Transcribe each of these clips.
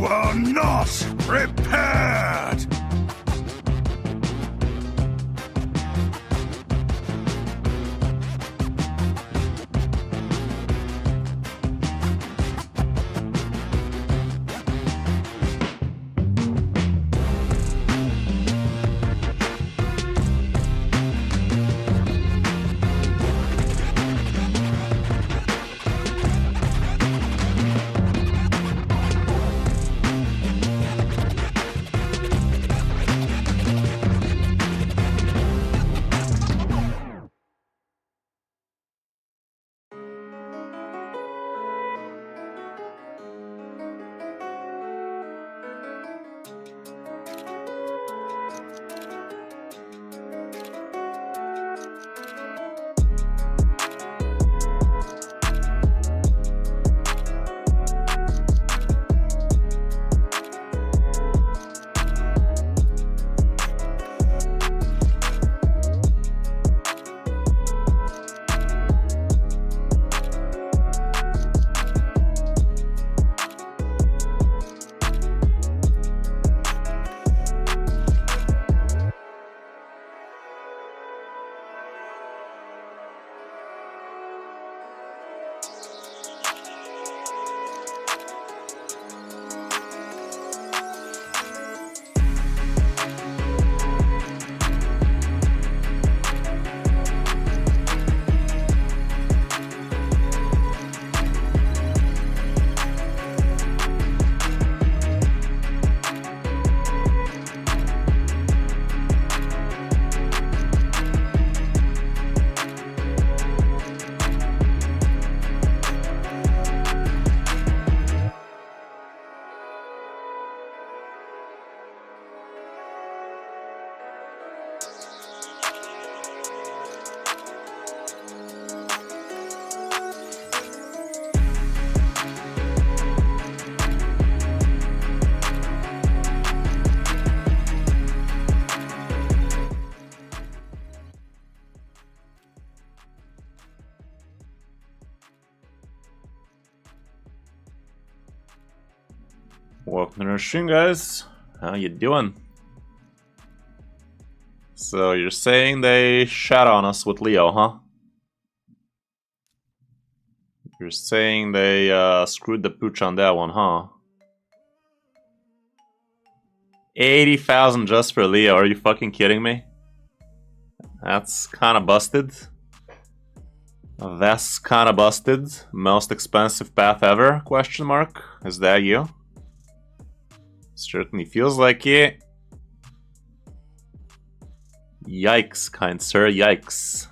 are not prepared! Welcome to the stream, guys. How you doing? So you're saying they shat on us with Leo, huh? You're saying they screwed the pooch on that one, huh? 80,000 just for Leo, are you fucking kidding me? That's kinda busted. That's kinda busted. Most expensive path ever, question mark? Is that you? Certainly feels like it. Yikes, kind sir, yikes.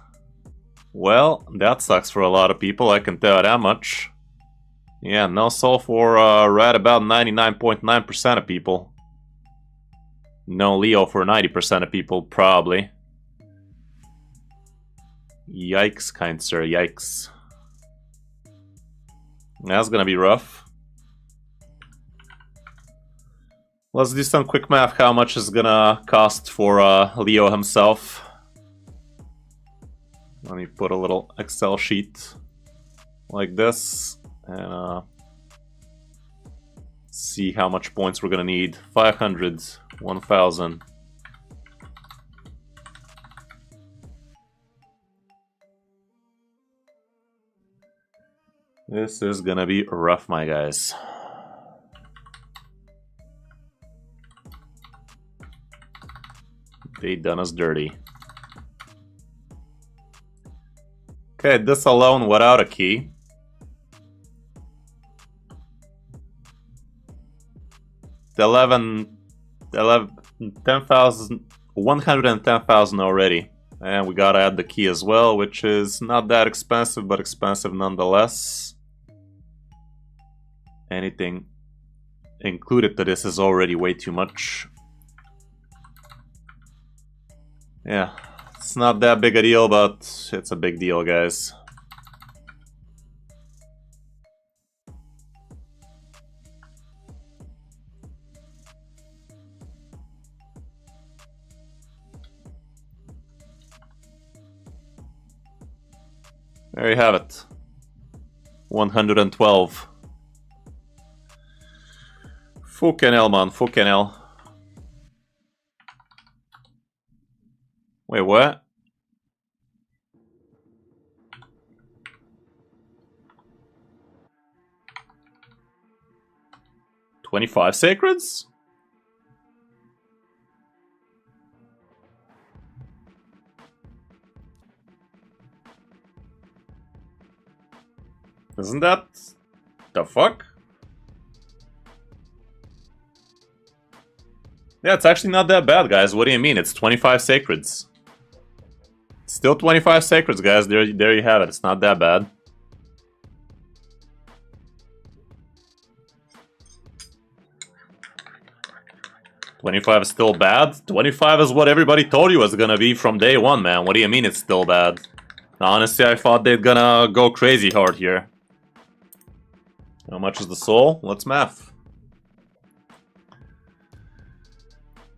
Well, that sucks for a lot of people, I can tell you that much. Yeah, no soul for right about 99.9% of people. No Leo for 90% of people, probably. Yikes, kind sir, yikes. That's gonna be rough. Let's do some quick math, how much is gonna cost for Leo himself. Let me put a little Excel sheet like this, and see how much points we're gonna need. 500, 1,000. This is gonna be rough, my guys. They done us dirty. Okay, this alone without a key. The 10,000, 110,000 already. And we gotta add the key as well, which is not that expensive, but expensive nonetheless. Anything included to this is already way too much. Yeah, it's not that big a deal, but it's a big deal, guys. There you have it. 112. Fucking hell, man. Fucking hell. Wait, what? $25 sacreds? Isn't that... the fuck? Yeah, it's actually not that bad, guys. What do you mean? It's 25 sacreds. Still 25 sacreds, guys. There you have it. It's not that bad. $25 is still bad? $25 is what everybody told you was gonna be from day one, man. What do you mean it's still bad? Honestly, I thought they'd gonna go crazy hard here. How much is the soul? Let's math.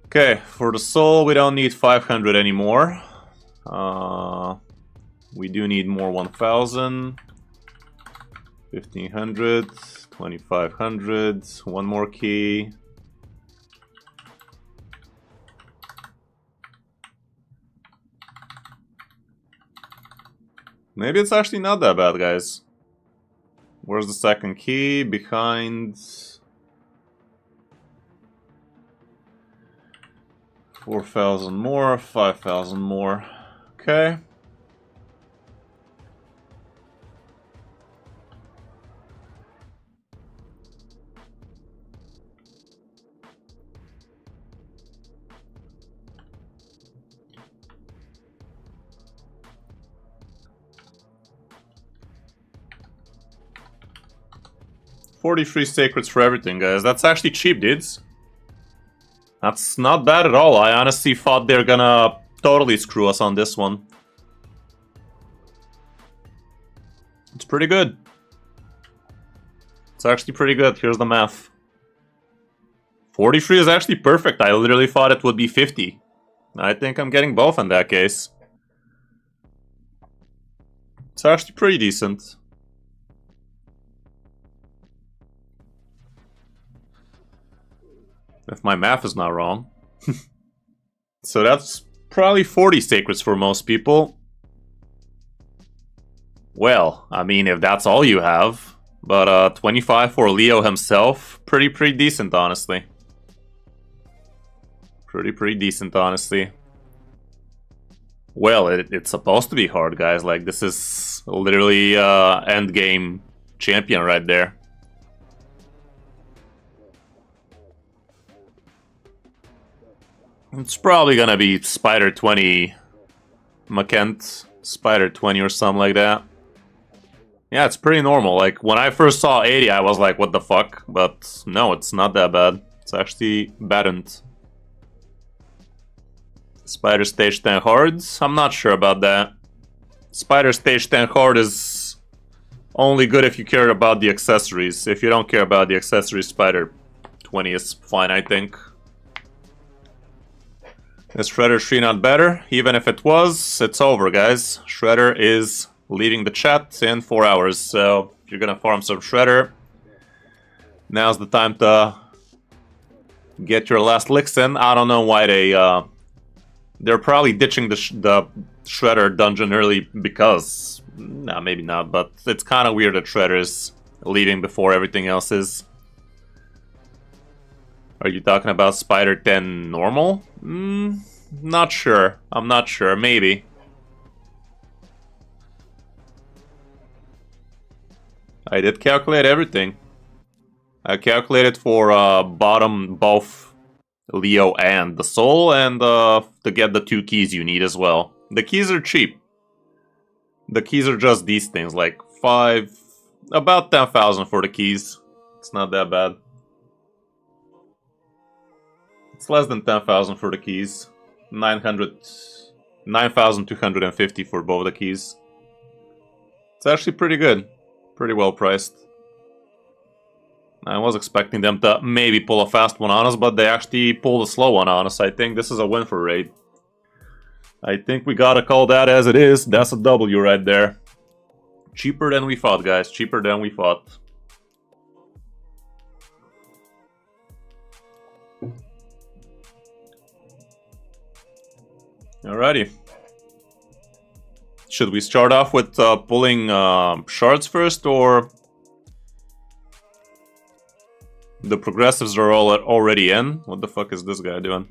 Okay, for the soul, we don't need 500 anymore. We do need more 1,000. 1,500. 2,500. One more key. Maybe it's actually not that bad, guys. Where's the second key? Behind... 4,000 more, 5,000 more. Okay. $43 sacreds for everything, guys. That's actually cheap, dudes. That's not bad at all. I honestly thought they're gonna totally screw us on this one. It's pretty good. It's actually pretty good. Here's the math. 43 is actually perfect. I literally thought it would be 50. I think I'm getting both in that case. It's actually pretty decent. If my math is not wrong. So that's probably 40 sacreds for most people. Well, I mean, if that's all you have. But 25 for Leo himself. Pretty decent, honestly. Pretty decent, honestly. Well, it's supposed to be hard, guys. Like, this is literally endgame champion right there. It's probably gonna be Spider 20 McKent, Spider 20 or something like that. Yeah, it's pretty normal. Like, when I first saw 80, I was like, what the fuck? But no, it's not that bad. It's actually badn't. Spider Stage 10 Hards? I'm not sure about that. Spider Stage 10 Hard is only good if you care about the accessories. If you don't care about the accessories, Spider 20 is fine, I think. Is Shredder 3 not better? Even if it was, it's over, guys. Shredder is leaving the chat in 4 hours, so if you're gonna farm some Shredder, now's the time to get your last licks in. I don't know why they're probably ditching the Shredder dungeon early because... Nah, maybe not, but it's kind of weird that Shredder is leaving before everything else is. Are you talking about Spider 10 normal? Not sure. I'm not sure. Maybe. I did calculate everything. I calculated for bottom both Leo and the Soul, and to get the 2 keys you need as well. The keys are cheap. The keys are just these things, like about 10,000 for the keys. It's not that bad. It's less than 10,000 for the keys. 9,250 for both the keys. It's actually pretty good. Pretty well priced. I was expecting them to maybe pull a fast one on us, but they actually pulled a slow one on us. I think this is a win for Raid. I think we gotta call that as it is. That's a W right there. Cheaper than we thought, guys. Cheaper than we thought. Alrighty. Should we start off with pulling shards first, or the progressives are all already in? What the fuck is this guy doing?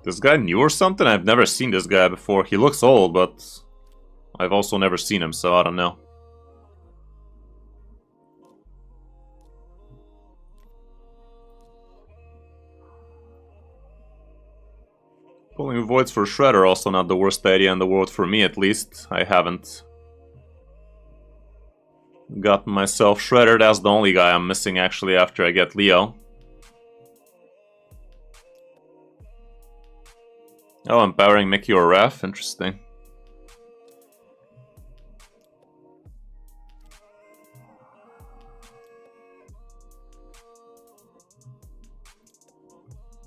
This guy new or something? I've never seen this guy before. He looks old, but I've also never seen him, so I don't know. Pulling voids for Shredder also not the worst idea in the world for me, at least. I haven't gotten myself Shredder. That's the only guy I'm missing actually after I get Leo. Oh, empowering Mickey or Raph? Interesting.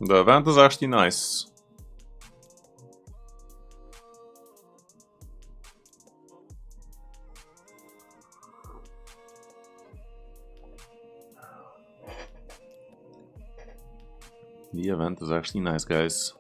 The event is actually nice. The event is actually nice, guys.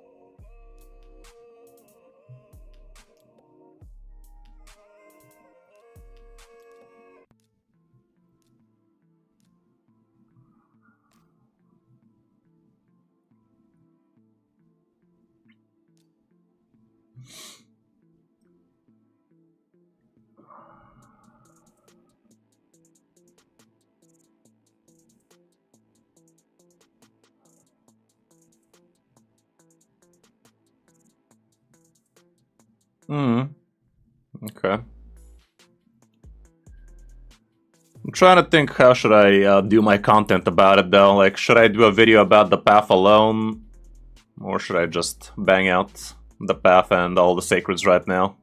Okay. I'm trying to think how should I do my content about it though. Like, should I do a video about the path alone? Or should I just bang out the path and all the sacreds right now?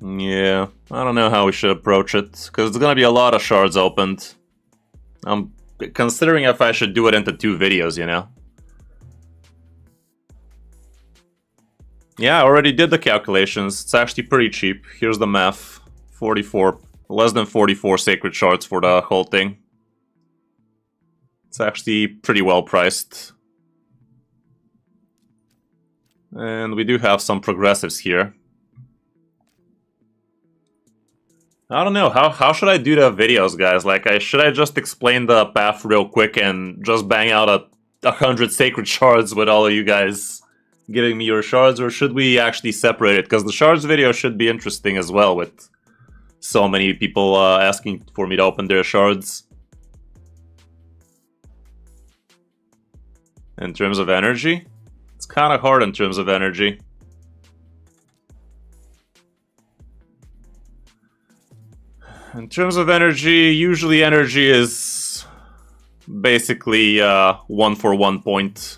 Yeah, I don't know how we should approach it, because there's gonna be a lot of shards opened. I'm considering if I should do it into 2 videos, you know? Yeah, I already did the calculations. It's actually pretty cheap. Here's the math. 44, less than 44 sacred shards for the whole thing. It's actually pretty well priced. And we do have some progressives here. I don't know, how should I do the videos, guys? Like, should I just explain the path real quick and just bang out 100 sacred shards with all of you guys giving me your shards, or should we actually separate it? Because the shards video should be interesting as well, with so many people asking for me to open their shards. In terms of energy? It's kind of hard in terms of energy. In terms of energy, usually energy is basically 1 for 1 point.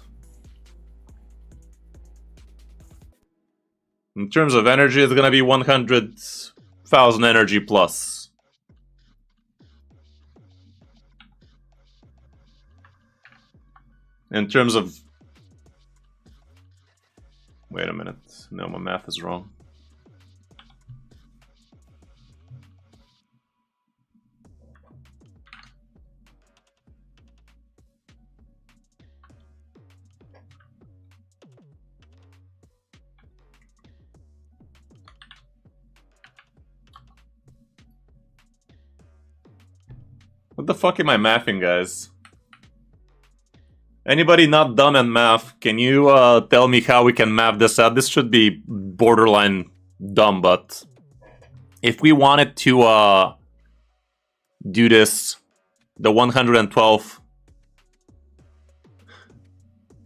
In terms of energy, it's gonna be 100,000 energy plus. In terms of... Wait a minute. No, my math is wrong. What the fuck am I mathing, guys? Anybody not dumb in math, can you tell me how we can map this out? This should be borderline dumb, but if we wanted to do this, the 112...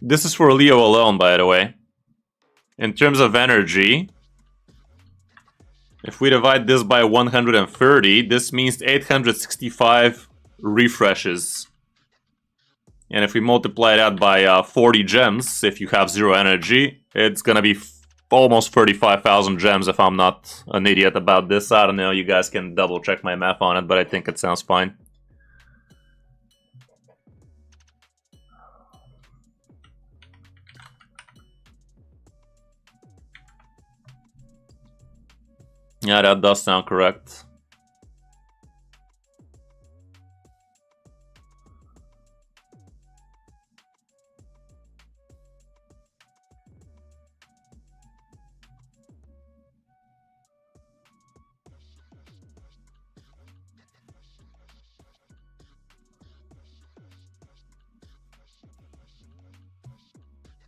This is for Leo alone, by the way. In terms of energy, if we divide this by 130, this means 865 refreshes And if we multiply that by 40 gems, if you have 0 energy, it's gonna be almost 35,000 gems if I'm not an idiot about this. I don't know, you guys can double check my math on it, but I think it sounds fine. Yeah, that does sound correct.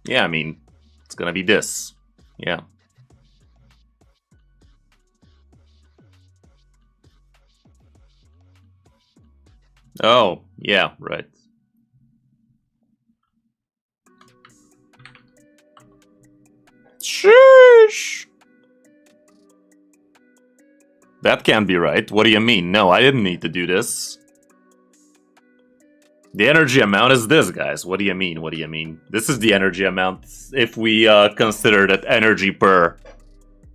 Yeah, I mean, it's gonna be this. Yeah. Oh, yeah, right. Sheesh! That can't be right. What do you mean? No, I didn't need to do this. The energy amount is this, guys. What do you mean? What do you mean? This is the energy amount if we consider that energy per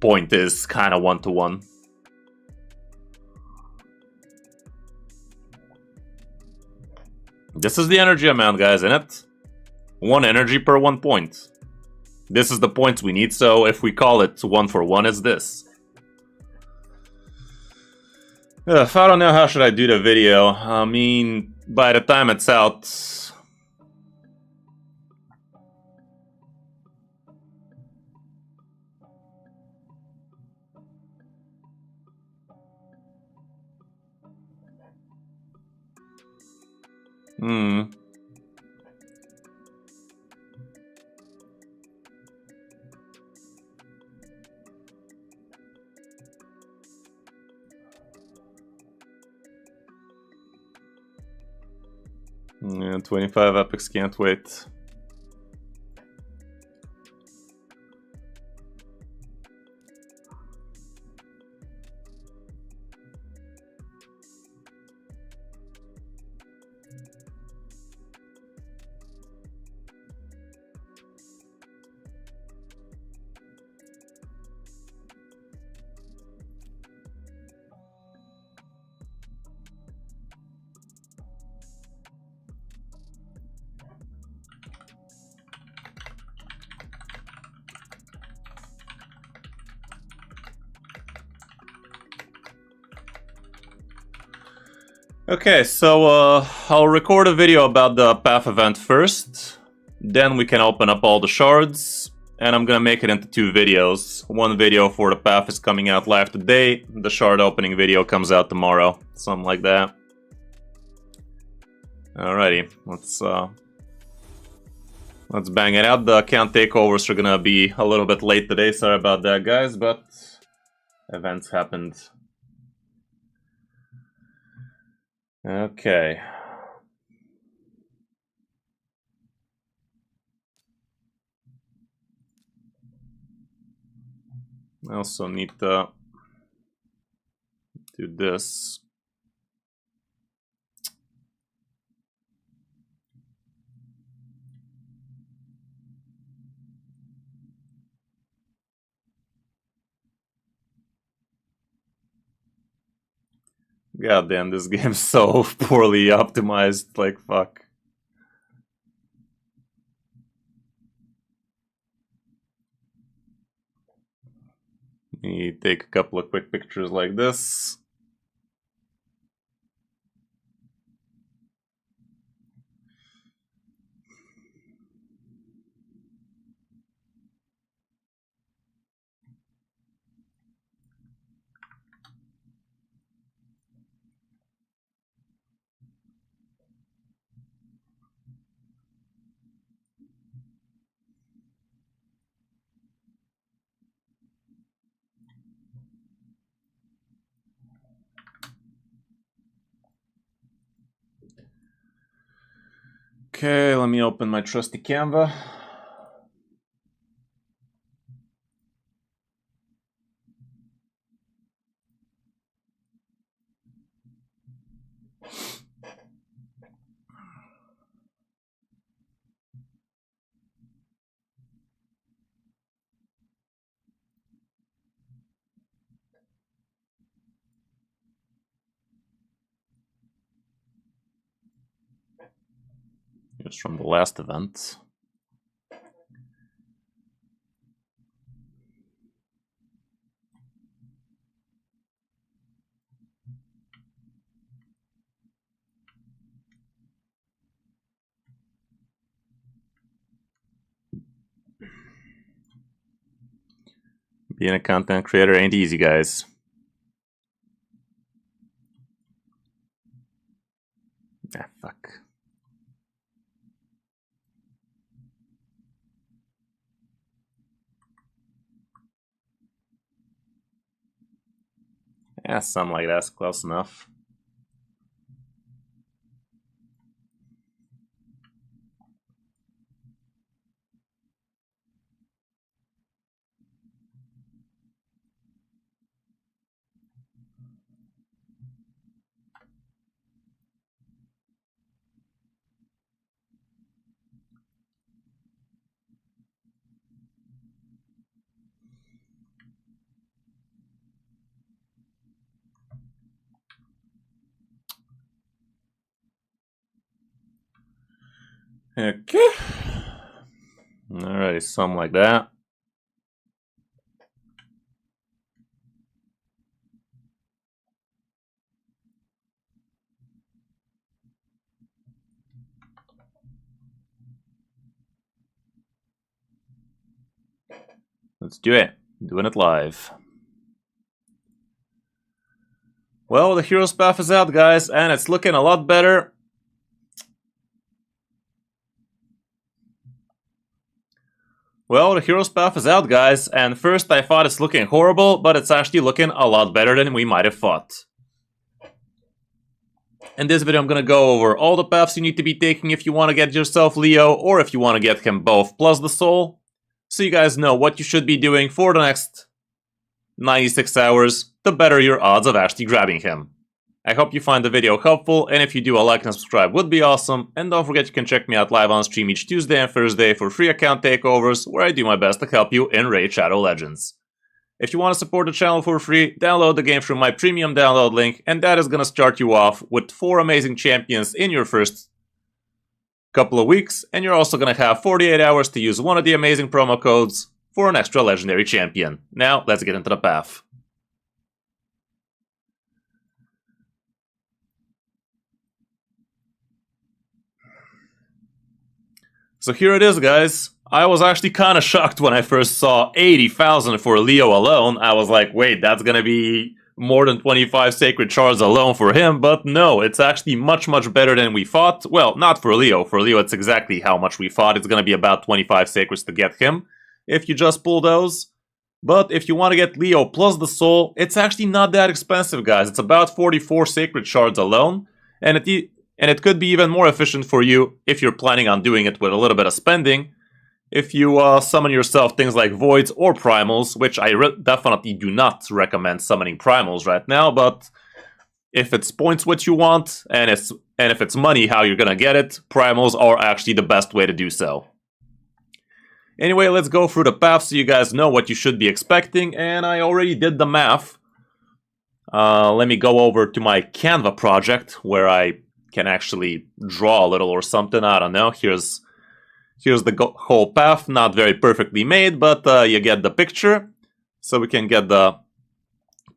point is kind of 1-to-1. This is the energy amount, guys, isn't it? 1 energy per 1 point. This is the points we need, so if we call it 1 for 1, it's this. If I don't know how should I do the video. I mean, by the time it's out... Hmm. Yeah, 25 epics, can't wait. Okay, so I'll record a video about the path event first, then we can open up all the shards, and I'm gonna make it into 2 videos. One video for the path is coming out live today, the shard opening video comes out tomorrow, something like that. Alrighty, let's bang it out. The account takeovers are gonna be a little bit late today, sorry about that, guys, but events happened. Okay. I also need to do this. God damn, this game's so poorly optimized, like fuck. Let me take a couple of quick pictures like this. Okay, let me open my trusty Canva. Just from the last event. Being a content creator ain't easy, guys. Ah, fuck. Yeah, something like that's close enough. Okay. Alrighty, something like that. Let's do it. Doing it live. Well, the hero's path is out, guys, and it's looking a lot better. Well, the hero's path is out, guys, and first I thought it's looking horrible, but it's actually looking a lot better than we might have thought. In this video, I'm gonna go over all the paths you need to be taking if you want to get yourself Leo, or if you want to get him both plus the soul, so you guys know what you should be doing for the next 96 hours to better your odds of actually grabbing him. I hope you find the video helpful, and if you do, a like and subscribe would be awesome, and don't forget you can check me out live on stream each Tuesday and Thursday for free account takeovers, where I do my best to help you in Raid Shadow Legends. If you want to support the channel for free, download the game through my premium download link, and that is going to start you off with 4 amazing champions in your first couple of weeks, and you're also going to have 48 hours to use one of the amazing promo codes for an extra legendary champion. Now, let's get into the path. So here it is, guys. I was actually kind of shocked when I first saw 80,000 for Leo alone. I was like, wait, that's gonna be more than 25 Sacred Shards alone for him, but no, it's actually much, much better than we thought. Well, not for Leo. For Leo, it's exactly how much we thought. It's gonna be about 25 Sacreds to get him, if you just pull those. But if you want to get Leo plus the soul, it's actually not that expensive, guys. It's about 44 Sacred Shards alone, and it could be even more efficient for you if you're planning on doing it with a little bit of spending. If you summon yourself things like Voids or Primals, which I definitely do not recommend summoning Primals right now, but if it's points what you want, and if it's money how you're gonna get it, Primals are actually the best way to do so. Anyway, let's go through the path so you guys know what you should be expecting, and I already did the math. Let me go over to my Canva project, where I can actually draw a little or something. I don't know. Here's the whole path, not very perfectly made, but you get the picture, so we can get the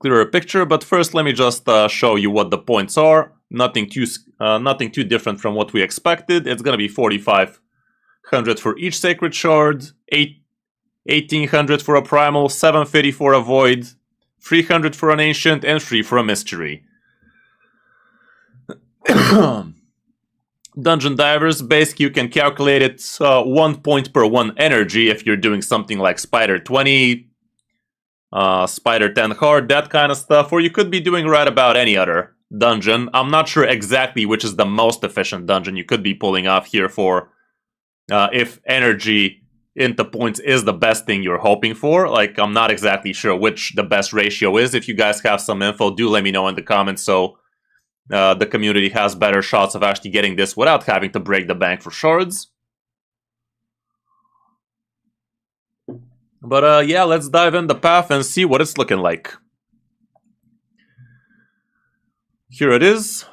clearer picture. But first, let me just show you what the points are. Nothing too different from what we expected. It's gonna be 4,500 for each Sacred Shard, 1,800 for a Primal, 750 for a Void, 300 for an Ancient, and 3 for a Mystery. Dungeon Divers, basically you can calculate it 1 point per 1 energy if you're doing something like Spider 20, Spider 10 hard, that kind of stuff, or you could be doing right about any other dungeon. I'm not sure exactly which is the most efficient dungeon you could be pulling off here for if energy into points is the best thing you're hoping for. Like, I'm not exactly sure which the best ratio is. If you guys have some info, do let me know in the comments so the community has better shots of actually getting this without having to break the bank for shards. But yeah, let's dive in the path and see what it's looking like. Here it is.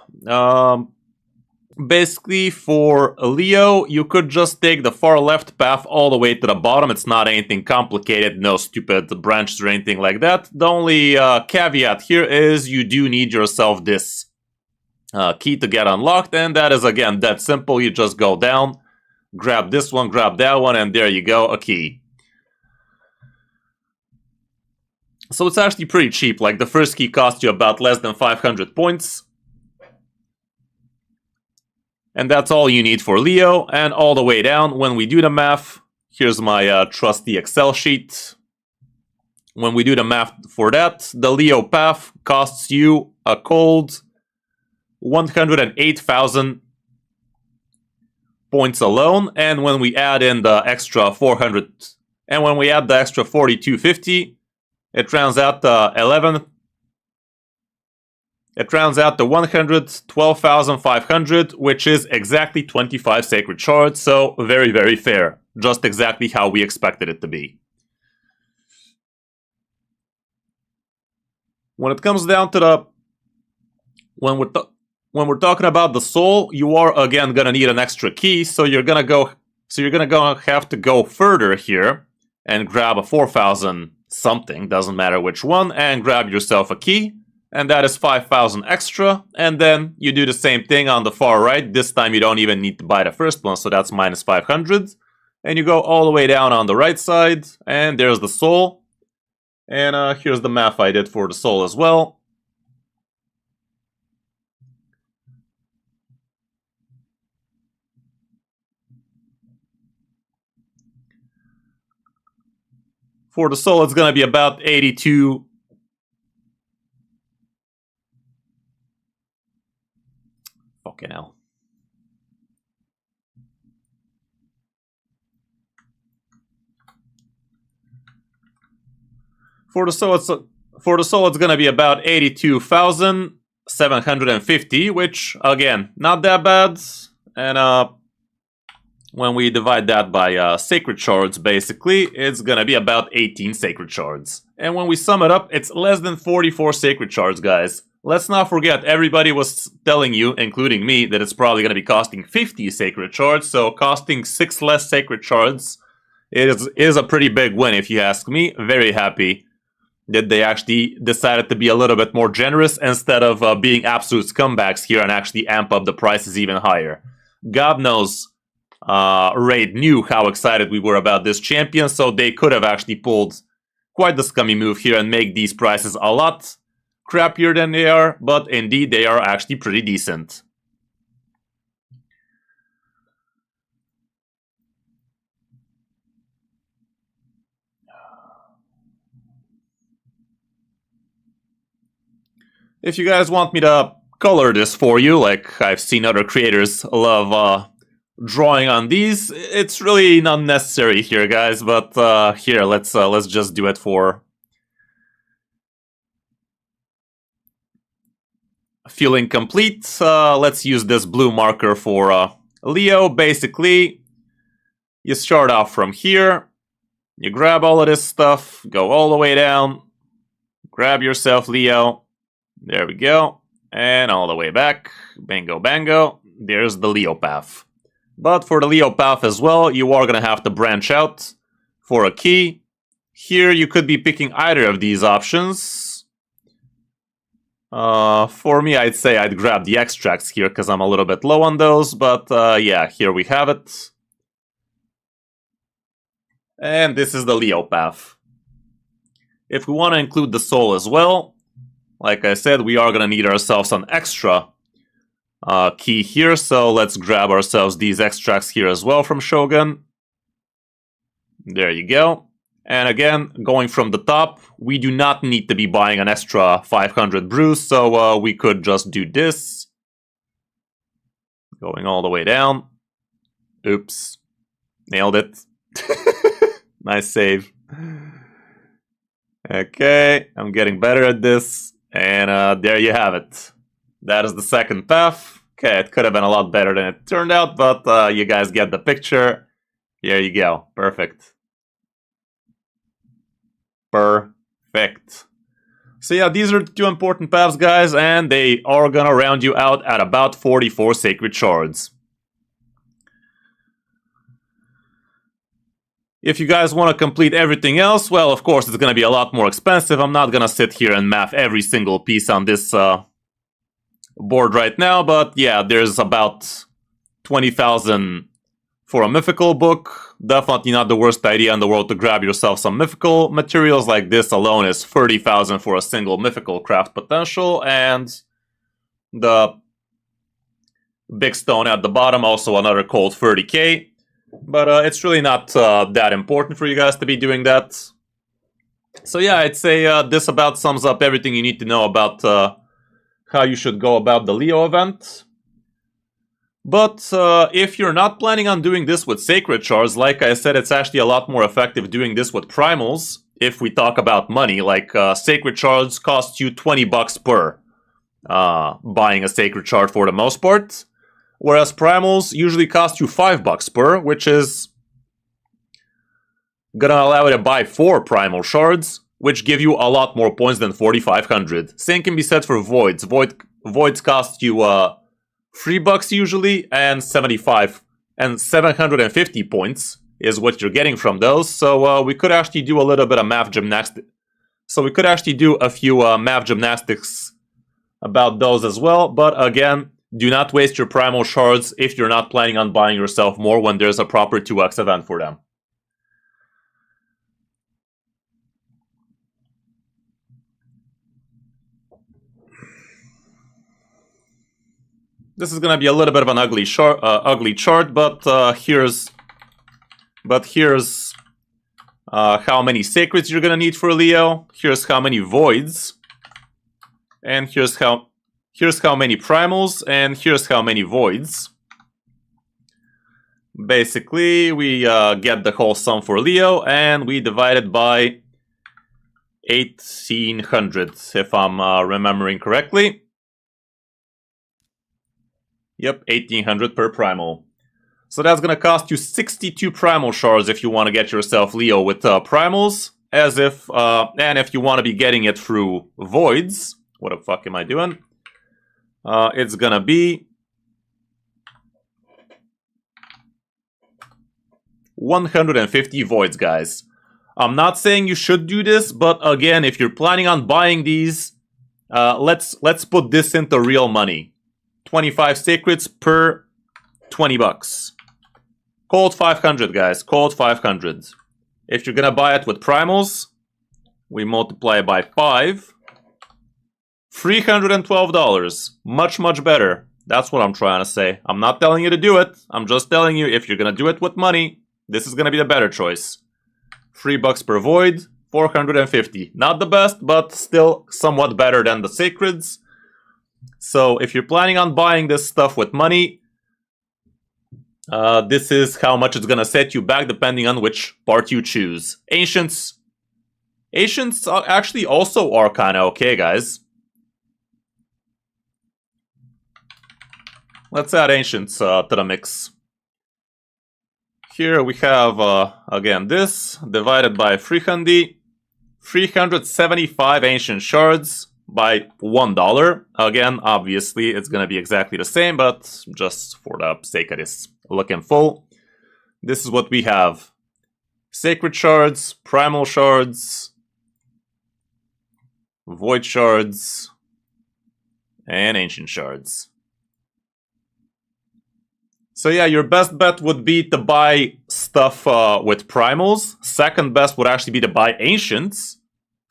Basically, for Leo, you could just take the far left path all the way to the bottom. It's not anything complicated, no stupid branches or anything like that. The only caveat here is you do need yourself this key to get unlocked, and that is, again, that simple. You just go down, grab this one, grab that one, and there you go, a key. So it's actually pretty cheap. Like, the first key costs you about less than 500 points. And that's all you need for Leo. And all the way down, when we do the math, here's my trusty Excel sheet. When we do the math for that, the Leo path costs you a cold 108,000 points alone. And when we add in the extra 400, and when we add the extra 4,250, it rounds out to 112,500, which is exactly 25 sacred shards, so very, very fair. Just exactly how we expected it to be. When it comes down to the... When we're talking about the soul, you are, again, gonna need an extra key, so you're gonna have to go further here and grab a 4,000 something, doesn't matter which one, and grab yourself a key. And that is 5,000 extra, and then you do the same thing on the far right. This time you don't even need to buy the first one, so that's minus 500. And you go all the way down on the right side, and there's the soul. And here's the math I did for the soul as well. For the soul, it's gonna be about 82... Fucking hell. For the soul, it's gonna be about 82,750, which, again, not that bad. And when we divide that by sacred shards, basically, it's gonna be about 18 sacred shards. And when we sum it up, it's less than 44 sacred shards, guys. Let's not forget, everybody was telling you, including me, that it's probably going to be costing 50 sacred shards, so costing 6 less sacred shards is a pretty big win, if you ask me. Very happy that they actually decided to be a little bit more generous instead of being absolute scumbags here and actually amp up the prices even higher. God knows Raid knew how excited we were about this champion, so they could have actually pulled quite the scummy move here and make these prices a lot crappier than they are, but indeed they are actually pretty decent. If you guys want me to color this for you, like I've seen other creators love drawing on these, it's really not necessary here, guys, but here, let's just do it for feeling complete. Let's use this blue marker for Leo. Basically, you start off from here, you grab all of this stuff, go all the way down, grab yourself Leo, there we go, and all the way back, bingo bango, there's the Leo path. But for the Leo path as well, you are gonna have to branch out for a key. Here you could be picking either of these options. For me, I'd say I'd grab the extracts here because I'm a little bit low on those, but yeah, here we have it. And this is the Leo path. If we want to include the soul as well, like I said, we are going to need ourselves an extra key here, so let's grab ourselves these extracts here as well from Shogun. There you go. And again, going from the top, we do not need to be buying an extra 500 brews, so we could just do this. Going all the way down. Oops. Nailed it. Nice save. Okay, I'm getting better at this. And there you have it. That is the second path. Okay, it could have been a lot better than it turned out, but you guys get the picture. Here you go. Perfect. Perfect. So yeah, these are the two important paths, guys, and they are gonna round you out at about 44 sacred shards. If you guys want to complete everything else, well, of course, it's gonna be a lot more expensive. I'm not gonna sit here and math every single piece on this board right now, but yeah, there's about 20,000 for a mythical book. Definitely not the worst idea in the world to grab yourself some mythical materials. Like this alone is 30,000 for a single mythical craft potential, and the big stone at the bottom also another cold 30k. But it's really not that important for you guys to be doing that. So yeah, I'd say this about sums up everything you need to know about how you should go about the Leo event. But if you're not planning on doing this with Sacred Shards, like I said, it's actually a lot more effective doing this with Primals. If we talk about money, like Sacred Shards cost you 20 bucks per buying a Sacred Shard for the most part. Whereas Primals usually cost you 5 bucks per, which is gonna allow you to buy 4 Primal Shards, which give you a lot more points than 4,500. Same can be said for Voids. Voids cost you 3 bucks usually, and 75 and 750 points is what you're getting from those. So we could actually do a little bit of math gymnastics. So we could actually do a few math gymnastics about those as well. But again, do not waste your Primal Shards if you're not planning on buying yourself more when there's a proper 2x event for them. This is gonna be a little bit of an ugly chart, but here's how many sacreds you're gonna need for Leo. Here's how many voids, and here's how many primals, and here's how many voids. Basically, we get the whole sum for Leo, and we divide it by 1,800, if I'm remembering correctly. Yep, 1,800 per primal. So that's gonna cost you 62 primal shards if you want to get yourself Leo with primals. And if you want to be getting it through voids, what the fuck am I doing? It's gonna be 150 voids, guys. I'm not saying you should do this, but again, if you're planning on buying these, let's put this into real money. 25 sacreds per 20 bucks. Cold 500, guys. Cold 500. If you're gonna buy it with primals, we multiply it by 5. $312. Much, much better. That's what I'm trying to say. I'm not telling you to do it. I'm just telling you if you're gonna do it with money, this is gonna be the better choice. 3 bucks per void, 450. Not the best, but still somewhat better than the sacreds. So if you're planning on buying this stuff with money, this is how much it's gonna set you back depending on which part you choose. Ancients actually also are kind of okay, guys. Let's add Ancients to the mix. Here we have, again, this divided by 375 Ancient Shards by $1. Again, obviously, it's going to be exactly the same, but just for the sake of this looking full, this is what we have. Sacred Shards, Primal Shards, Void Shards, and Ancient Shards. So yeah, your best bet would be to buy stuff with Primals. Second best would actually be to buy Ancients.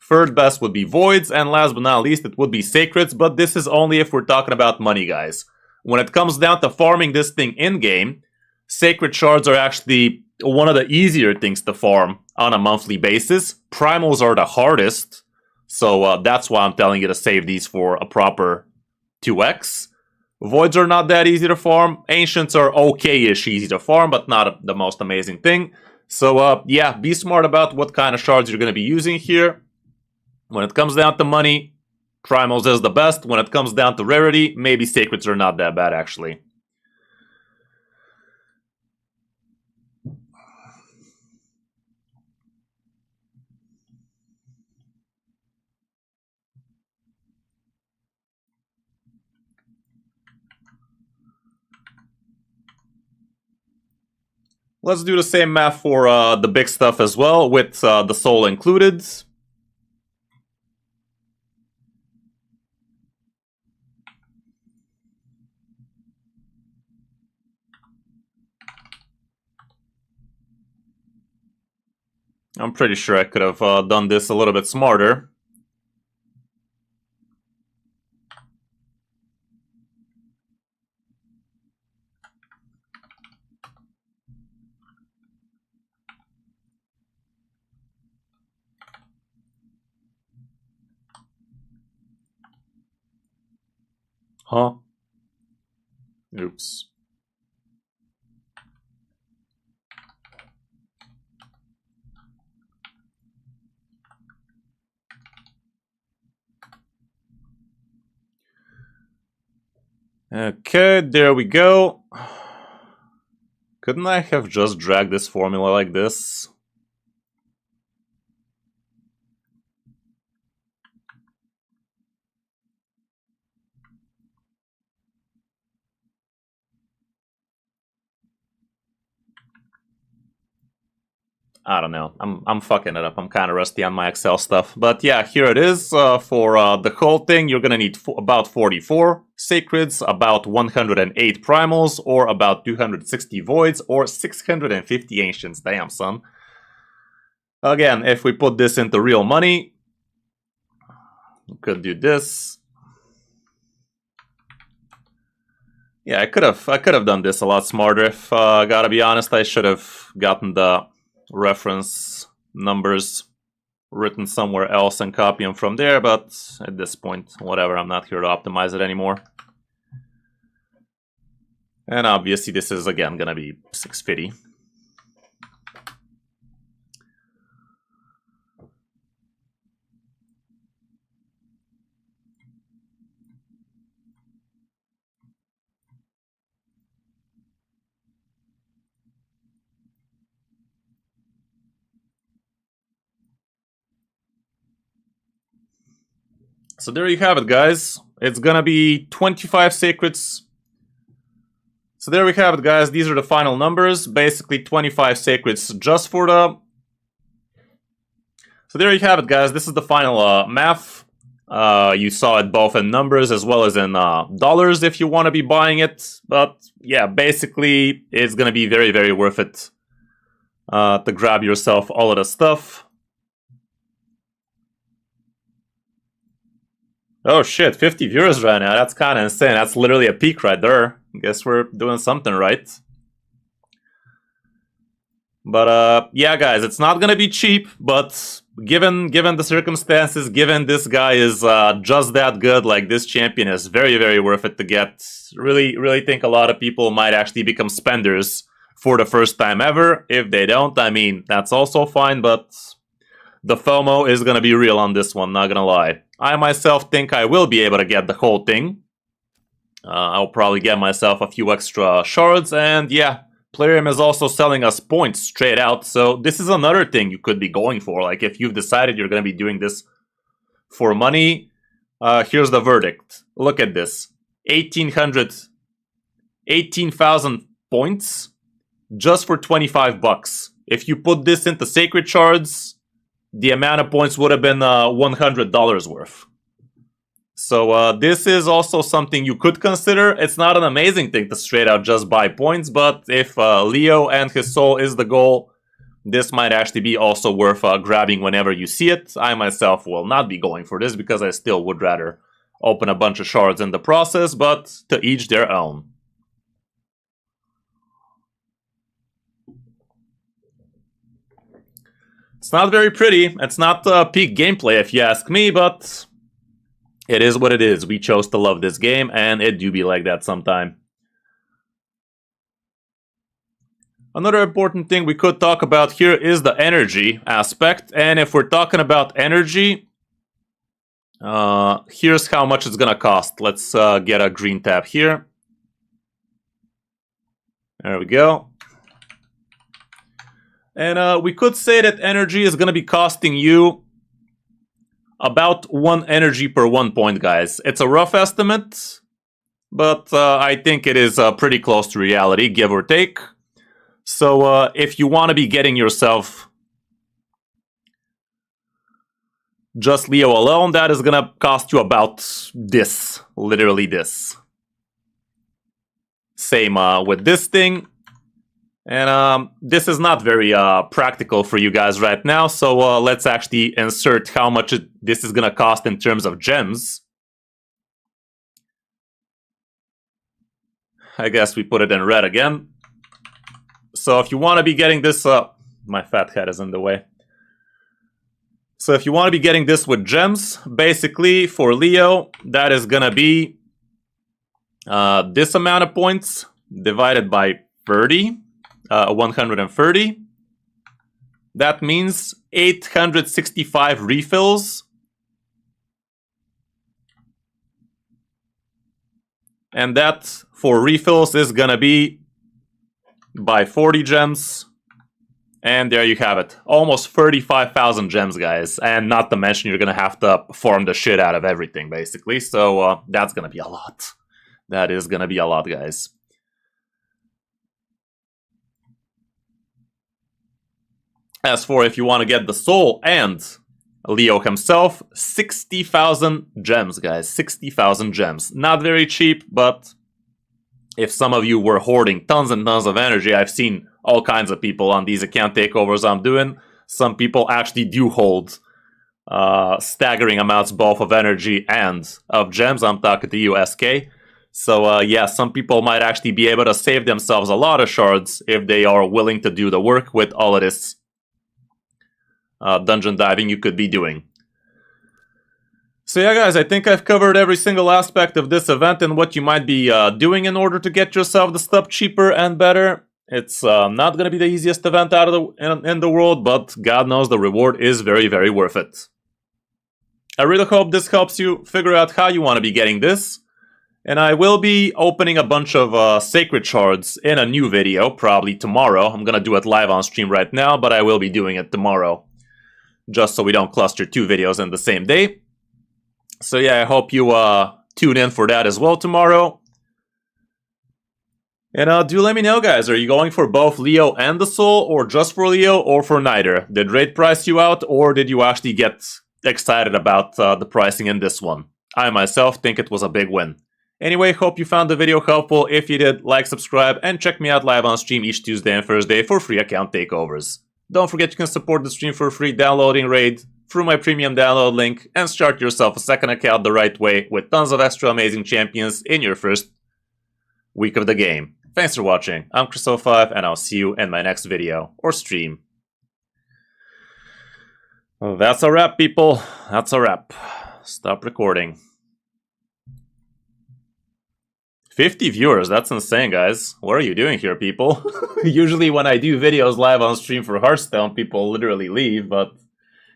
Third best would be Voids, and last but not least, it would be Sacreds, but this is only if we're talking about money, guys. When it comes down to farming this thing in-game, Sacred Shards are actually one of the easier things to farm on a monthly basis. Primals are the hardest, so that's why I'm telling you to save these for a proper 2x. Voids are not that easy to farm. Ancients are okay-ish easy to farm, but not the most amazing thing. So yeah, be smart about what kind of shards you're going to be using here. When it comes down to money, Primals is the best. When it comes down to rarity, maybe Sacreds are not that bad, actually. Let's do the same math for the big stuff as well, with the soul included. I'm pretty sure I could have done this a little bit smarter. Huh? Oops. Okay, there we go. Couldn't I have just dragged this formula like this? I don't know. I'm fucking it up. I'm kind of rusty on my Excel stuff. But yeah, here it is. For the whole thing, you're gonna need about 44 Sacreds, about 108 Primals, or about 260 Voids, or 650 Ancients. Damn, son. Again, if we put this into real money, we could do this. Yeah, I could have done this a lot smarter. If gotta be honest, I should have gotten the reference numbers written somewhere else and copy them from there, but at this point, whatever, I'm not here to optimize it anymore. And obviously this is again gonna be 650. So there you have it, guys. It's gonna be 25 Sacreds. So there we have it, guys. These are the final numbers. Basically 25 Sacreds just for the... So there you have it, guys. This is the final math. You saw it both in numbers as well as in dollars if you want to be buying it. But yeah, basically it's gonna be very, very worth it to grab yourself all of the stuff. Oh shit, 50 viewers right now. That's kind of insane. That's literally a peak right there. Guess we're doing something right. But yeah, guys, it's not gonna be cheap, but given the circumstances, given this guy is just that good, like this champion is very, very worth it to get. Really think a lot of people might actually become spenders for the first time ever. If they don't, I mean, that's also fine, but the FOMO is gonna be real on this one, not gonna lie. I myself think I will be able to get the whole thing. I'll probably get myself a few extra shards, and yeah, Plarium is also selling us points straight out, so this is another thing you could be going for. Like, if you've decided you're going to be doing this for money, here's the verdict. Look at this. 18,000 points just for 25 bucks. If you put this into Sacred Shards, the amount of points would have been $100 worth. So this is also something you could consider. It's not an amazing thing to straight out just buy points, but if Leo and his soul is the goal, this might actually be also worth grabbing whenever you see it. I myself will not be going for this because I still would rather open a bunch of shards in the process, but to each their own. It's not very pretty. It's not peak gameplay if you ask me, but it is what it is. We chose to love this game, and it do be like that sometime. Another important thing we could talk about here is the energy aspect. And if we're talking about energy, here's how much it's gonna cost. Let's get a green tab here. There we go. And we could say that energy is gonna be costing you about 1 energy per 1 point, guys. It's a rough estimate, but I think it is pretty close to reality, give or take. So if you want to be getting yourself just Leo alone, that is gonna cost you about this. Literally this. Same with this thing. And this is not very practical for you guys right now, so let's actually insert how much this is gonna cost in terms of gems. I guess we put it in red again. So if you want to be getting this, my fat head is in the way. So if you want to be getting this with gems, basically for Leo, that is gonna be this amount of points divided by 30. 130. That means 865 refills. And that for refills is gonna be by 40 gems. And there you have it. Almost 35,000 gems, guys. And not to mention you're gonna have to farm the shit out of everything, basically. So that's gonna be a lot. That is gonna be a lot, guys. As for if you want to get the soul and Leo himself, 60,000 gems, guys. 60,000 gems. Not very cheap, but if some of you were hoarding tons and tons of energy, I've seen all kinds of people on these account takeovers I'm doing. Some people actually do hold staggering amounts both of energy and of gems. I'm talking to you, SK. So yeah, some people might actually be able to save themselves a lot of shards if they are willing to do the work with all of this dungeon diving you could be doing. So yeah, guys, I think I've covered every single aspect of this event and what you might be doing in order to get yourself the stuff cheaper and better. It's not going to be the easiest event out of in the world, but God knows the reward is very, very worth it. I really hope this helps you figure out how you want to be getting this. And I will be opening a bunch of sacred shards in a new video, probably tomorrow. I'm going to do it live on stream right now, but I will be doing it tomorrow, just so we don't cluster two videos in the same day. So yeah, I hope you tune in for that as well tomorrow. And do let me know, guys, are you going for both Leo and the Soul, or just for Leo, or for neither? Did raid price you out, or did you actually get excited about the pricing in this one? I myself think it was a big win. Anyway, hope you found the video helpful. If you did, like, subscribe, and check me out live on stream each Tuesday and Thursday for free account takeovers. Don't forget you can support the stream for free downloading Raid through my premium download link and start yourself a second account the right way with tons of extra amazing champions in your first week of the game. Thanks for watching. I'm Chris05 and I'll see you in my next video or stream. Well, that's a wrap, people. That's a wrap. Stop recording. 50 viewers, that's insane, guys. What are you doing here, people? Usually when I do videos live on stream for Hearthstone, people literally leave, but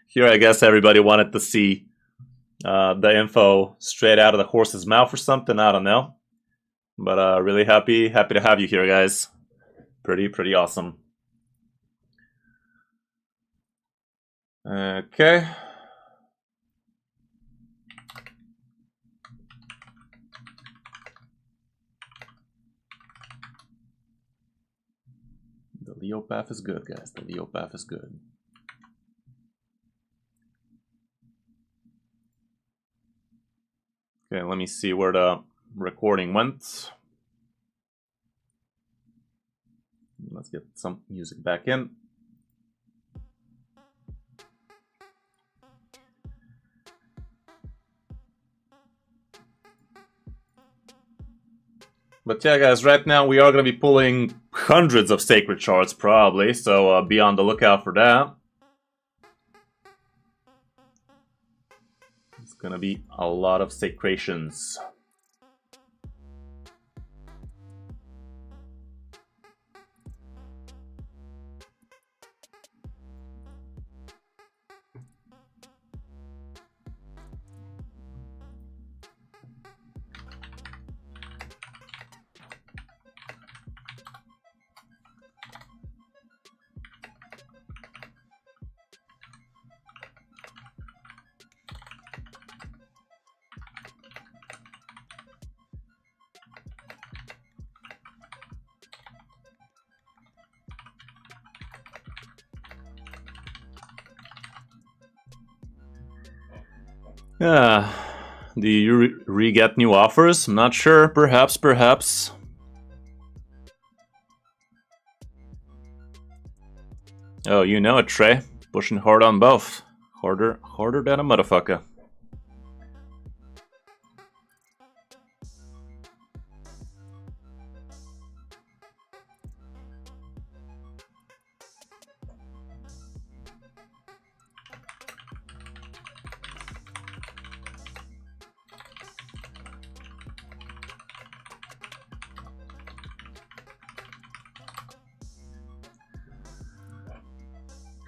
here I guess everybody wanted to see the info straight out of the horse's mouth or something, I don't know. But really happy to have you here, guys. Pretty awesome. Okay. The Leo path is good, guys. The Leo path is good. Okay, let me see where the recording went. Let's get some music back in. But yeah, guys, right now we are going to be pulling hundreds of sacred shards, probably, so be on the lookout for that. It's going to be a lot of sacrations. Do you re-get new offers? I'm not sure. Perhaps, perhaps. Oh, you know it, Trey. Pushing hard on both. Harder than a motherfucker.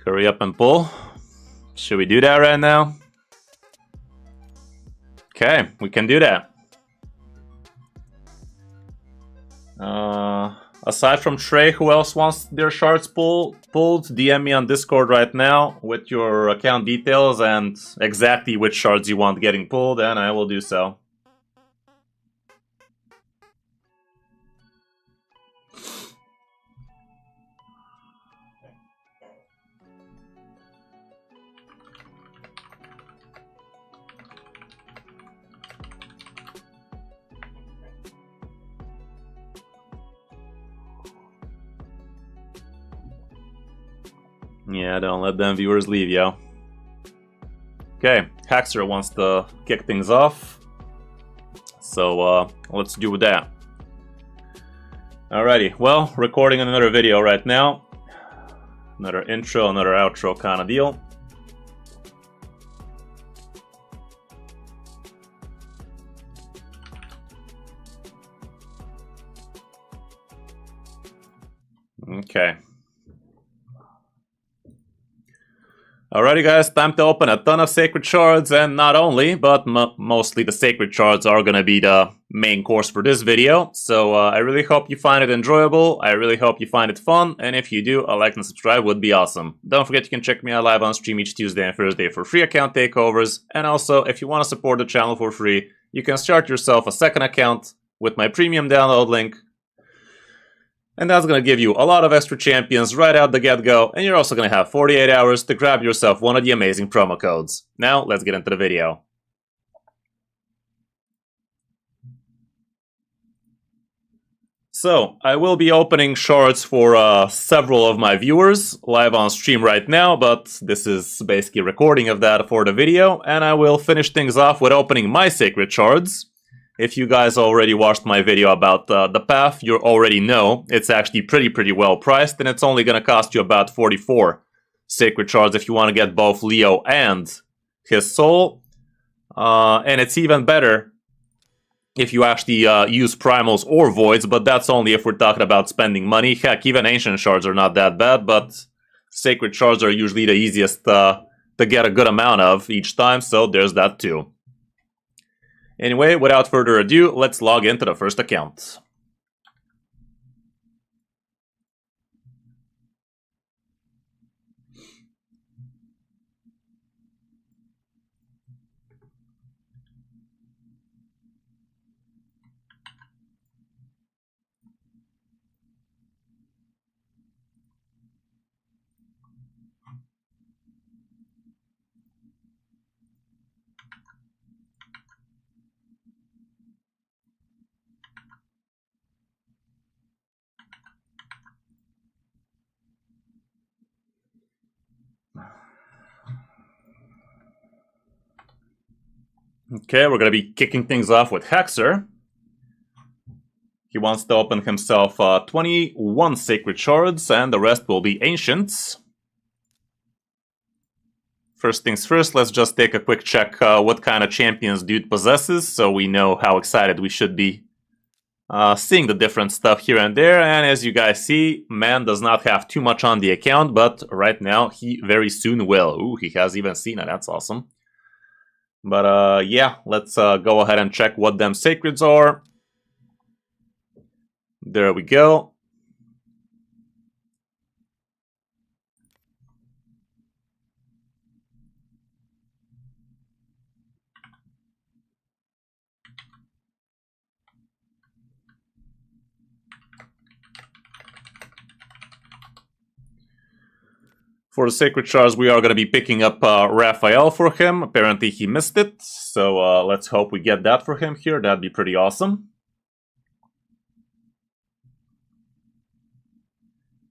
Hurry up and pull. Should we do that right now? Okay, we can do that. Aside from Trey, who else wants their shards pulled? DM me on Discord right now with your account details and exactly which shards you want getting pulled, and I will do so. Yeah, don't let them viewers leave, yo. Okay, Haxer wants to kick things off. So, let's do that. Alrighty, well, recording another video right now. Another intro, another outro kind of deal. Okay. Alrighty guys, time to open a ton of Sacred Shards, and not only, but mostly the Sacred Shards are gonna be the main course for this video. So I really hope you find it enjoyable, I really hope you find it fun, and if you do, a like and subscribe would be awesome. Don't forget you can check me out live on stream each Tuesday and Thursday for free account takeovers, and also if you want to support the channel for free, you can start yourself a second account with my premium download link. And that's going to give you a lot of extra champions right out the get-go, and you're also going to have 48 hours to grab yourself one of the amazing promo codes. Now, let's get into the video. So, I will be opening shards for several of my viewers live on stream right now, but this is basically a recording of that for the video, and I will finish things off with opening my sacred shards. If you guys already watched my video about the path, you already know it's actually pretty well priced, and it's only going to cost you about 44 sacred shards if you want to get both Leo and his soul. And it's even better if you actually use primals or voids, but that's only if we're talking about spending money. Heck, even ancient shards are not that bad, but sacred shards are usually the easiest to get a good amount of each time, so there's that too. Anyway, without further ado, let's log into the first account. Okay, we're going to be kicking things off with Haxer. He wants to open himself 21 Sacred Shards, and the rest will be Ancients. First things first, let's just take a quick check what kind of champions dude possesses, so we know how excited we should be seeing the different stuff here and there. And as you guys see, man does not have too much on the account, but right now he very soon will. Ooh, he has even seen it, that's awesome. But yeah, let's go ahead and check what them sacreds are. There we go. For the Sacred Shards, we are going to be picking up Raphael for him. Apparently he missed it, so let's hope we get that for him here. That'd be pretty awesome.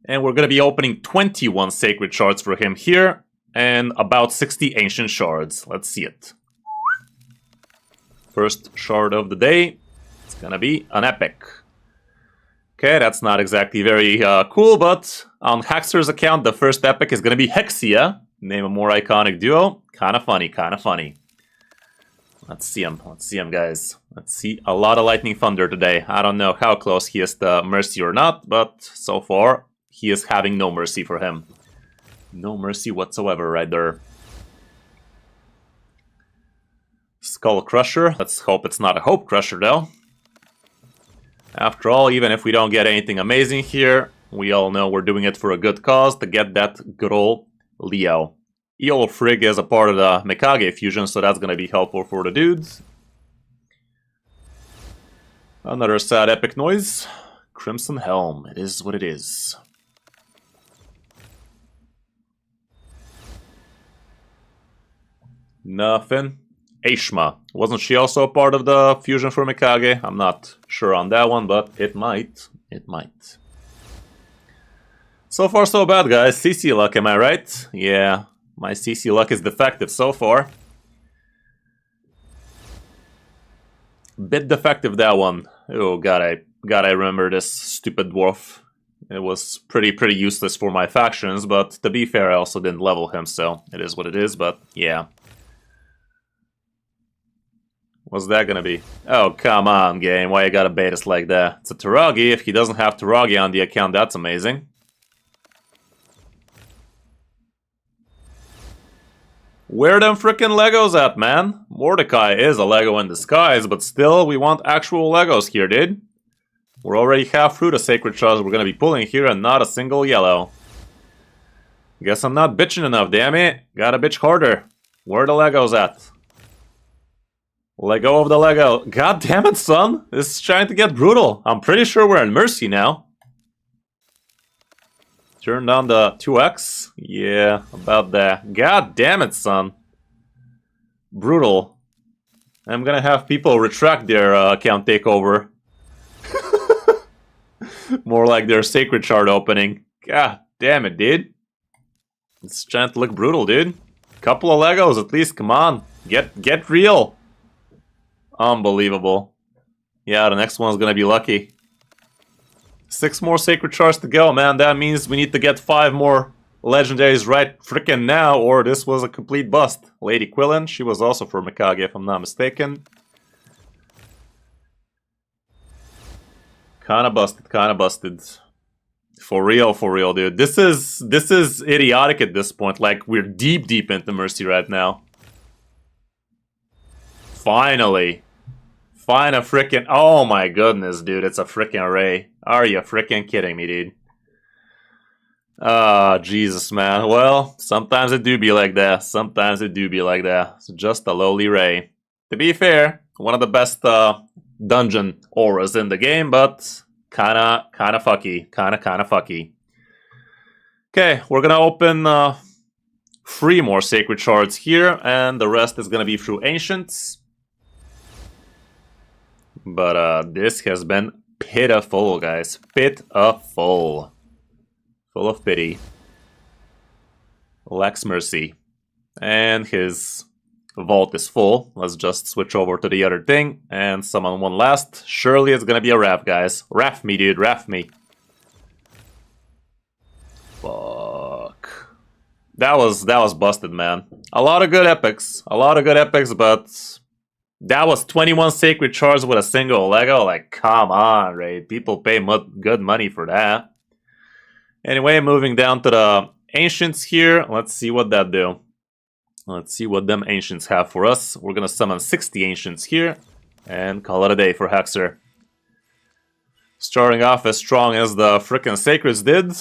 And we're going to be opening 21 Sacred Shards for him here, and about 60 Ancient Shards. Let's see it. First shard of the day, it's going to be an Epic. Okay, that's not exactly very cool, but on Hexer's account, the first epic is going to be Hexia. Name a more iconic duo. Kind of funny, kind of funny. Let's see him, guys. Let's see a lot of Lightning Thunder today. I don't know how close he is to Mercy or not, but so far, he is having no mercy for him. No mercy whatsoever right there. Skull Crusher. Let's hope it's not a Hope Crusher, though. After all, even if we don't get anything amazing here, we all know we're doing it for a good cause to get that good old Leo. Eol Frigg is a part of the Mikage fusion, so that's going to be helpful for the dudes. Another sad epic noise. Crimson Helm. It is what it is. Nothing. Aishma. Wasn't she also a part of the fusion for Mikage? I'm not sure on that one, but it might. It might. So far so bad, guys. CC luck, am I right? Yeah, my CC luck is defective so far. Bit defective, that one. Oh, God, I remember this stupid dwarf. It was pretty useless for my factions, but to be fair, I also didn't level him, so it is what it is, but yeah. What's that gonna be? Oh, come on, game. Why you gotta bait us like that? It's a Taragi. If he doesn't have Taragi on the account, that's amazing. Where them frickin' Legos at, man? Mordecai is a Lego in disguise, but still, we want actual Legos here, dude. We're already half through the Sacred Shards we're gonna be pulling here, and not a single yellow. Guess I'm not bitching enough, damn it. Gotta bitch harder. Where the Legos at? Let go of the Lego. God damn it, son. This is trying to get brutal. I'm pretty sure we're in Mercy now. Turn down the 2x. Yeah, about that. God damn it, son. Brutal. I'm gonna have people retract their account takeover. More like their Sacred Shard opening. God damn it, dude. It's trying to look brutal, dude. Couple of Legos at least, come on. Get real. Unbelievable. Yeah, the next one's gonna be lucky. 6 more Sacred Shards to go, man. That means we need to get 5 more legendaries right frickin' now, or this was a complete bust. Lady Quillen, she was also for Mikage, if I'm not mistaken. Kinda busted. For real, dude. This is idiotic at this point. Like, we're deep into Mercy right now. Finally. Find a frickin'... Oh my goodness, dude. It's a frickin' array. Are you frickin' kidding me, dude? Ah, Jesus, man. Well, sometimes it do be like that. It's just a lowly ray. To be fair, one of the best dungeon auras in the game, but kinda fucky. Okay, we're gonna open 3 more Sacred Shards here, and the rest is gonna be through Ancients. But this has been pitiful, guys. Pitiful. Full of pity. Lacks mercy. And his vault is full. Let's just switch over to the other thing and summon one last. Surely it's gonna be a Raph, guys. Raph me, dude. Raph me. Fuck. That was busted, man. A lot of good epics, but that was 21 Sacred Shards with a single Lego. Like, come on, Raid. People pay good money for that. Anyway, moving down to the Ancients here. Let's see what that do. Let's see what them Ancients have for us. We're gonna summon 60 Ancients here and call it a day for Hexer. Starting off as strong as the frickin' Sacreds did.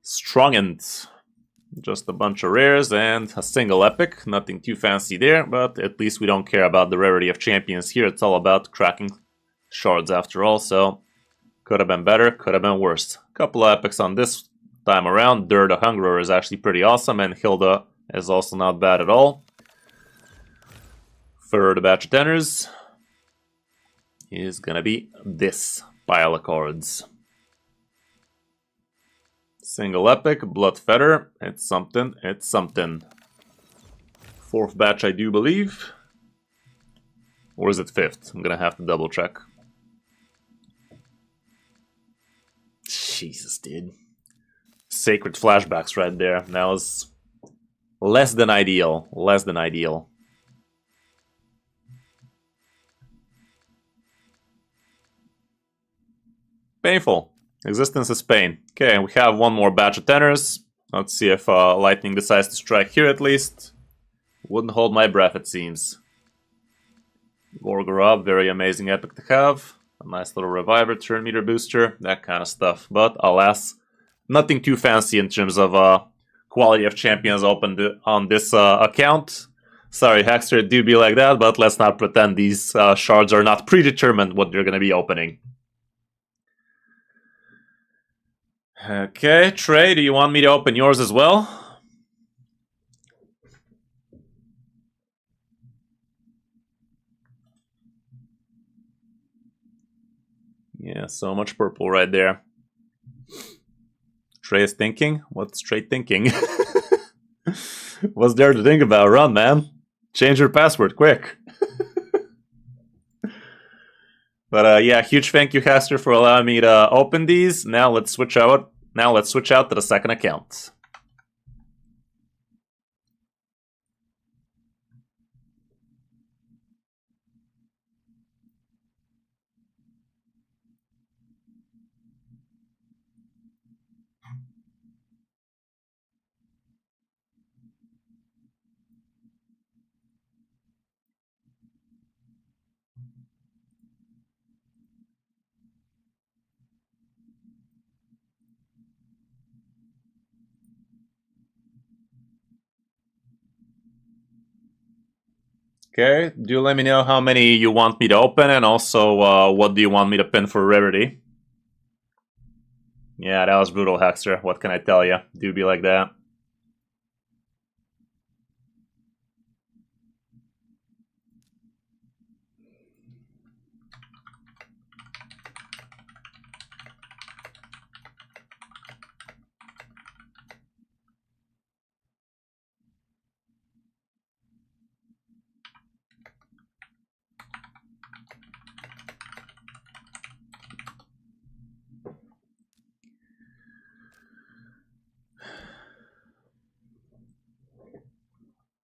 Strongent. Just a bunch of rares and a single epic. Nothing too fancy there, but at least we don't care about the rarity of champions here. It's all about cracking shards after all, so could have been better, could have been worse. Couple of epics on this time around. Dur the Hungerer is actually pretty awesome, and Hilda is also not bad at all. Third batch of tenors is gonna be this pile of cards. Single Epic, Blood Feather, it's something, it's something. Fourth batch, I do believe. Or is it fifth? I'm gonna have to double check. Jesus, dude. Sacred flashbacks right there. That was less than ideal. Less than ideal. Painful. Existence is pain. Okay, we have one more batch of tenors. Let's see if Lightning decides to strike here at least. Wouldn't hold my breath, it seems. Gorgorob, very amazing epic to have. A nice little reviver, turn meter booster, that kind of stuff. But alas, nothing too fancy in terms of quality of champions opened on this account. Sorry, Hackster, it do be like that, but let's not pretend these shards are not predetermined what they're going to be opening. Okay, Trey, do you want me to open yours as well? Yeah, so much purple right there. Trey is thinking? What's Trey thinking? What's there to think about? Run, man. Change your password, quick. But yeah, huge thank you, Caster, for allowing me to open these. Now let's switch out. To the second account. Okay, do let me know how many you want me to open, and also what do you want me to pin for rarity. Yeah, that was brutal, Hexter. What can I tell you? Do be like that.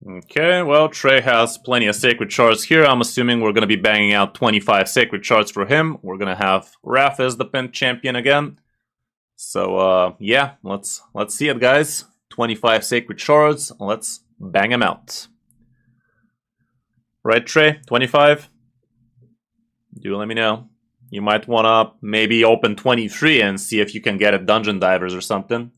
Okay, well, Trey has plenty of Sacred Shards here. I'm assuming we're going to be banging out 25 Sacred Shards for him. We're going to have Raph as the pinned champion again. So, yeah, let's see it, guys. 25 Sacred Shards. Let's bang them out. Right, Trey? 25? Do let me know. You might want to maybe open 23 and see if you can get a Dungeon Divers or something.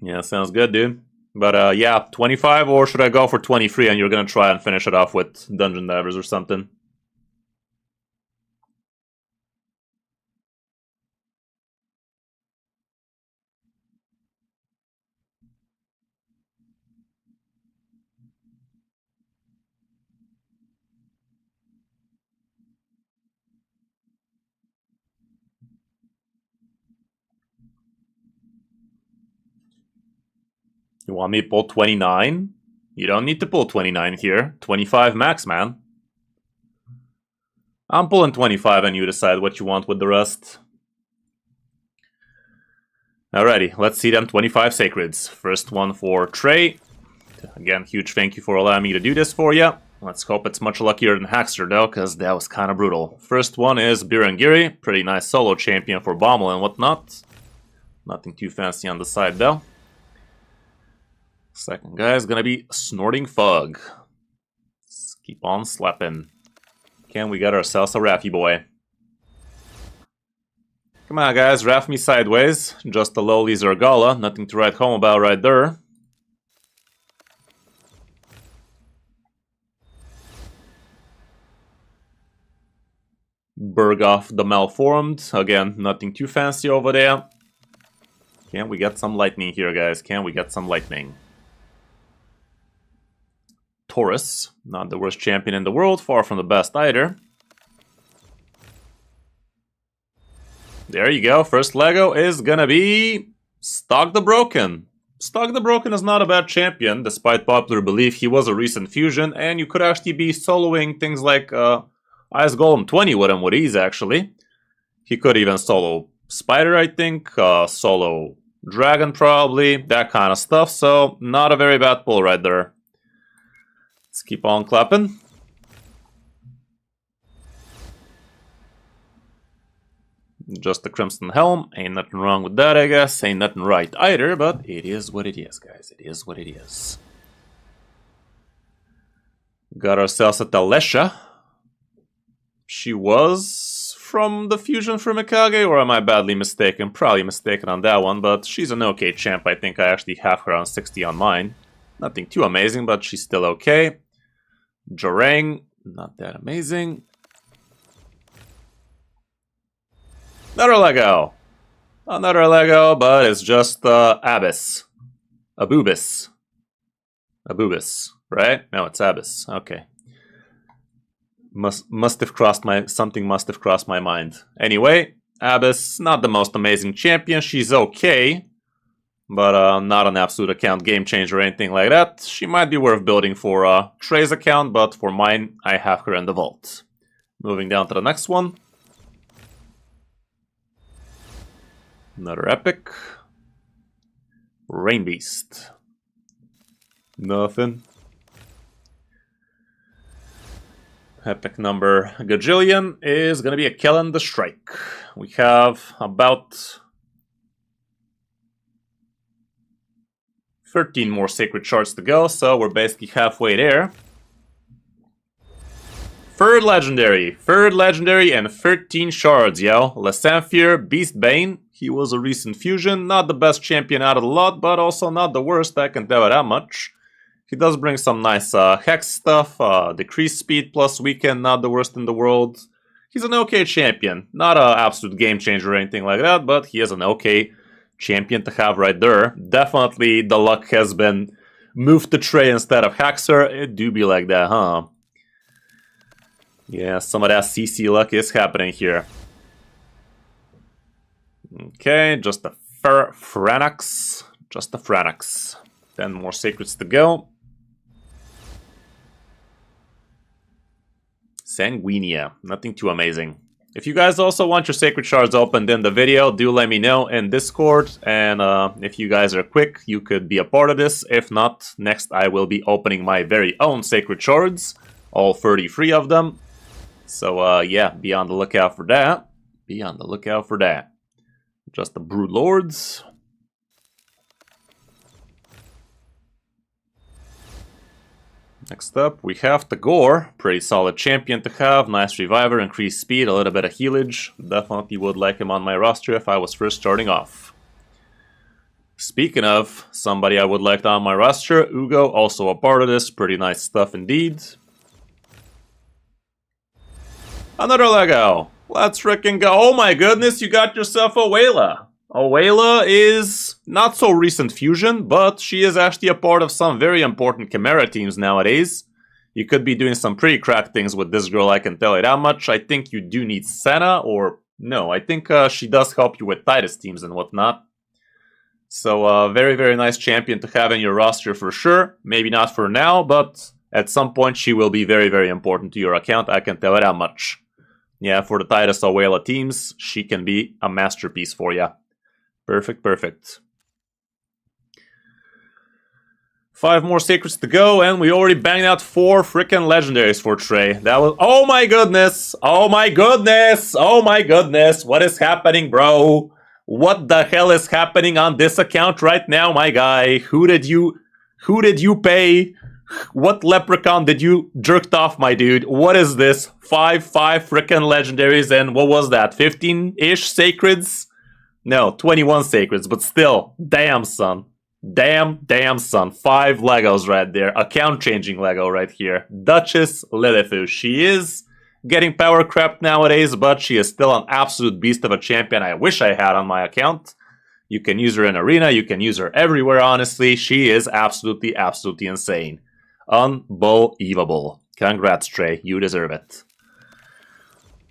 Yeah, sounds good, dude. But yeah, 25, or should I go for 23 and you're gonna try and finish it off with Dungeon Divers or something? You want me to pull 29? You don't need to pull 29 here. 25 max, man. I'm pulling 25 and you decide what you want with the rest. Alrighty, let's see them 25 Sacreds. First one for Trey. Again, huge thank you for allowing me to do this for you. Let's hope it's much luckier than Hackster though, because that was kind of brutal. First one is Birangiri. Pretty nice solo champion for Bommel and whatnot. Nothing too fancy on the side though. Second guy is gonna be Snorting Fug. Let's keep on slapping. Can we get ourselves a Raffy boy? Come on guys, Raff me sideways. Just a lowly Zergala, nothing to write home about right there. Berghoff the Malformed. Again, nothing too fancy over there. Can we get some lightning here, guys? Can we get some lightning? Taurus, not the worst champion in the world, far from the best either. There you go, first Lego is gonna be Stock the Broken. Stock the Broken is not a bad champion, despite popular belief he was a recent fusion, and you could actually be soloing things like Ice Golem 20 with him with ease, actually. He could even solo Spider, I think, solo Dragon probably, that kind of stuff, so not a very bad pull right there. Let's keep on clapping. Just the Crimson Helm, ain't nothing wrong with that, I guess. Ain't nothing right either, but it is what it is, guys. It is what it is. Got ourselves a Talesha. She was from the fusion for Mikage, or am I badly mistaken? Probably mistaken on that one, but she's an okay champ. I think I actually have her on 60 on mine. Nothing too amazing, but she's still okay. Jarang, not that amazing. Another Lego. Another Lego, but it's just Abyss. Abubis. Abubis, right? No, it's Abyss. Okay. Must have crossed my... Something must have crossed my mind. Anyway, Abyss, not the most amazing champion. She's okay, but not an absolute account game changer or anything like that. She might be worth building for Trey's account, but for mine, I have her in the vault. Moving down to the next one. Another epic. Rain Beast. Nothing. Epic number gajillion is gonna be a Kellen the Strike. We have about 13 more sacred shards to go, so we're basically halfway there. Third legendary and 13 shards, yo. Lesanfir, Beastbane. He was a recent fusion, not the best champion out of the lot, but also not the worst, I can tell you that much. He does bring some nice hex stuff, decreased speed plus weaken, not the worst in the world. He's an okay champion, not an absolute game changer or anything like that, but he is an okay champion to have right there. Definitely the luck has been moved to Trey instead of Haxer. It do be like that, huh? Yeah, some of that CC luck is happening here. Okay, just a Franax. Just a Franax. 10 more sacreds to go. Sanguinia. Nothing too amazing. If you guys also want your sacred shards opened in the video, do let me know in Discord. And if you guys are quick, you could be a part of this. If not, next I will be opening my very own sacred shards. All 33 of them. So yeah, be on the lookout for that. Be on the lookout for that. Just the Brood Lords. Next up, we have the Gore. Pretty solid champion to have. Nice reviver, increased speed, a little bit of healage. Definitely would like him on my roster if I was first starting off. Speaking of somebody I would like on my roster, Ugo, also a part of this. Pretty nice stuff indeed. Another Lego. Let's frickin' go. Oh my goodness, you got yourself a Wayla. A Wayla is not so recent fusion, but she is actually a part of some very important Chimera teams nowadays. You could be doing some pretty crack things with this girl, I can tell you that much. I think you do need Senna, or no, I think she does help you with Titus teams and whatnot. So very, very nice champion to have in your roster for sure. Maybe not for now, but at some point she will be very, very important to your account, I can tell you that much. Yeah, for the Titus Awela teams, she can be a masterpiece for you. Perfect, perfect. 5 more sacreds to go, and we already banged out 4 freaking legendaries for Trey. That was... Oh my goodness! Oh my goodness! Oh my goodness! What is happening, bro? What the hell is happening on this account right now, my guy? Who did you pay? What leprechaun did you jerked off, my dude? What is this? 5 freaking legendaries, and what was that? 15-ish sacreds? No, 21 sacreds, but still, damn, son. Damn, son. 5 Legos right there. Account-changing Lego right here. Duchess Lilifu. She is getting power crept nowadays, but she is still an absolute beast of a champion I wish I had on my account. You can use her in Arena, you can use her everywhere, honestly. She is absolutely, absolutely insane. Unbelievable. Congrats, Trey. You deserve it.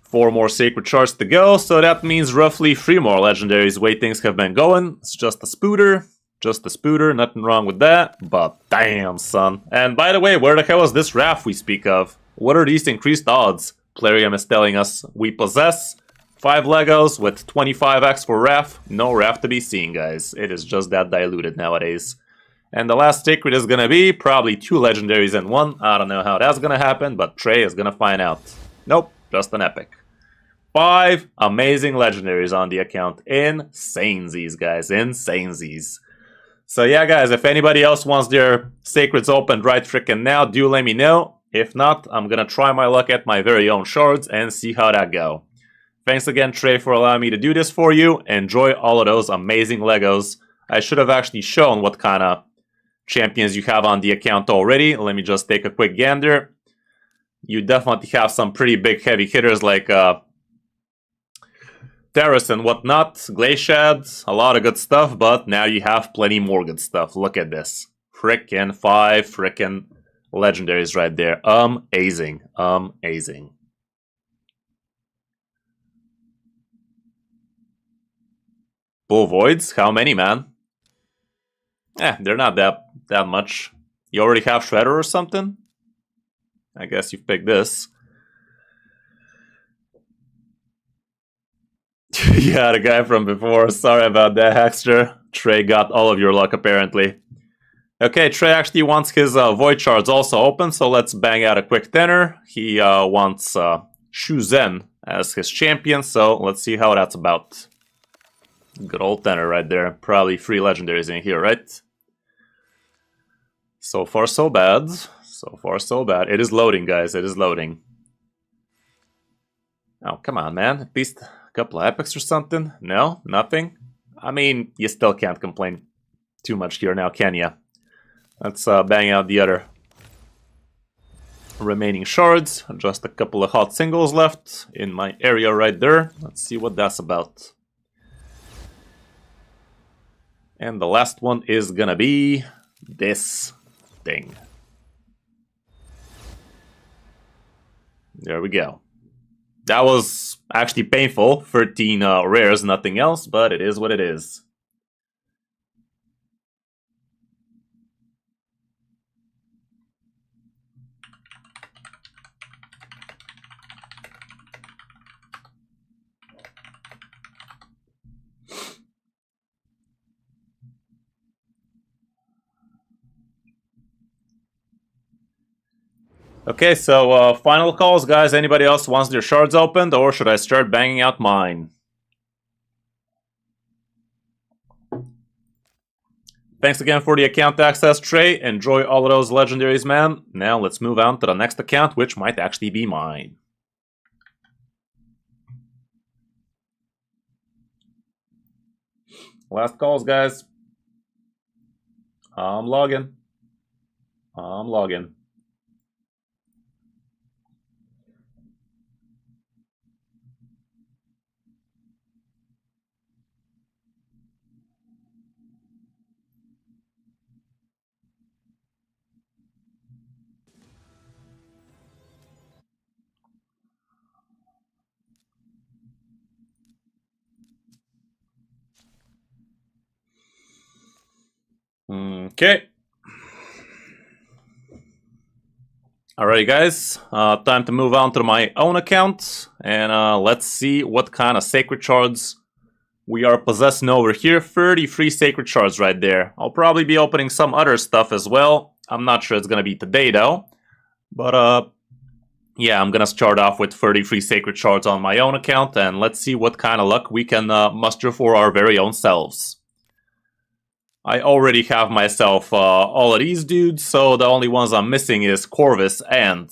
4 more Sacred Shards to go, so that means roughly 3 more Legendaries. Way things have been going. It's just a Spooter. Just a Spooter, nothing wrong with that. But damn, son. And by the way, where the hell is this Wrath we speak of? What are these increased odds? Plarium is telling us we possess 5 Legos with 25x for Wrath. No Wrath to be seen, guys. It is just that diluted nowadays. And the last Sacred is gonna be probably 2 Legendaries in 1. I don't know how that's gonna happen, but Trey is gonna find out. Nope, just an Epic. 5 amazing Legendaries on the account. Insanesies, guys. Insanesies. So yeah, guys, if anybody else wants their Sacreds opened right frickin' now, do let me know. If not, I'm gonna try my luck at my very own shards and see how that go. Thanks again, Trey, for allowing me to do this for you. Enjoy all of those amazing Legos. I should have actually shown what kind of champions you have on the account already. Let me just take a quick gander. You definitely have some pretty big heavy hitters like Terrace and whatnot, Glaciad, a lot of good stuff, but now you have plenty more good stuff. Look at this. Frickin' 5 frickin' Legendaries right there. Amazing. Amazing. Bull Voids? How many, man? They're not that much. You already have Shredder or something? I guess you've picked this. Yeah, the guy from before. Sorry about that, Hackster. Trey got all of your luck, apparently. Okay, Trey actually wants his Void Shards also open, so let's bang out a quick tenner. He wants Shuzen as his champion, so let's see how that's about. Good old tenner right there. Probably 3 Legendaries in here, right? So far, so bad. So far, so bad. It is loading, guys. It is loading. Oh, come on, man. At least couple of epics or something? No? Nothing? I mean, you still can't complain too much here now, can ya? Let's bang out the other remaining shards. Just a couple of hot singles left in my area right there. Let's see what that's about. And the last one is gonna be this thing. There we go. That was actually painful. 13 rares, nothing else, but it is what it is. Okay, so final calls, guys. Anybody else wants their shards opened, or should I start banging out mine? Thanks again for the account access, Trey. Enjoy all of those legendaries, man. Now let's move on to the next account, which might actually be mine. Last calls, guys. I'm logging. I'm logging. Okay. Alrighty, guys. Time to move on to my own account. And let's see what kind of sacred shards we are possessing over here. 33 sacred shards right there. I'll probably be opening some other stuff as well. I'm not sure it's going to be today, though. But, yeah, I'm going to start off with 33 sacred shards on my own account. And let's see what kind of luck we can muster for our very own selves. I already have myself all of these dudes, so the only ones I'm missing is Corvus and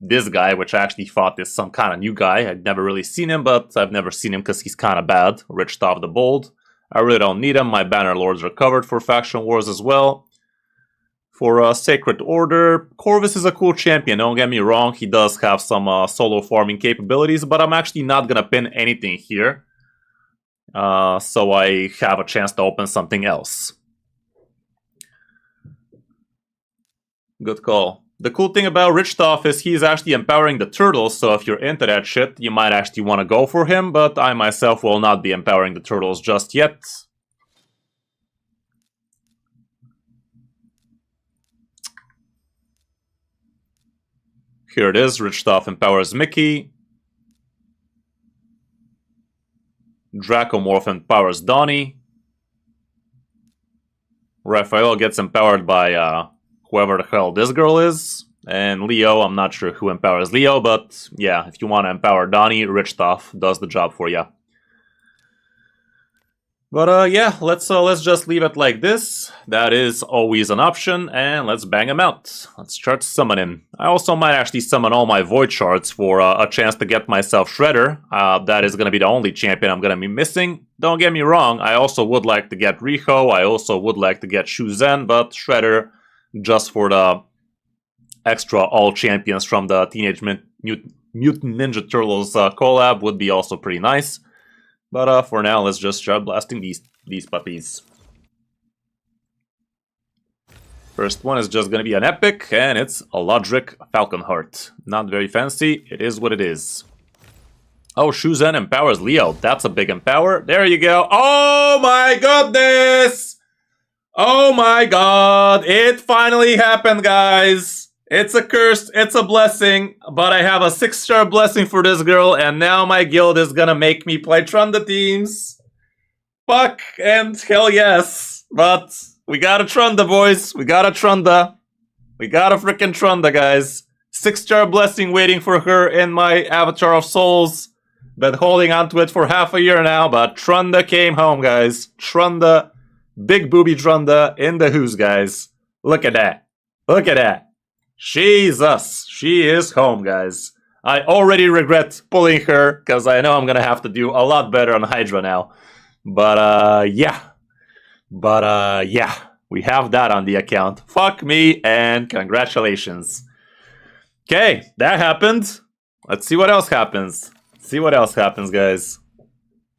this guy, which I actually thought is some kind of new guy. I'd never really seen him, but I've never seen him because he's kind of bad. Rich Top the Bold. I really don't need him. My Banner Lords are covered for Faction Wars as well. for Sacred Order. Corvus is a cool champion, don't get me wrong. He does have some solo farming capabilities, but I'm actually not gonna pin anything here. So I have a chance to open something else. Good call. The cool thing about Richthof is he's actually empowering the turtles, so if you're into that shit, you might actually want to go for him, but I myself will not be empowering the turtles just yet. Here it is, Richthof empowers Mickey. Dracomorph empowers Donnie. Raphael gets empowered by whoever the hell this girl is. And Leo, I'm not sure who empowers Leo, but yeah, if you want to empower Donnie, Richthof does the job for you. But yeah, let's just leave it like this. That is always an option, and let's bang him out. Let's start summoning. I also might actually summon all my Void Shards for a chance to get myself Shredder. That is going to be the only champion I'm going to be missing. Don't get me wrong, I also would like to get Riho, I also would like to get Shuzen, but Shredder, just for the extra all champions from the Teenage Mutant Ninja Turtles collab, would be also pretty nice. But for now, let's just start blasting these puppies. First one is just gonna be an epic, and it's a Lodric Falconheart. Not very fancy, it is what it is. Oh, Shuzen empowers Leo. That's a big empower. There you go. Oh my goodness! Oh my god! It finally happened, guys! It's a curse, it's a blessing, but I have a 6-star blessing for this girl, and now my guild is gonna make me play Trunda teams. Fuck and hell yes. But we got a Trunda, boys. We got a Trunda. We got a freaking Trunda, guys. 6-star blessing waiting for her in my Avatar of Souls. Been holding on to it for half a year now, but Trunda came home, guys. Trunda, big booby Trunda in the Who's, guys. Look at that. Look at that. Jesus, she is home, guys. I already regret pulling her, because I know I'm going to have to do a lot better on Hydra now. But, yeah. But, yeah. We have that on the account. Fuck me, and congratulations. Okay, that happened. Let's see what else happens. See what else happens, guys.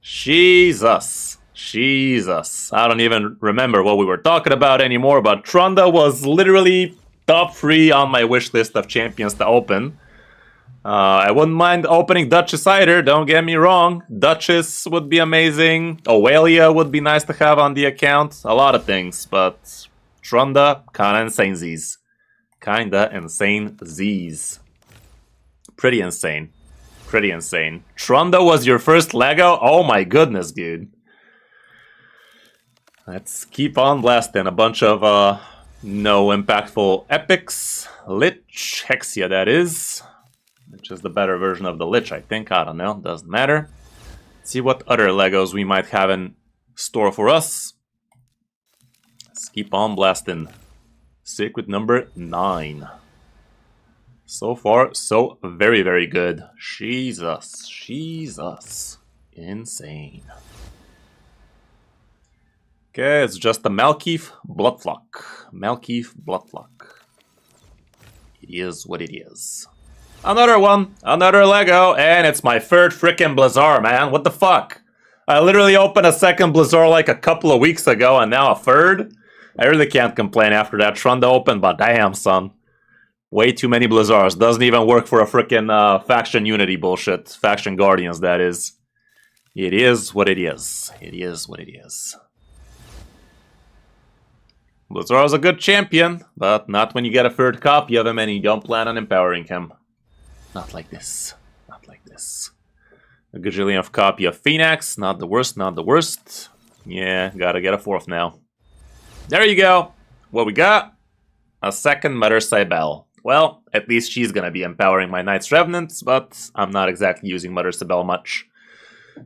Jesus. Jesus. I don't even remember what we were talking about anymore, but Trunda was literally top 3 on my wish list of champions to open. I wouldn't mind opening Duchess either, don't get me wrong. Duchess would be amazing. Aurelia would be nice to have on the account. A lot of things, but Trunda, kinda insane Z's. Kinda insane Z's. Pretty insane. Pretty insane. Trunda was your first Lego? Oh my goodness, dude. Let's keep on blasting a bunch of no impactful epics. Lich, Hexia that is. Which is the better version of the Lich, I think. I don't know, doesn't matter. Let's see what other Legos we might have in store for us. Let's keep on blasting. Sacred number 9. So far, so very, very good. Jesus, Jesus. Insane. Okay, it's just a Malkeith Bloodflock. Malkeith Bloodflock. It is what it is. Another one, another Lego, and it's my third frickin' Blizzard, man. What the fuck? I literally opened a second Blizzard like a couple of weeks ago, and now a third? I really can't complain after that Trunda open, but damn, son. Way too many Blizzards. Doesn't even work for a frickin' faction unity bullshit. Faction Guardians, that is. It is what it is. It is what it is. Blizzard's a good champion, but not when you get a third copy of him and you don't plan on empowering him. Not like this. Not like this. A gajillionth copy of Phoenix. Not the worst, not the worst. Yeah, gotta get a 4th now. There you go. What we got? A second Mother Cybele. Well, at least she's gonna be empowering my Knights Revenants, but I'm not exactly using Mother Cybele much.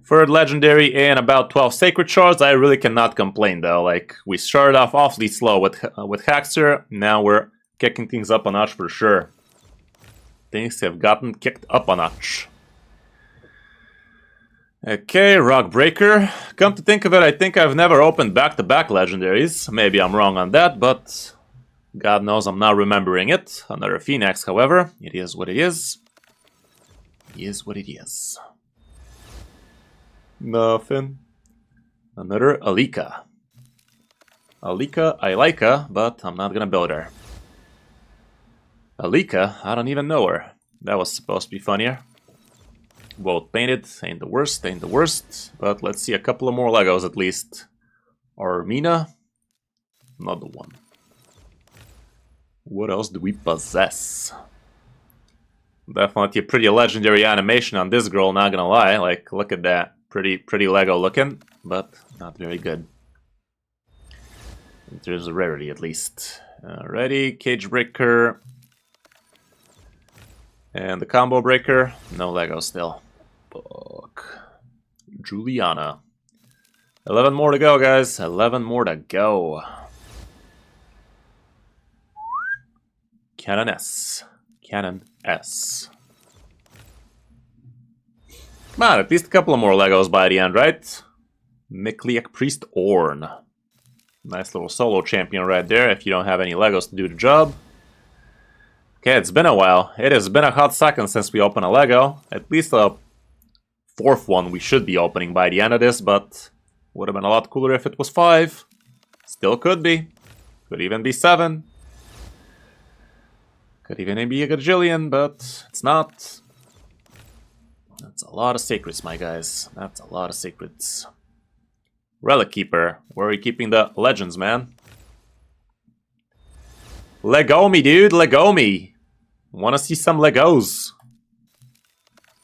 Third Legendary and about 12 Sacred Shards. I really cannot complain though. Like, we started off awfully slow with Haxer. Now we're kicking things up a notch for sure. Things have gotten kicked up a notch. Okay, Rock Breaker. Come to think of it, I think I've never opened back-to-back legendaries. Maybe I'm wrong on that, but God knows I'm not remembering it. Another Phoenix, however. It is what it is. It is what it is. Nothing. Another Alika. Alika, I like her, but I'm not gonna build her. Alika, I don't even know her. That was supposed to be funnier. Both painted, ain't the worst, ain't the worst. But let's see a couple of more Legos at least. Armina, another one. What else do we possess? Definitely a pretty legendary animation on this girl, not gonna lie. Like, look at that. Pretty Lego looking, but not very good. In terms of rarity, at least. Alrighty, Cage Breaker. And the Combo Breaker. No Lego still. Fuck. Juliana. 11 more to go, guys. 11 more to go. Cannon S. Cannon S. Come on, at least a couple of more Legos by the end, right? Mikliak Priest Orn. Nice little solo champion right there if you don't have any Legos to do the job. Okay, it's been a while. It has been a hot second since we opened a Lego. At least a fourth one we should be opening by the end of this, but would have been a lot cooler if it was 5. Still could be. Could even be 7. Could even be a gajillion, but it's not. That's a lot of secrets, my guys. That's a lot of secrets. Relic Keeper. Where are you keeping the legends, man? Lego me, dude. Lego me. Wanna see some Legos.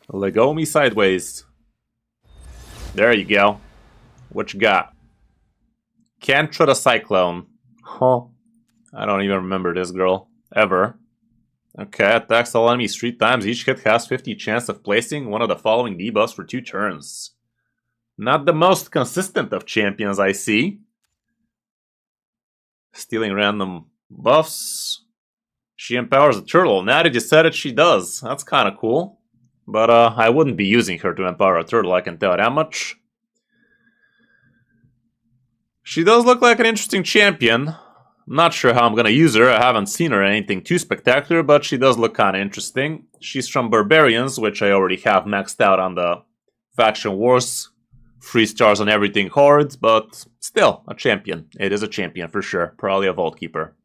Lego me sideways. There you go. What you got? Cantra the Cyclone. Huh. I don't even remember this girl. Ever. Okay, attacks all enemies 3 times. Each hit has 50 chance of placing one of the following debuffs for 2 turns. Not the most consistent of champions, I see. Stealing random buffs. She empowers a turtle. Now that you said it, she does. That's kind of cool. But I wouldn't be using her to empower a turtle, I can tell that much. She does look like an interesting champion. Not sure how I'm gonna use her. I haven't seen her anything too spectacular, but she does look kind of interesting. She's from Barbarians, which I already have maxed out on the Faction Wars. 3 stars on everything hard, but still a champion. It is a champion for sure. Probably a Vault Keeper.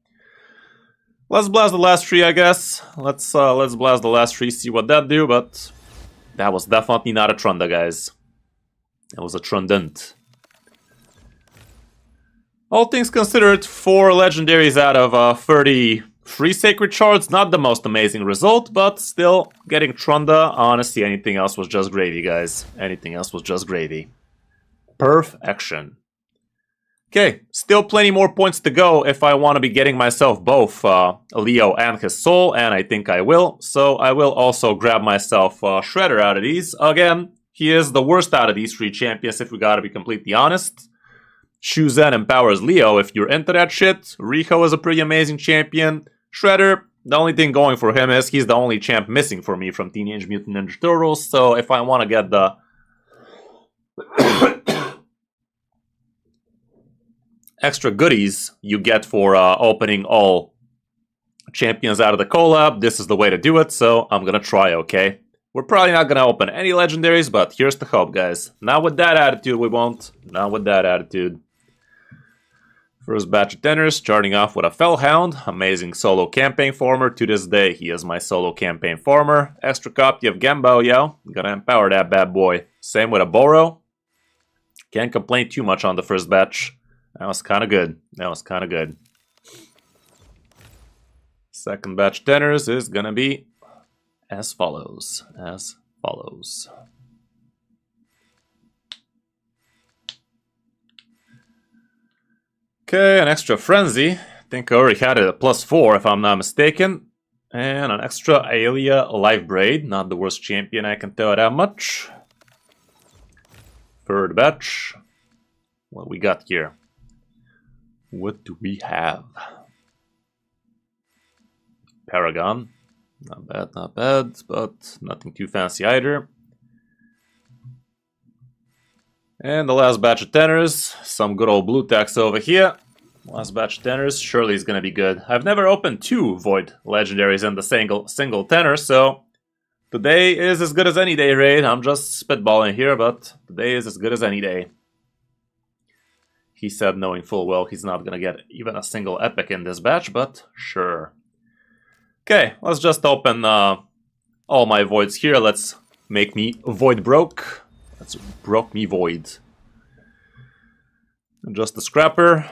Let's blast the last 3, I guess. Let's blast the last 3, see what that do, but that was definitely not a Trunda, guys. It was a Trundant. All things considered, 4 legendaries out of 33 sacred shards. Not the most amazing result, but still getting Trunda. Honestly, anything else was just gravy, guys. Anything else was just gravy. Perfection. Okay, still plenty more points to go if I want to be getting myself both Leo and his soul, and I think I will. So I will also grab myself Shredder out of these. Again, he is the worst out of these 3 champions if we gotta be completely honest. Shuzen empowers Leo if you're into that shit. Riho is a pretty amazing champion. Shredder, the only thing going for him is he's the only champ missing for me from Teenage Mutant Ninja Turtles. So if I want to get the extra goodies you get for opening all champions out of the collab, this is the way to do it. So I'm going to try, okay? We're probably not going to open any legendaries, but here's the hope, guys. Not with that attitude, we won't. Not with that attitude. First batch of tenors, starting off with a Fellhound. Amazing solo campaign farmer. To this day, he is my solo campaign farmer. Extra copy of Gembo, yo. Gonna empower that bad boy. Same with a Boro. Can't complain too much on the first batch. That was kind of good. That was kind of good. Second batch tenors is gonna be as follows. As follows. Okay, an extra Frenzy. I think I already had it at +4 if I'm not mistaken. And an extra Aelia Life Braid. Not the worst champion, I can tell that much. Third batch. What we got here? What do we have? Paragon. Not bad, but nothing too fancy either. And the last batch of tenors, some good old blue tax over here. Last batch tenors, surely is gonna be good. I've never opened 2 Void Legendaries in the single tenor, so today is as good as any day, Raid. I'm just spitballing here, but today is as good as any day. He said knowing full well he's not gonna get even a single epic in this batch, but sure. Okay, let's just open all my voids here. Let's make me void broke. Let's broke me void. Just a scrapper.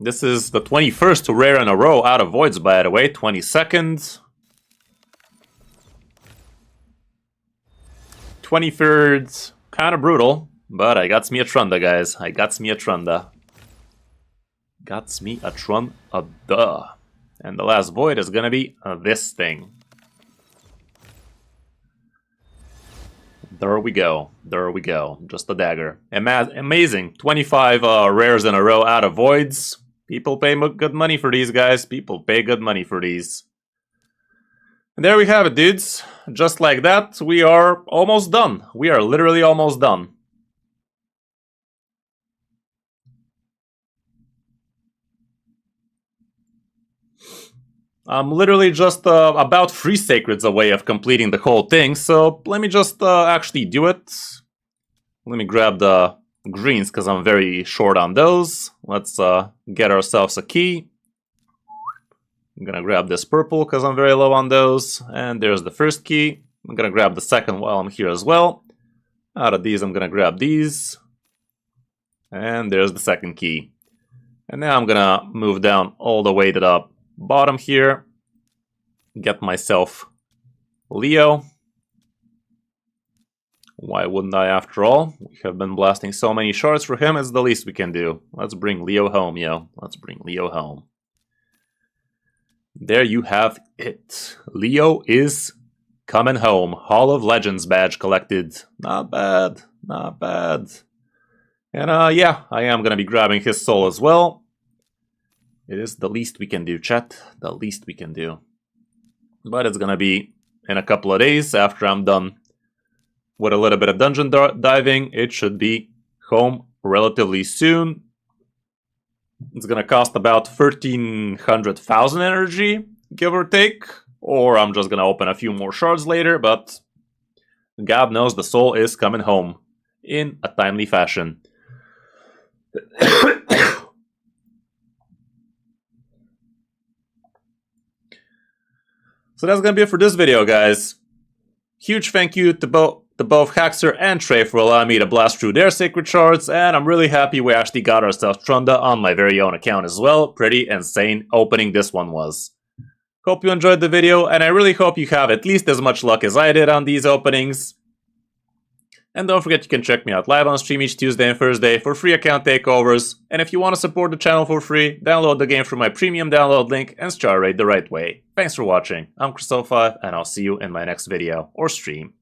This is the 21st rare in a row out of voids, by the way. 22nd. 23rd. Kind of brutal. But I got me a Trunda, guys. I got me a Trunda. Got me a Trunda. And the last void is gonna be this thing. There we go. There we go. Just a dagger. Amazing. 25 rares in a row out of voids. People pay good money for these, guys. People pay good money for these. And there we have it, dudes. Just like that, we are almost done. We are literally almost done. I'm literally just about 3 sacreds away of completing the whole thing, so let me just actually do it. Let me grab the greens because I'm very short on those. Let's get ourselves a key. I'm gonna grab this purple because I'm very low on those. And there's the first key. I'm gonna grab the second while I'm here as well. Out of these, I'm gonna grab these. And there's the second key. And now I'm gonna move down all the way to the bottom here. Get myself Leo. Why wouldn't I, after all? We have been blasting so many shards for him, it's the least we can do. Let's bring Leo home, yo. Let's bring Leo home. There you have it. Leo is coming home. Hall of Legends badge collected. Not bad. Not bad. And yeah, I am gonna be grabbing his soul as well. It is the least we can do, chat. The least we can do. But it's gonna be in a couple of days after I'm done with a little bit of dungeon diving. It should be home relatively soon. It's gonna cost about 1,300,000 energy, give or take. Or I'm just gonna open a few more shards later, but God knows the soul is coming home in a timely fashion. So that's gonna be it for this video, guys. Huge thank you to both Haxer and Trey for allowing me to blast through their sacred shards, and I'm really happy we actually got ourselves Trunda on my very own account as well. Pretty insane opening this one was. Hope you enjoyed the video, and I really hope you have at least as much luck as I did on these openings. And don't forget you can check me out live on stream each Tuesday and Thursday for free account takeovers. And if you want to support the channel for free, download the game through my premium download link and star rate the right way. Thanks for watching. I'm Crystal5, and I'll see you in my next video or stream.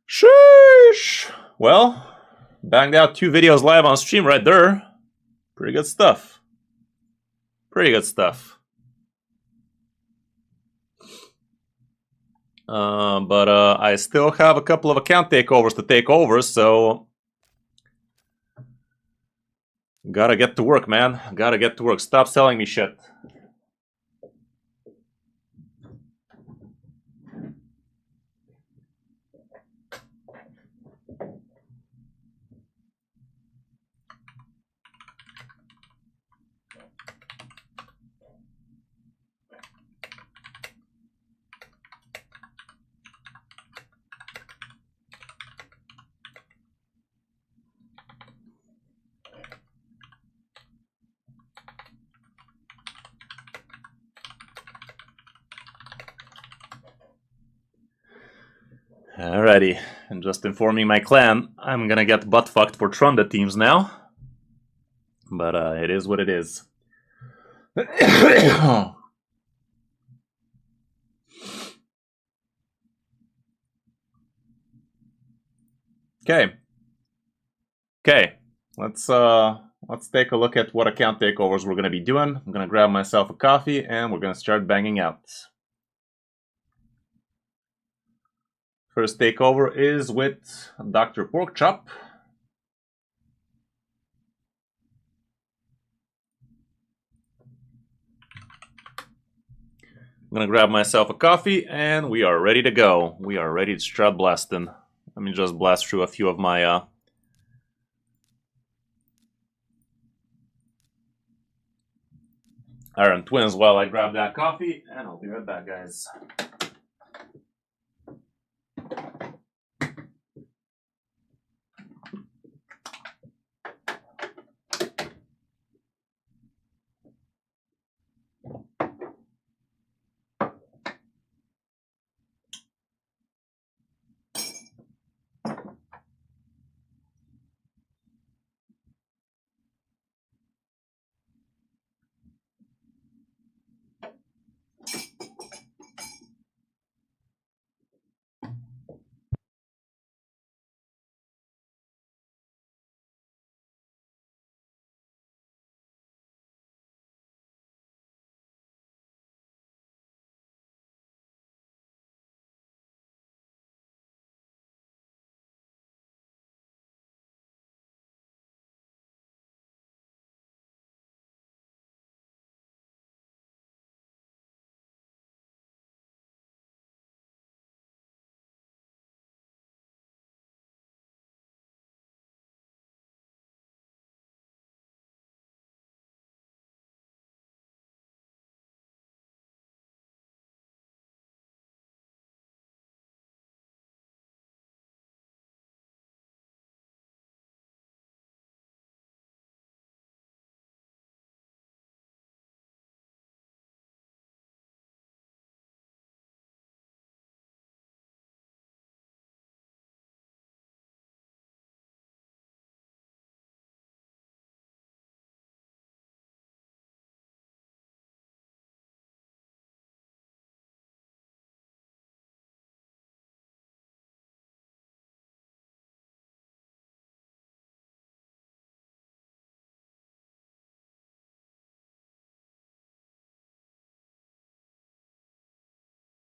Sheesh! Well, banged out 2 videos live on stream right there. Pretty good stuff. Pretty good stuff. But I still have a couple of account takeovers to take over, so gotta get to work, man. Gotta get to work. Stop selling me shit. Alrighty, and just informing my clan, I'm gonna get butt-fucked for Trunda teams now. But it is what it is. Okay. Okay, let's take a look at what account takeovers we're gonna be doing. I'm gonna grab myself a coffee and we're gonna start banging out. First takeover is with Dr. Porkchop. I'm gonna grab myself a coffee and we are ready to go. We are ready to start blasting. Let me just blast through a few of my Iron Twins while I grab that coffee, and I'll be right back, guys.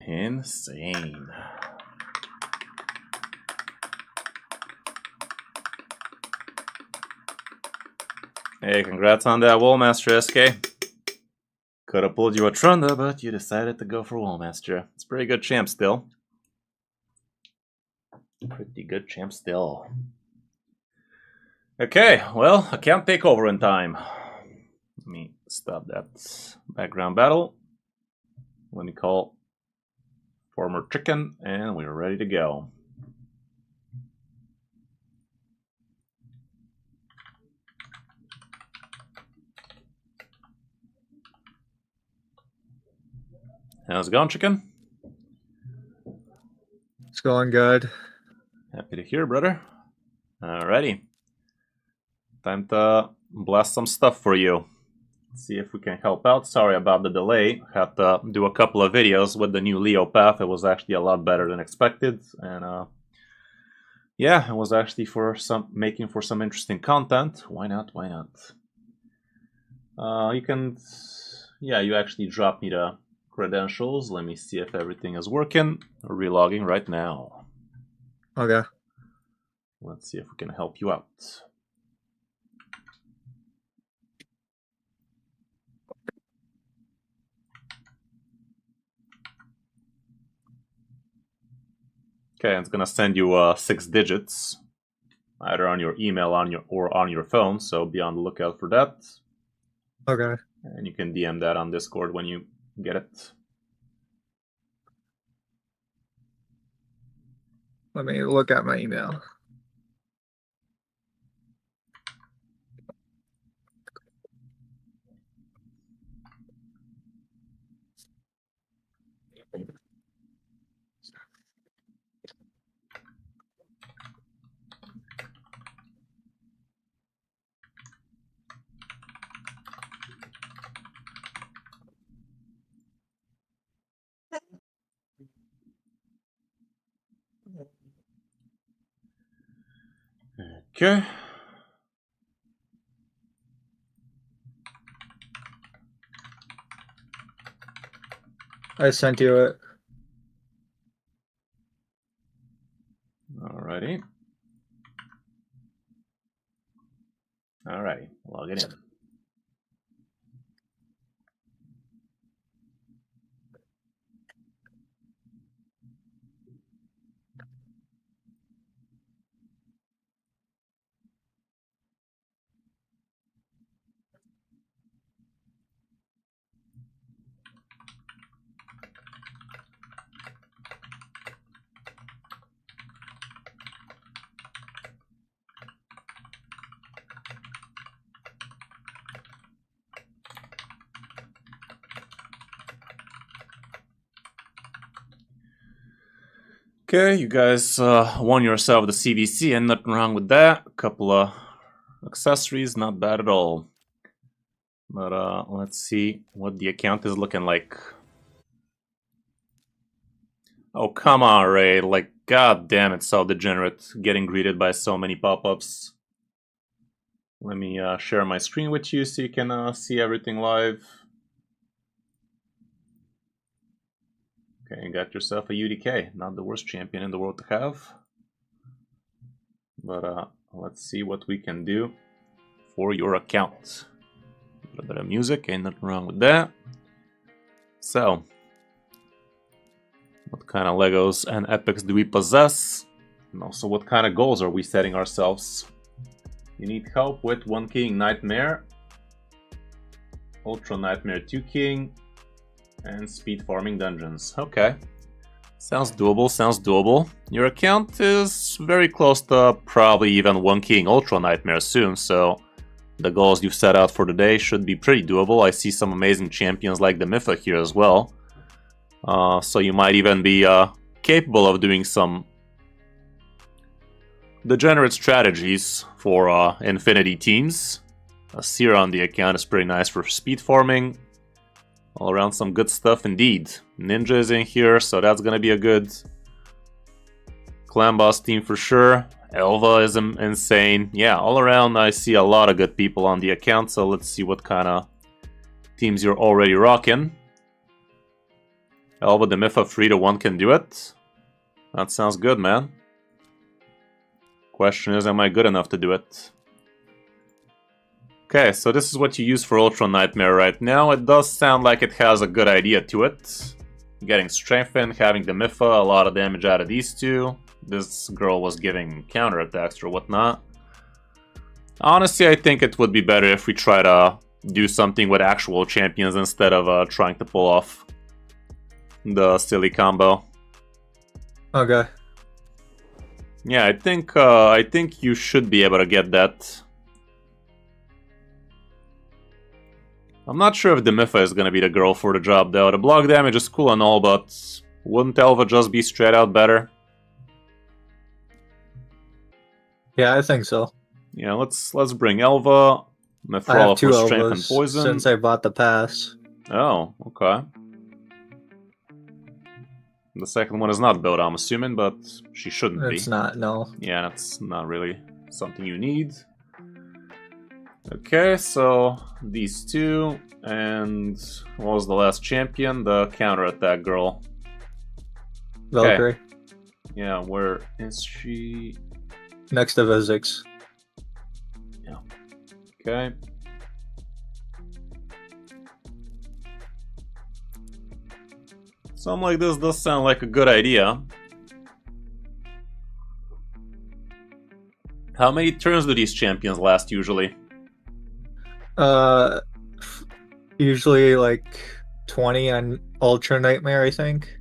Insane. Hey, congrats on that Wallmaster, SK. Could have pulled you a Trunda, but you decided to go for Wallmaster. It's pretty good champ still. Pretty good champ still. Okay, well, I can't take over in time. Let me stop that background battle. Let me call former chicken, and we're ready to go. How's it going, chicken? It's going good. Happy to hear, brother. Alrighty. Time to blast some stuff for you. See if we can help out. Sorry about the delay. Had to do a couple of videos with the new Leo path. It was actually a lot better than expected, and yeah, it was actually for making for some interesting content. Why not? Why not? You can, yeah, you actually dropped me the credentials. Let me see if everything is working. Relogging right now. Okay. Let's see if we can help you out. Okay, it's gonna send you 6 digits, either on your email or on your phone. So be on the lookout for that. Okay. And you can DM that on Discord when you get it. Let me look at my email. Okay. I sent you it. Alrighty. Alrighty, log it in. Okay, you guys won yourself the CVC, and nothing wrong with that. A couple of accessories, not bad at all. But let's see what the account is looking like. Oh, come on, Ray. Like, god damn it, so degenerate. Getting greeted by so many pop-ups. Let me share my screen with you so you can see everything live. Okay, you got yourself a UDK. Not the worst champion in the world to have. But let's see what we can do for your account. A little bit of music, ain't nothing wrong with that. So, what kind of Legos and epics do we possess? And also, what kind of goals are we setting ourselves? You need help with 1 King Nightmare, Ultra Nightmare 2 King, and speed farming dungeons. Okay. Sounds doable, sounds doable. Your account is very close to probably even 1 King Ultra Nightmare soon, so the goals you've set out for today should be pretty doable. I see some amazing champions like the Mifa here as well. So you might even be capable of doing some degenerate strategies for Infinity teams. A Seer on the account is pretty nice for speed farming. All around some good stuff indeed. Ninja is in here, so that's gonna be a good clan boss team for sure. Elva is insane. Yeah, all around I see a lot of good people on the account, so let's see what kind of teams you're already rocking. Elva the Mifa 3-1 can do it. That sounds good, man. Question is, am I good enough to do it? Okay, so this is what you use for Ultra Nightmare right now. It does sound like it has a good idea to it. Getting strengthened, having the Mifa, a lot of damage out of these two. This girl was giving counterattacks or whatnot. Honestly, I think it would be better if we try to do something with actual champions instead of trying to pull off the silly combo. Okay. Yeah, I think you should be able to get that. I'm not sure if the Mifa is gonna be the girl for the job though. The block damage is cool and all, but wouldn't Elva just be straight out better? Yeah, I think so. Yeah, let's bring Elva. I have Mifrala 2 for strength and Elvas poison. since I bought the pass. Oh, okay. The second one is not built, I'm assuming, but she shouldn't be. It's not, no. Yeah, that's not really something you need. Okay, so these two, and what was the last champion? The counterattack girl. Valkyrie. Okay. Yeah, where is she? Next to Vizix. Yeah. Okay. Something like this does sound like a good idea. How many turns do these champions last usually? Usually like 20 on Ultra Nightmare, I think.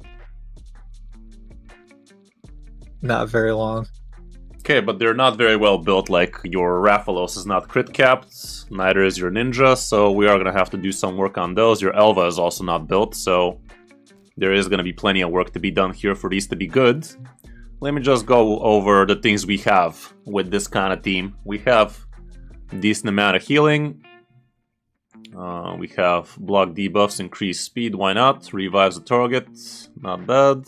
Not very long. Okay, but they're not very well built. Like your Rathalos is not crit capped, neither is your Ninja, so we are gonna have to do some work on those. Your Elva is also not built, so there is gonna be plenty of work to be done here for these to be good. Let me just go over the things we have with this kind of team. We have a decent amount of healing. We have block debuffs, increased speed, why not? Revives the target, not bad.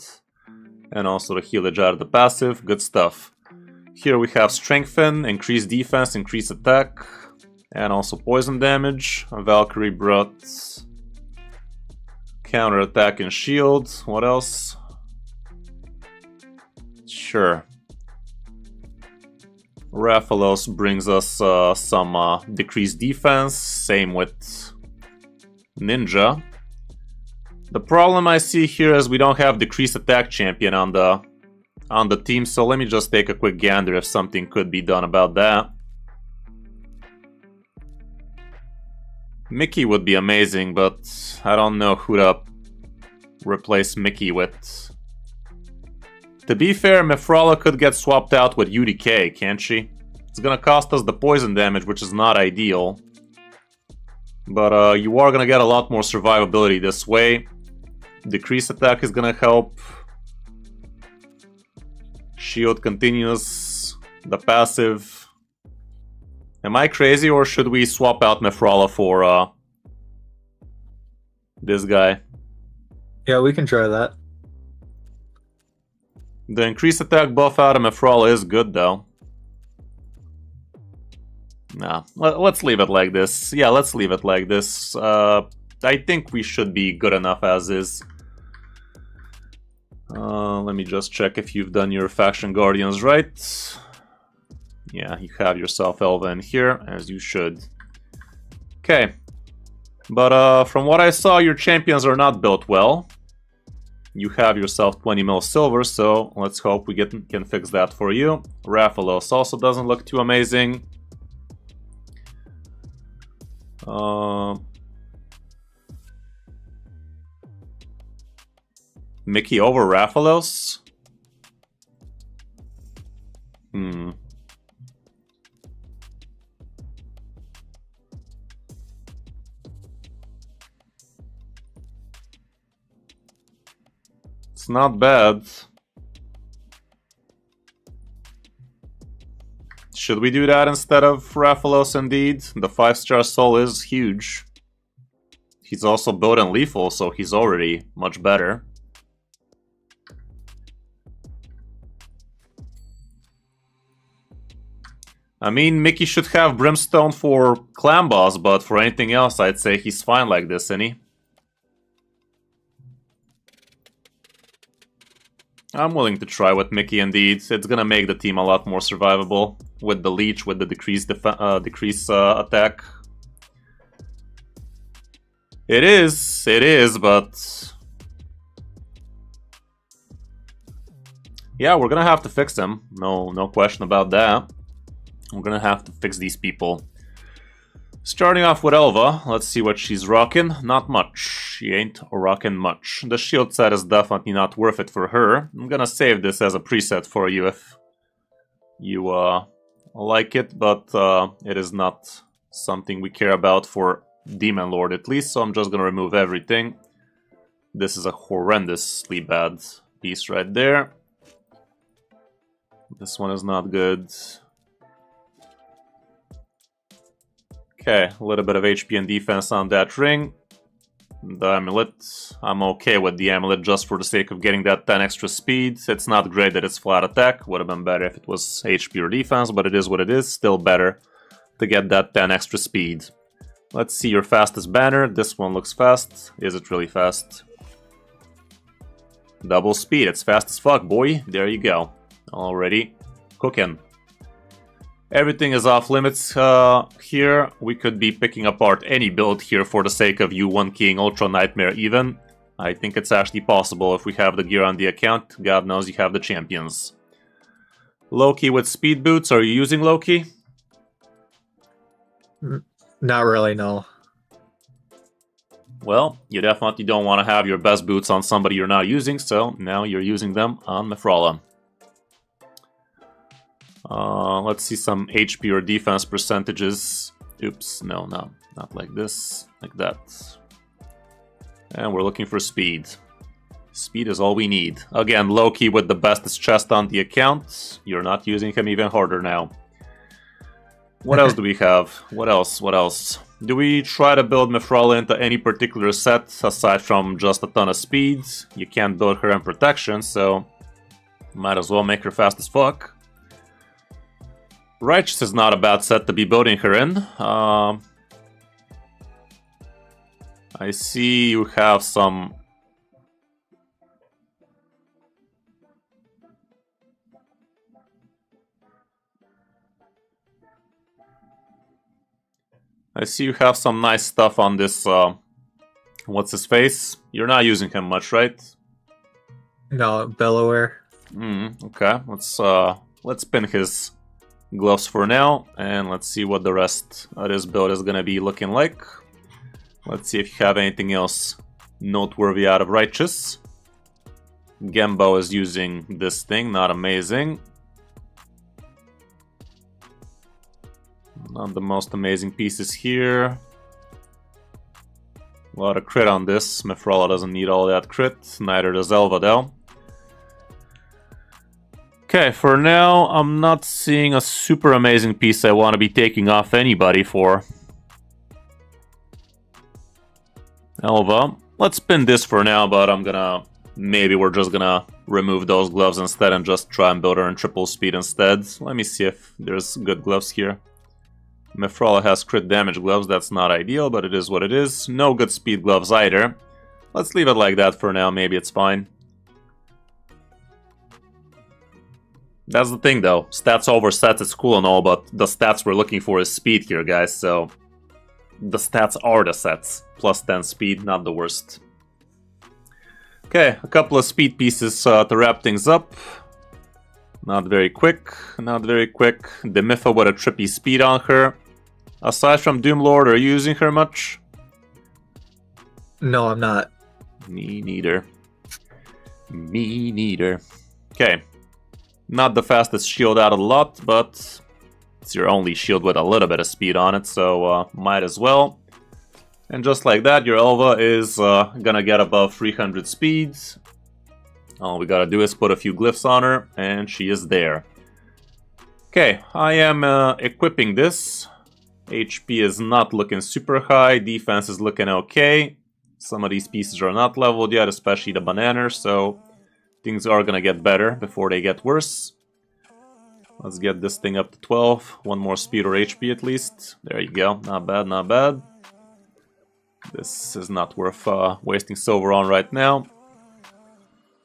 And also the healage out of the passive, good stuff. Here we have strengthen, increased defense, increased attack, and also poison damage. Valkyrie brought counter attack and shield. What else? Sure. Rathalos brings us some decreased defense, same with Ninja. The problem I see here is we don't have decreased attack champion on the team, so let me just take a quick gander if something could be done about that. Mickey would be amazing, but I don't know who to replace Mickey with. To be fair, Mifrala could get swapped out with UDK, can't she? It's gonna cost us the poison damage, which is not ideal. But you are gonna get a lot more survivability this way. Decreased attack is gonna help. Shield continues. The passive. Am I crazy, or should we swap out Mefrala for this guy? Yeah, we can try that. The increased attack buff out of Mefrala is good, though. Nah, let's leave it like this. Yeah, let's leave it like this. I think we should be good enough as is. Let me just check if you've done your Faction Guardians right. Yeah, you have yourself Elva in here, as you should. Okay. But from what I saw, your champions are not built well. You have yourself 20 mil silver, so let's hope we can fix that for you. Raphalos also doesn't look too amazing. Mickey over Raphalos? It's not bad. Should we do that instead of Raphalos indeed? The 5-star soul is huge. He's also built in lethal, so he's already much better. I mean, Mickey should have Brimstone for Clan Boss, but for anything else, I'd say he's fine like this, isn't he? I'm willing to try with Mickey indeed. It's gonna make the team a lot more survivable with the leech, with the decreased attack. It is, but yeah, we're gonna have to fix him. No question about that. We're gonna have to fix these people. Starting off with Elva, let's see what she's rocking. Not much. She ain't rocking much. The shield set is definitely not worth it for her. I'm gonna save this as a preset for you if you like it, but it is not something we care about for Demon Lord at least, so I'm just gonna remove everything. This is a horrendously bad piece right there. This one is not good. Okay, a little bit of HP and defense on that ring. The amulet, I'm okay with the amulet just for the sake of getting that 10 extra speed. It's not great that it's flat attack, would have been better if it was HP or defense, but it is what it is, still better to get that 10 extra speed. Let's see your fastest banner. This one looks fast. Is it really fast? Double speed, it's fast as fuck, boy. There you go. Already cooking. Everything is off limits here. We could be picking apart any build here for the sake of you one keying Ultra Nightmare even. I think it's actually possible if we have the gear on the account. God knows you have the champions. Loki with speed boots. Are you using Loki? Not really, no. Well, you definitely don't want to have your best boots on somebody you're not using, so now you're using them on Mefrala. Let's see some HP or defense percentages. Oops, no, not like this, like that. And we're looking for speed. Speed is all we need. Again, Loki with the bestest chest on the account. You're not using him even harder now. What else do we have? What else? Do we try to build Mefrala into any particular set aside from just a ton of speed? You can't build her in protection, so might as well make her fast as fuck. Righteous is not a bad set to be building her in. I see you have some... I see you have some nice stuff on this, what's his face? You're not using him much, right? No, Bellower. Okay, let's pin his gloves for now, and let's see what the rest of this build is gonna be looking like. Let's see if you have anything else noteworthy out of Righteous. Gembo is using this thing, not amazing. Not the most amazing pieces here. A lot of crit on this. Mefrala doesn't need all that crit, neither does Elva though. Okay, for now, I'm not seeing a super amazing piece I want to be taking off anybody for. Elva. Let's spin this for now, but I'm gonna... Maybe we're just gonna remove those gloves instead and just try and build her in triple speed instead. Let me see if there's good gloves here. Mifrala has crit damage gloves, that's not ideal, but it is what it is. No good speed gloves either. Let's leave it like that for now, maybe it's fine. That's the thing though, stats over stats is cool and all, but the stats we're looking for is speed here, guys, so... The stats are the sets. Plus 10 speed, not the worst. Okay, a couple of speed pieces to wrap things up. Not very quick, not very quick. Demiffa with a trippy speed on her. Aside from Doomlord, are you using her much? No, I'm not. Me neither. Me neither. Okay. Not the fastest shield out of the lot, but it's your only shield with a little bit of speed on it, so might as well. And just like that, your Elva is gonna get above 300 speeds. All we gotta do is put a few glyphs on her, and she is there. Okay, I am equipping this. HP is not looking super high, defense is looking okay. Some of these pieces are not leveled yet, especially the bananas, so things are gonna get better before they get worse. Let's get this thing up to 12. One more speed or HP at least. There you go, not bad, not bad. This is not worth wasting silver on right now.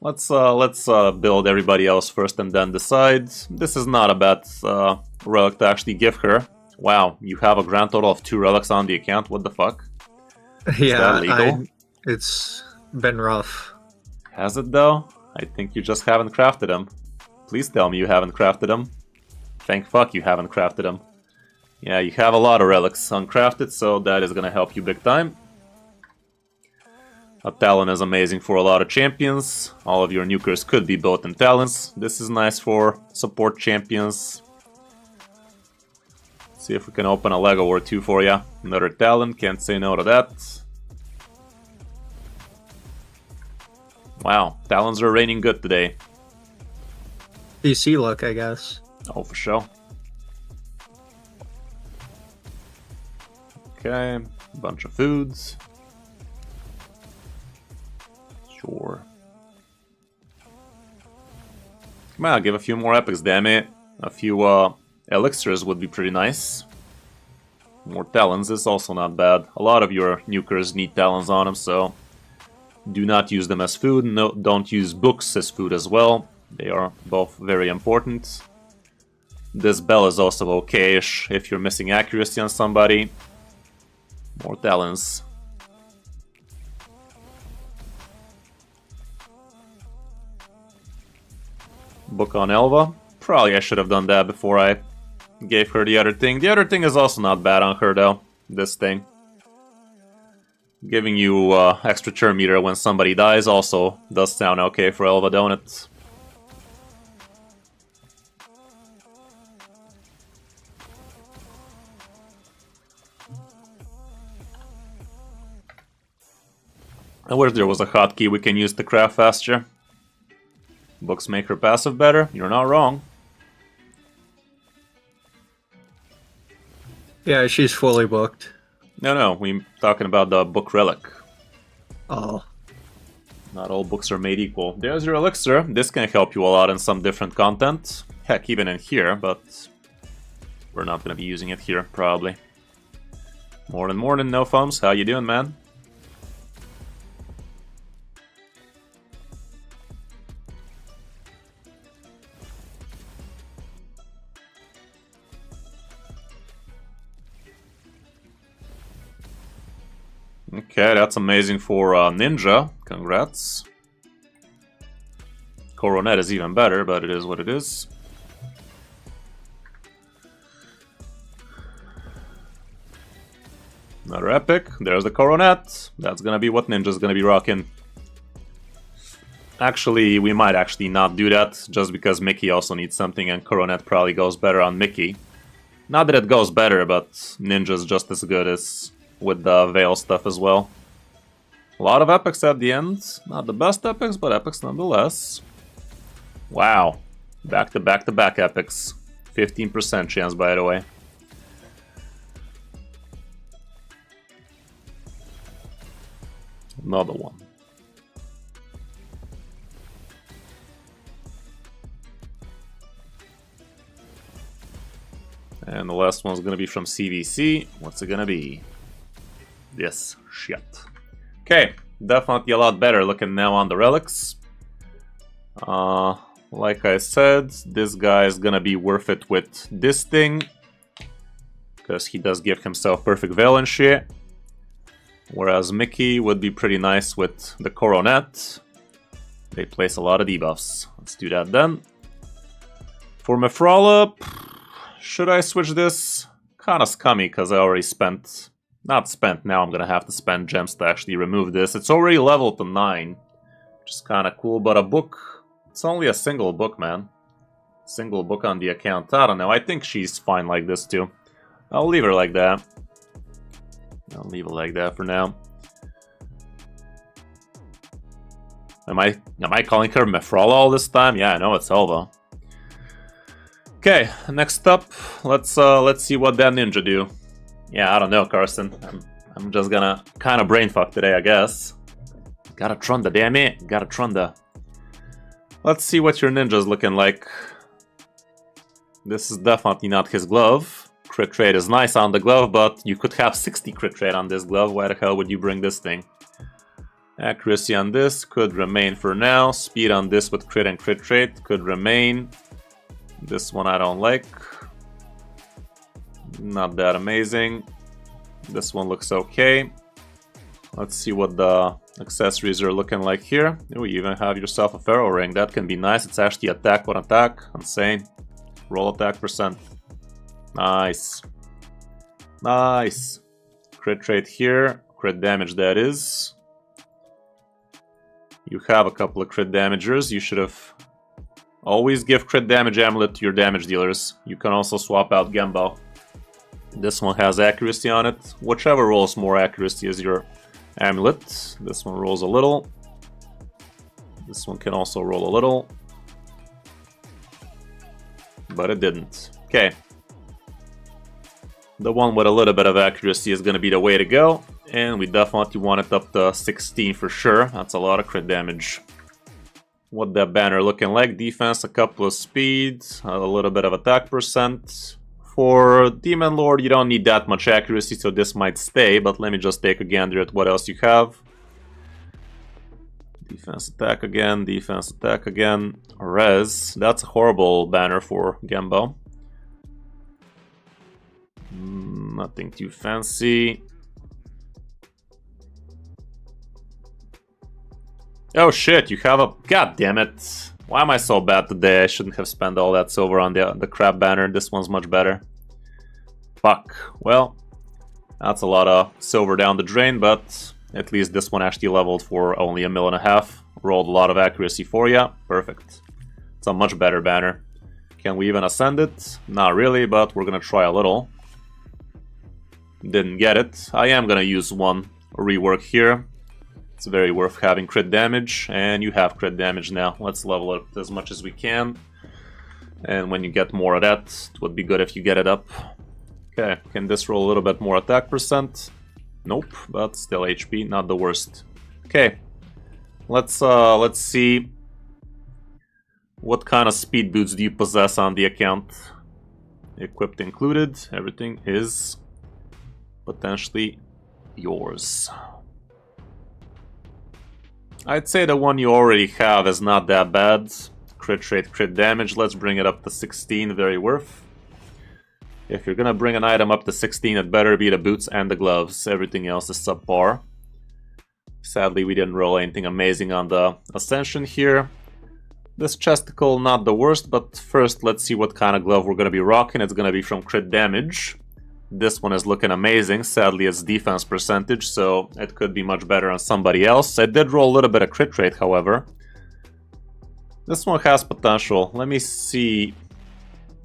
Let's build everybody else first and then decide. This is not a bad relic to actually give her. Wow, you have a grand total of 2 relics on the account? What the fuck? Is that legal? It's been rough. Has it though? I think you just haven't crafted them. Please tell me you haven't crafted them. Thank fuck you haven't crafted them. Yeah, you have a lot of relics uncrafted, so that is gonna help you big time. A Talon is amazing for a lot of champions. All of your nukers could be built in Talons. This is nice for support champions. See if we can open a Lego or 2 for ya. Another Talon, can't say no to that. Wow, Talons are raining good today. PC luck, I guess. Oh, for sure. Okay, bunch of foods. Sure. Come on, give a few more epics, damn it. A few elixirs would be pretty nice. More talons is also not bad. A lot of your nukers need talons on them, so do not use them as food. No, don't use books as food as well. They are both very important. This bell is also okay-ish if you're missing accuracy on somebody. More talons. Book on Elva. Probably I should have done that before I gave her the other thing. The other thing is also not bad on her though. This thing. Giving you extra turn meter when somebody dies also does sound okay for Elva, don't it? I wish there was a hotkey we can use to craft faster. Books make her passive better? You're not wrong. Yeah, she's fully booked. No, we're talking about the book relic. Oh. Not all books are made equal. There's your elixir. This can help you a lot in some different content. Heck, even in here, but we're not going to be using it here, probably. Morning, no thumbs. How you doing, man? Okay, that's amazing for Ninja. Congrats. Coronet is even better, but it is what it is. Another epic. There's the Coronet. That's gonna be what Ninja's gonna be rocking. Actually, we might actually not do that, just because Mickey also needs something, and Coronet probably goes better on Mickey. Not that it goes better, but Ninja's just as good as with the Veil stuff as well. A lot of epics at the end. Not the best epics, but epics nonetheless. Wow. Back to back to back epics. 15% chance, by the way. Another one. And the last one's gonna be from CVC. What's it gonna be? This shit. Okay, definitely a lot better looking now on the relics. Like I said, this guy is gonna be worth it with this thing, because he does give himself perfect veil and shit. Whereas Mickey would be pretty nice with the coronet. They place a lot of debuffs. Let's do that then. For Mefrala, should I switch this? Kinda scummy, because I already spent... Not spent, now I'm gonna have to spend gems to actually remove this. It's already leveled to 9, which is kinda cool, but a book... It's only a single book, man. Single book on the account. I don't know, I think she's fine like this too. I'll leave her like that. I'll leave it like that for now. Am I calling her Mefrala all this time? Yeah, I know it's Elva. Okay, next up, let's see what that ninja do. Yeah, I don't know, Carson. I'm just gonna kind of brain fuck today, I guess. Gotta Trunda, damn it. Gotta Trunda. Let's see what your ninja's looking like. This is definitely not his glove. Crit rate is nice on the glove, but you could have 60 crit rate on this glove. Why the hell would you bring this thing? Accuracy on this could remain for now. Speed on this with crit and crit rate could remain. This one I don't like. Not that amazing. This one looks okay. Let's see what the accessories are looking like here. Oh, you even have yourself a Pharaoh ring. That can be nice. It's actually attack on attack. Insane. Roll attack percent. Nice. Nice. Crit rate here. Crit damage that is. You have a couple of crit damagers. You should have... Always give crit damage amulet to your damage dealers. You can also swap out Gembo. This one has accuracy on it. Whichever rolls more accuracy is your amulet. This one rolls a little. This one can also roll a little. But it didn't. Okay. The one with a little bit of accuracy is going to be the way to go. And we definitely want it up to 16 for sure. That's a lot of crit damage. What that banner looking like? Defense, a couple of speed, a little bit of attack percent. For Demon Lord, you don't need that much accuracy, so this might stay, but let me just take a gander at what else you have. Defense attack again, defense attack again. Res, that's a horrible banner for Gembo. Nothing too fancy. Oh shit, you have a... God damn it. Why am I so bad today? I shouldn't have spent all that silver on the crab banner. This one's much better. Fuck. Well, that's a lot of silver down the drain, but at least this one actually leveled for only 1.5 mil. Rolled a lot of accuracy for you. Perfect. It's a much better banner. Can we even ascend it? Not really, but we're gonna try a little. Didn't get it. I am gonna use one rework here. It's very worth having crit damage, and you have crit damage now. Let's level it as much as we can. And when you get more of that, it would be good if you get it up. Okay, can this roll a little bit more attack percent? Nope, but still HP, not the worst. Okay, let's see what kind of speed boots do you possess on the account. Equipped included, everything is potentially yours. I'd say the one you already have is not that bad. Crit rate, crit damage, let's bring it up to 16, very worth. If you're gonna bring an item up to 16, it better be the boots and the gloves. Everything else is subpar. Sadly, we didn't roll anything amazing on the Ascension here. This chesticle, not the worst, but first let's see what kind of glove we're gonna be rocking. It's gonna be from crit damage. This one is looking amazing. Sadly, it's defense percentage, so it could be much better on somebody else. I did roll a little bit of crit rate, however. This one has potential. Let me see.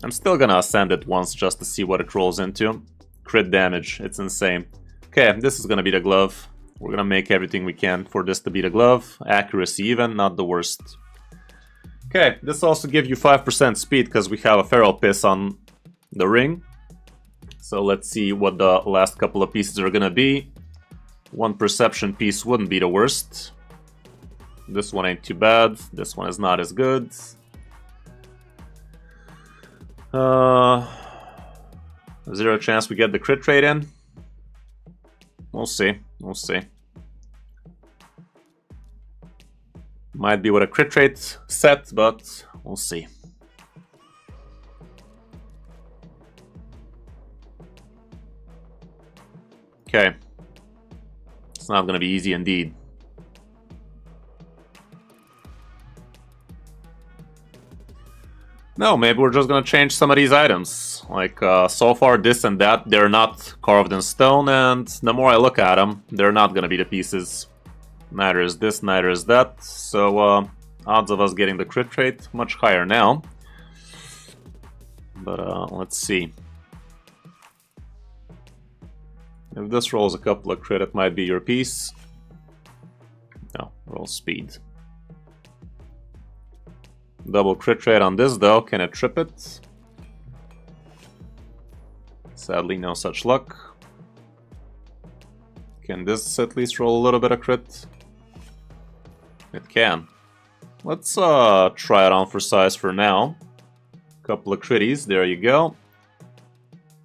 I'm still gonna ascend it once just to see what it rolls into. Crit damage, it's insane. Okay, this is gonna be the glove. We're gonna make everything we can for this to be the glove. Accuracy even, not the worst. Okay, this also gives you 5% speed because we have a feral piss on the ring. So let's see what the last couple of pieces are gonna be. One perception piece wouldn't be the worst. This one ain't too bad. This one is not as good. Is there a chance we get the crit rate in? We'll see. We'll see. Might be with a crit rate set, but we'll see. Okay. It's not gonna be easy indeed. No, maybe we're just gonna change some of these items. Like, so far this and that, they're not carved in stone, and the more I look at them, they're not gonna be the pieces. Neither is this, neither is that, so odds of us getting the crit rate much higher now. But let's see. If this rolls a couple of crit, it might be your piece. No, roll speed. Double crit rate on this though, can it trip it? Sadly, no such luck. Can this at least roll a little bit of crit? It can. Let's try it on for size for now. Couple of critties, there you go.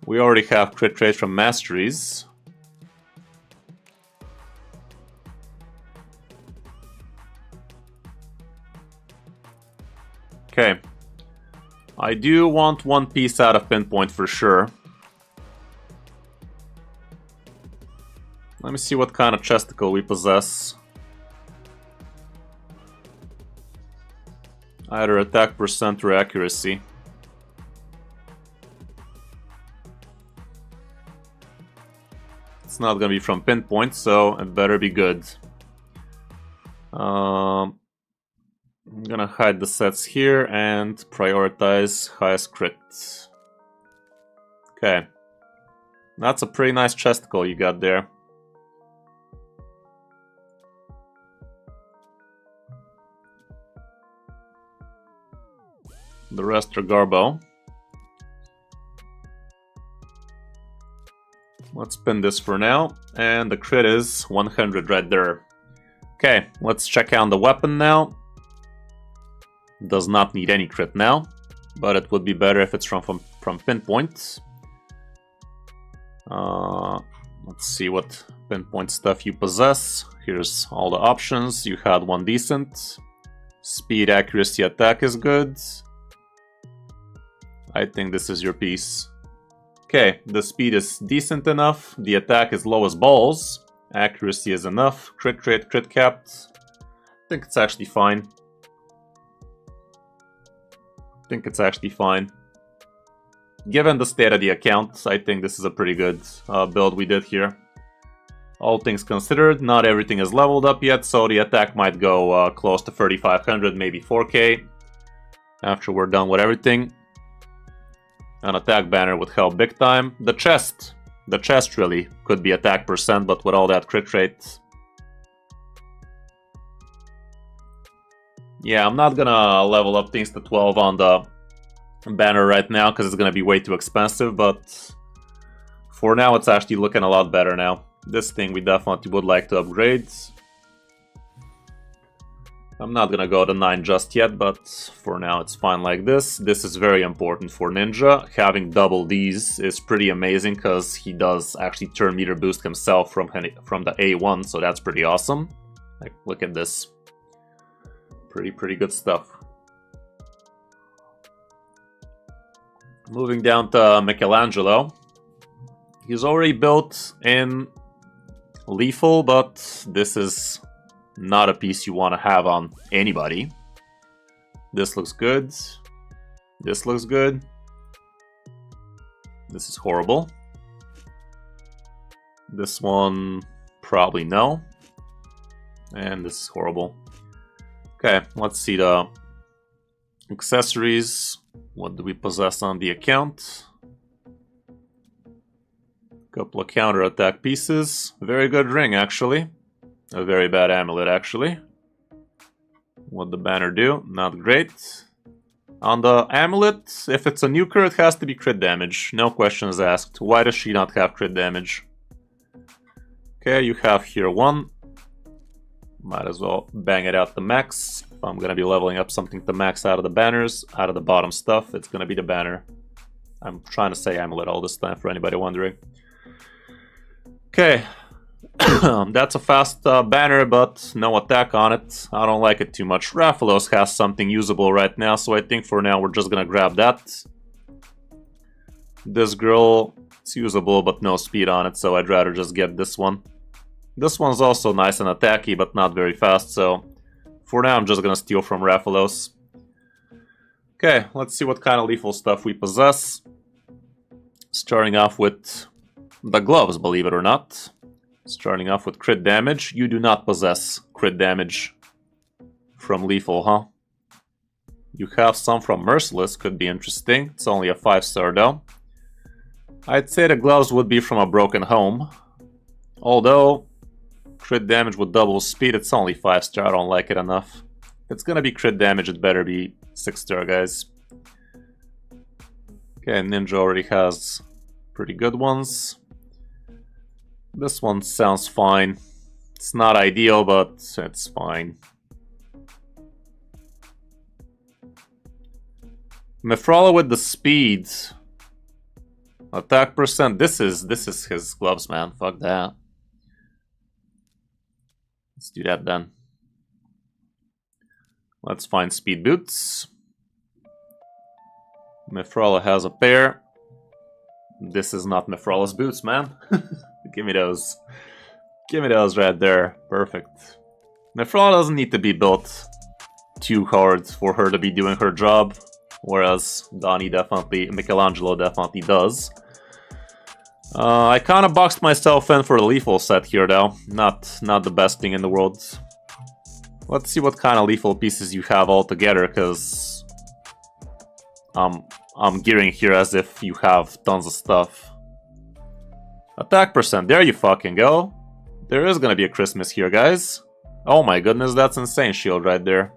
We already have crit rate from masteries. Okay. I do want one piece out of pinpoint for sure. Let me see what kind of chesticle we possess. Either attack percent or accuracy. It's not gonna be from pinpoint, so it better be good. I'm gonna hide the sets here and prioritize highest crit. Okay. That's a pretty nice chesticle you got there. The rest are Garbo. Let's pin this for now, and the crit is 100 right there. Okay, let's check out the weapon now. Does not need any crit now, but it would be better if it's from pinpoint. Let's see what pinpoint stuff you possess. Here's all the options. You had one decent. Speed, accuracy, attack is good. I think this is your piece. Okay, the speed is decent enough. The attack is low as balls. Accuracy is enough. Crit rate, crit capped. I think it's actually fine. Given the state of the account, I think this is a pretty good build we did here. All things considered, not everything is leveled up yet, so the attack might go close to 3500, maybe 4k. After we're done with everything. An attack banner would help big time. The chest really could be attack percent, but with all that crit rate. Yeah, I'm not gonna level up things to 12 on the banner right now because it's gonna be way too expensive, but for now it's actually looking a lot better now. This thing we definitely would like to upgrade. I'm not gonna go to 9 just yet, but for now it's fine like this. This is very important for Ninja. Having double these is pretty amazing because he does actually turn meter boost himself from the A1, so that's pretty awesome. Like, look at this. Pretty good stuff. Moving down to Michelangelo. He's already built in lethal, but this is not a piece you want to have on anybody. This looks good. This looks good. This is horrible. This one, probably no. And this is horrible. Okay, let's see the accessories. What do we possess on the account? Couple of counter attack pieces. Very good ring, actually. A very bad amulet, actually. What the banner do? Not great. On the amulet, if it's a nuker, it has to be crit damage. No questions asked. Why does she not have crit damage? Okay, you have here 1. Might as well bang it out the max. If I'm gonna be leveling up something to max out of the banners, out of the bottom stuff, it's gonna be the banner. I'm trying to say amulet all this time for anybody wondering. Okay. That's a fast banner, but no attack on it. I don't like it too much. Rathalos has something usable right now, so I think for now we're just gonna grab that. This girl, it's usable, but no speed on it, so I'd rather just get this one. This one's also nice and attacky, but not very fast, so for now I'm just gonna steal from Rathalos. Okay, let's see what kind of lethal stuff we possess. Starting off with the gloves, believe it or not. Starting off with crit damage. You do not possess crit damage from lethal, huh? You have some from Merciless, could be interesting. It's only a 5-star though. I'd say the gloves would be from a Broken Home. Although, crit damage with double speed, it's only 5-star, I don't like it enough. If it's gonna be crit damage, it better be 6-star, guys. Okay, Ninja already has pretty good ones. This one sounds fine. It's not ideal, but it's fine. Mifrala with the speed. Attack percent. This is his gloves, man. Fuck that. Let's do that then. Let's find speed boots. Mifrala has a pair. This is not Mifrala's boots, man. Give me those. Give me those right there. Perfect. Mifrala doesn't need to be built too hard for her to be doing her job. Whereas Michelangelo definitely does. I kind of boxed myself in for a lethal set here though. Not the best thing in the world. Let's see what kind of lethal pieces you have all together, because I'm gearing here as if you have tons of stuff. Attack percent, there you fucking go. There is gonna be a Christmas here, guys. Oh my goodness, that's insane shield right there.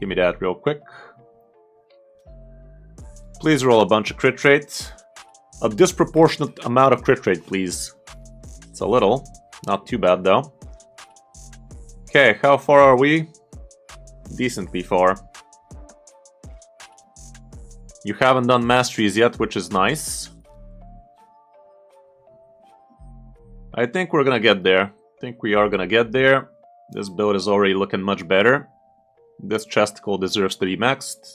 Give me that real quick. Please roll a bunch of crit rate. A disproportionate amount of crit rate, please. It's a little. Not too bad, though. Okay, how far are we? Decently far. You haven't done masteries yet, which is nice. I think we're gonna get there. I think we are gonna get there. This build is already looking much better. This chesticle deserves to be maxed.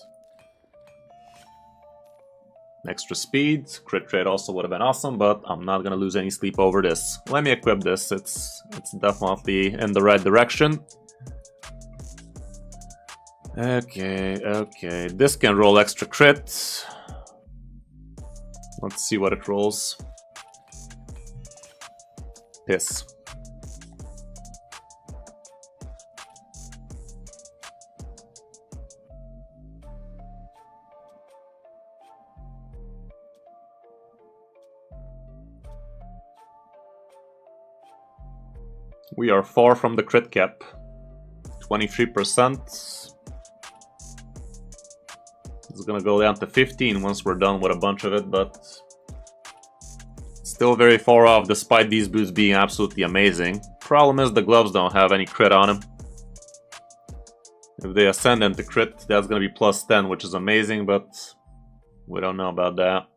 Extra speed, crit rate also would have been awesome, but I'm not gonna lose any sleep over this. Let me equip this, it's definitely in the right direction. Okay, this can roll extra crit. Let's see what it rolls. Piss. We are far from the crit cap. 23%. It's gonna go down to 15 once we're done with a bunch of it, but still very far off despite these boots being absolutely amazing. Problem is the gloves don't have any crit on them. If they ascend into crit, that's gonna be plus 10, which is amazing, but we don't know about that.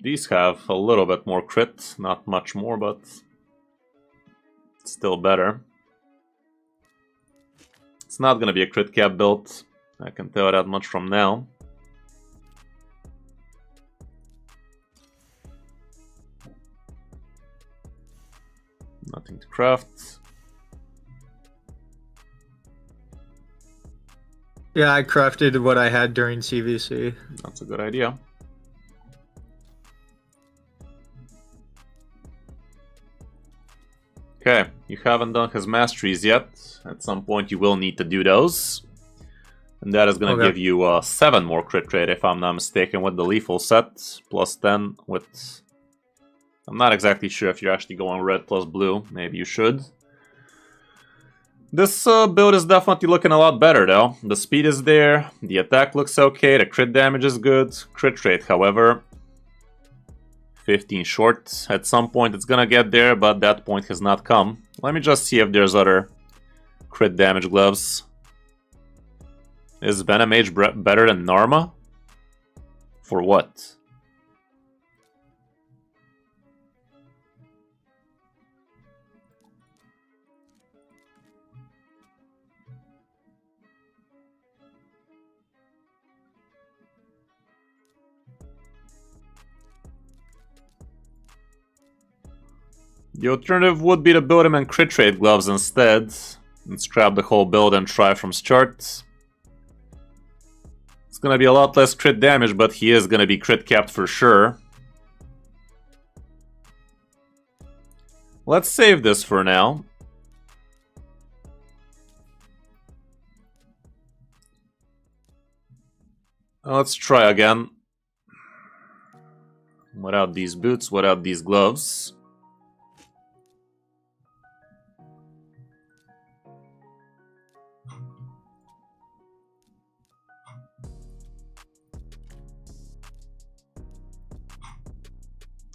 These have a little bit more crit, not much more, but still better. It's not gonna be a crit cap build, I can tell that much from now. Nothing to craft. Yeah, I crafted what I had during CVC. That's a good idea. Okay, you haven't done his masteries yet. At some point you will need to do those. And that is going to give you 7 more crit rate if I'm not mistaken with the lethal set. Plus 10 with I'm not exactly sure if you're actually going red plus blue. Maybe you should. This build is definitely looking a lot better though. The speed is there, the attack looks okay, the crit damage is good. Crit rate, however, 15 short. At some point it's gonna get there, but that point has not come. Let me just see if there's other crit damage gloves. Is Venomage better than Narma? For what? The alternative would be to build him in crit rate gloves instead, and scrap the whole build and try from start. It's gonna be a lot less crit damage, but he is gonna be crit capped for sure. Let's save this for now. Let's try again. Without these boots, without these gloves.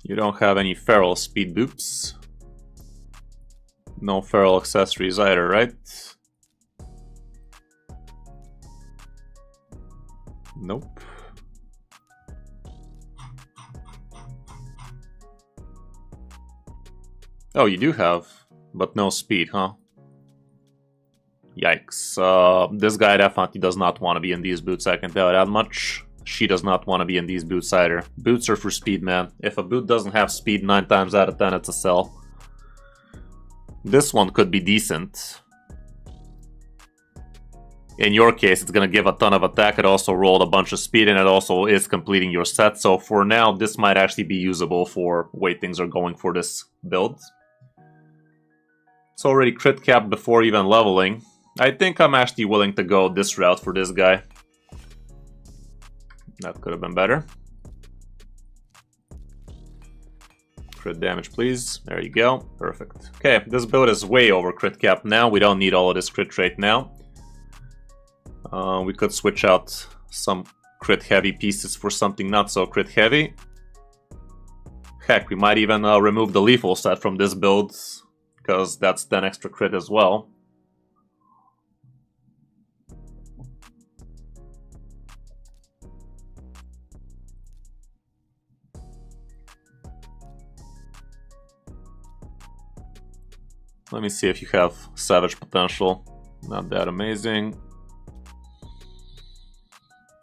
You don't have any feral speed boots. No feral accessories either, right? Nope. Oh, you do have, but no speed, huh? Yikes. This guy definitely does not want to be in these boots, I can tell you that much. She does not want to be in these boots either. Boots are for speed, man. If a boot doesn't have speed, 9 times out of 10 it's a sell. This one could be decent. In your case, it's going to give a ton of attack. It also rolled a bunch of speed, and it also is completing your set. So for now, this might actually be usable for the way things are going for this build. It's already crit capped before even leveling. I think I'm actually willing to go this route for this guy. That could have been better. Crit damage, please. There you go. Perfect. Okay, this build is way over crit cap now. We don't need all of this crit rate now. We could switch out some crit heavy pieces for something not so crit heavy. Heck, we might even remove the lethal set from this build, because that's 10 extra crit as well. Let me see if you have savage potential. Not that amazing.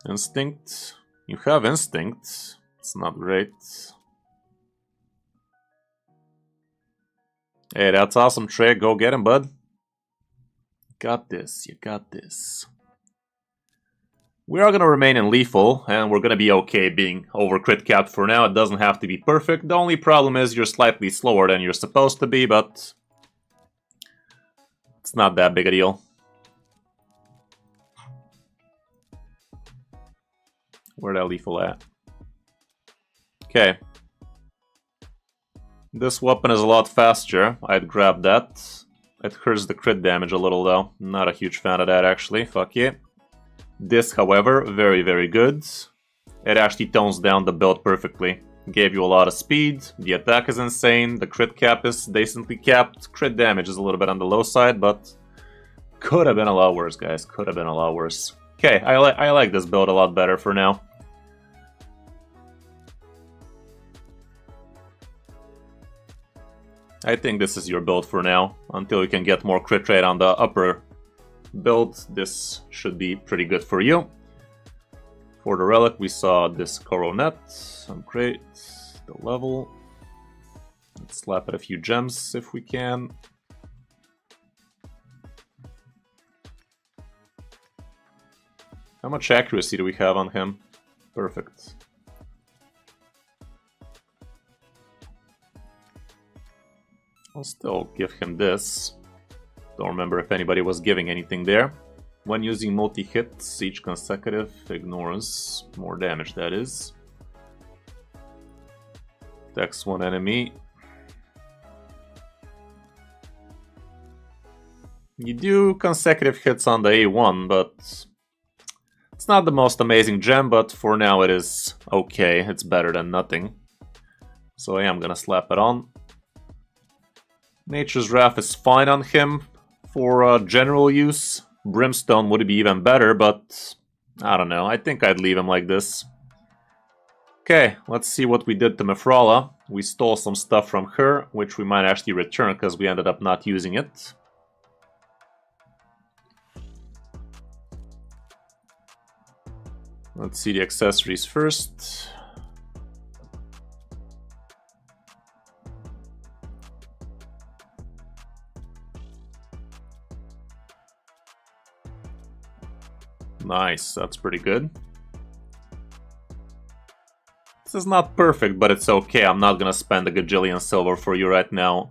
Instinct. You have instinct. It's not great. Hey, that's awesome, Trey. Go get him, bud. Got this. You got this. We are going to remain in lethal, and we're going to be okay being over crit capped for now. It doesn't have to be perfect. The only problem is you're slightly slower than you're supposed to be, but it's not that big a deal. Where that lethal at? Okay. This weapon is a lot faster. I'd grab that. It hurts the crit damage a little though. Not a huge fan of that actually. Fuck yeah. This, however, very, very good. It actually tones down the build perfectly. Gave you a lot of speed. The attack is insane. The crit cap is decently capped. Crit damage is a little bit on the low side, but could have been a lot worse, guys. Could have been a lot worse. Okay, I like this build a lot better for now. I think this is your build for now. Until you can get more crit rate on the upper build, this should be pretty good for you. For the relic, we saw this coronet. Upgrade the level. Let's slap at a few gems if we can. How much accuracy do we have on him? Perfect. I'll still give him this. Don't remember if anybody was giving anything there. When using multi-hits, each consecutive ignores more damage, that is. Attacks one enemy. You do consecutive hits on the A1, but it's not the most amazing gem, but for now it is okay. It's better than nothing. So I am gonna slap it on. Nature's Wrath is fine on him for general use. Brimstone would be even better, but I don't know. I think I'd leave him like this. Okay, let's see what we did to Mifrala. We stole some stuff from her, which we might actually return because we ended up not using it. Let's see the accessories first. Nice, that's pretty good. This is not perfect, but it's okay. I'm not gonna spend a gajillion silver for you right now.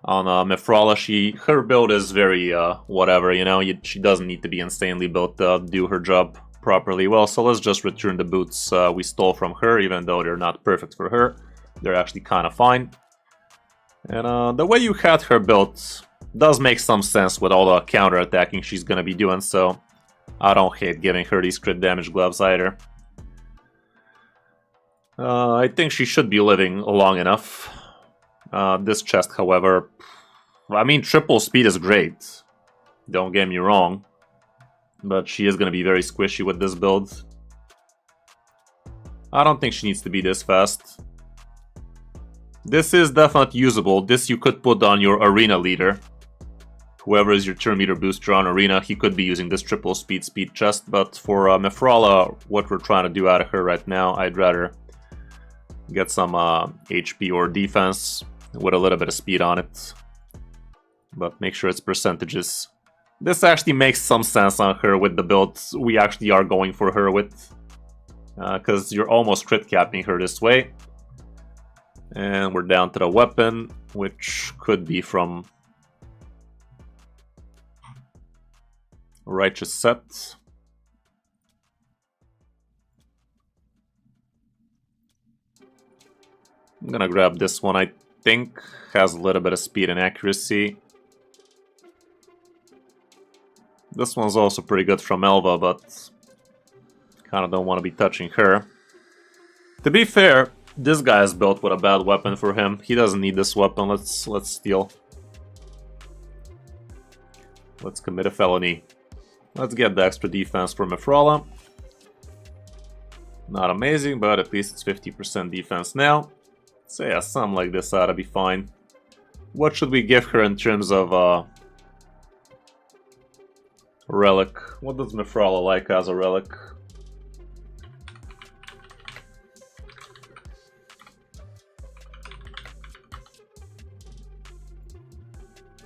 On Mifrala, her build is very whatever, you know. She doesn't need to be insanely built to do her job properly. Well, so let's just return the boots we stole from her, even though they're not perfect for her. They're actually kind of fine. And the way you had her built does make some sense with all the counter-attacking she's gonna be doing, so I don't hate giving her these crit damage gloves either. I think she should be living long enough. This chest, however, I mean, triple speed is great. Don't get me wrong. But she is going to be very squishy with this build. I don't think she needs to be this fast. This is definitely usable. This you could put on your arena leader. Whoever is your turn meter booster on arena, he could be using this triple speed chest. But for Mifrala, what we're trying to do out of her right now, I'd rather get some HP or defense with a little bit of speed on it. But make sure it's percentages. This actually makes some sense on her with the builds we actually are going for her with. Because you're almost crit capping her this way. And we're down to the weapon, which could be from Righteous Set. I'm gonna grab this one, I think. Has a little bit of speed and accuracy. This one's also pretty good from Elva, but kind of don't want to be touching her. To be fair, this guy is built with a bad weapon for him. He doesn't need this weapon. Let's steal. Let's commit a felony. Let's get the extra defense for Mifrala. Not amazing, but at least it's 50% defense now. So yeah, something like this ought to be fine. What should we give her in terms of relic? What does Mifrala like as a relic?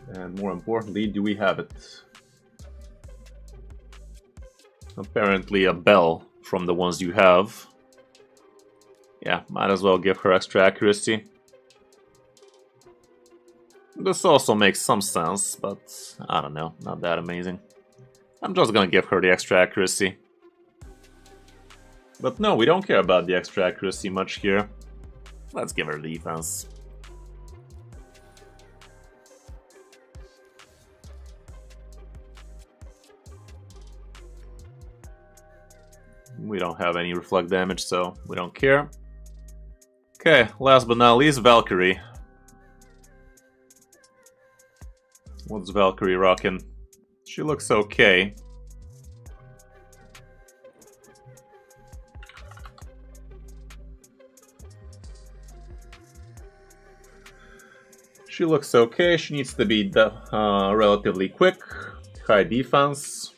And more importantly, do we have it? Apparently a bell from the ones you have. Yeah, might as well give her extra accuracy. This also makes some sense, but I don't know, not that amazing. I'm just gonna give her the extra accuracy. But no, we don't care about the extra accuracy much here. Let's give her defense. We don't have any reflect damage, so we don't care. Okay, last but not least, Valkyrie. What's Valkyrie rocking? She looks okay. She looks okay. She needs to be relatively quick. High defense.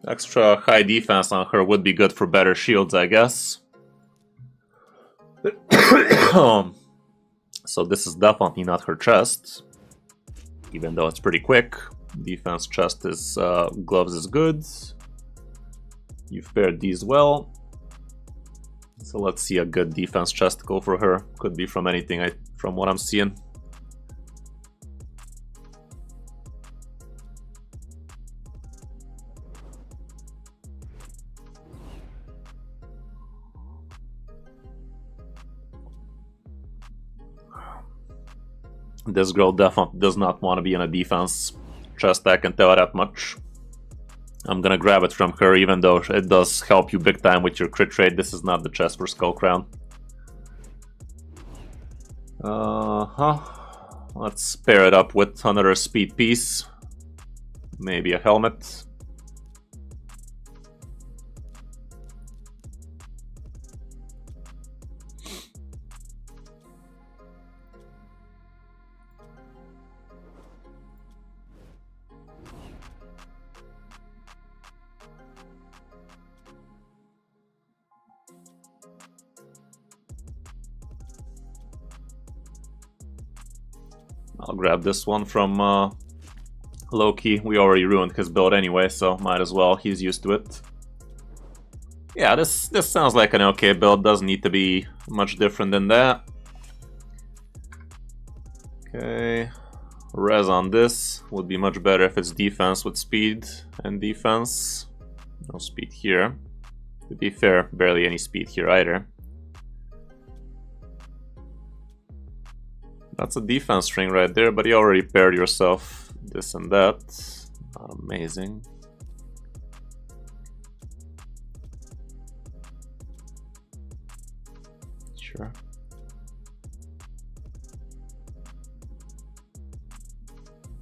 Extra high defense on her would be good for better shields, I guess. So this is definitely not her chest, even though it's pretty quick. Defense chest is gloves is good. You've paired these well. So let's see a good defense chesticle for her. Could be from anything from what I'm seeing. This girl definitely does not want to be in a defense chest, I can tell that much. I'm gonna grab it from her, even though it does help you big time with your crit rate. This is not the chest for Skull Crown. Let's pair it up with another speed piece. Maybe a helmet. I'll grab this one from Loki. We already ruined his build anyway, so might as well. He's used to it. Yeah, this sounds like an okay build. Doesn't need to be much different than that. Okay. Res on this would be much better if it's defense with speed and defense. No speed here. To be fair, barely any speed here either. That's a defense string right there, but you already paired yourself this and that. Not amazing. Sure.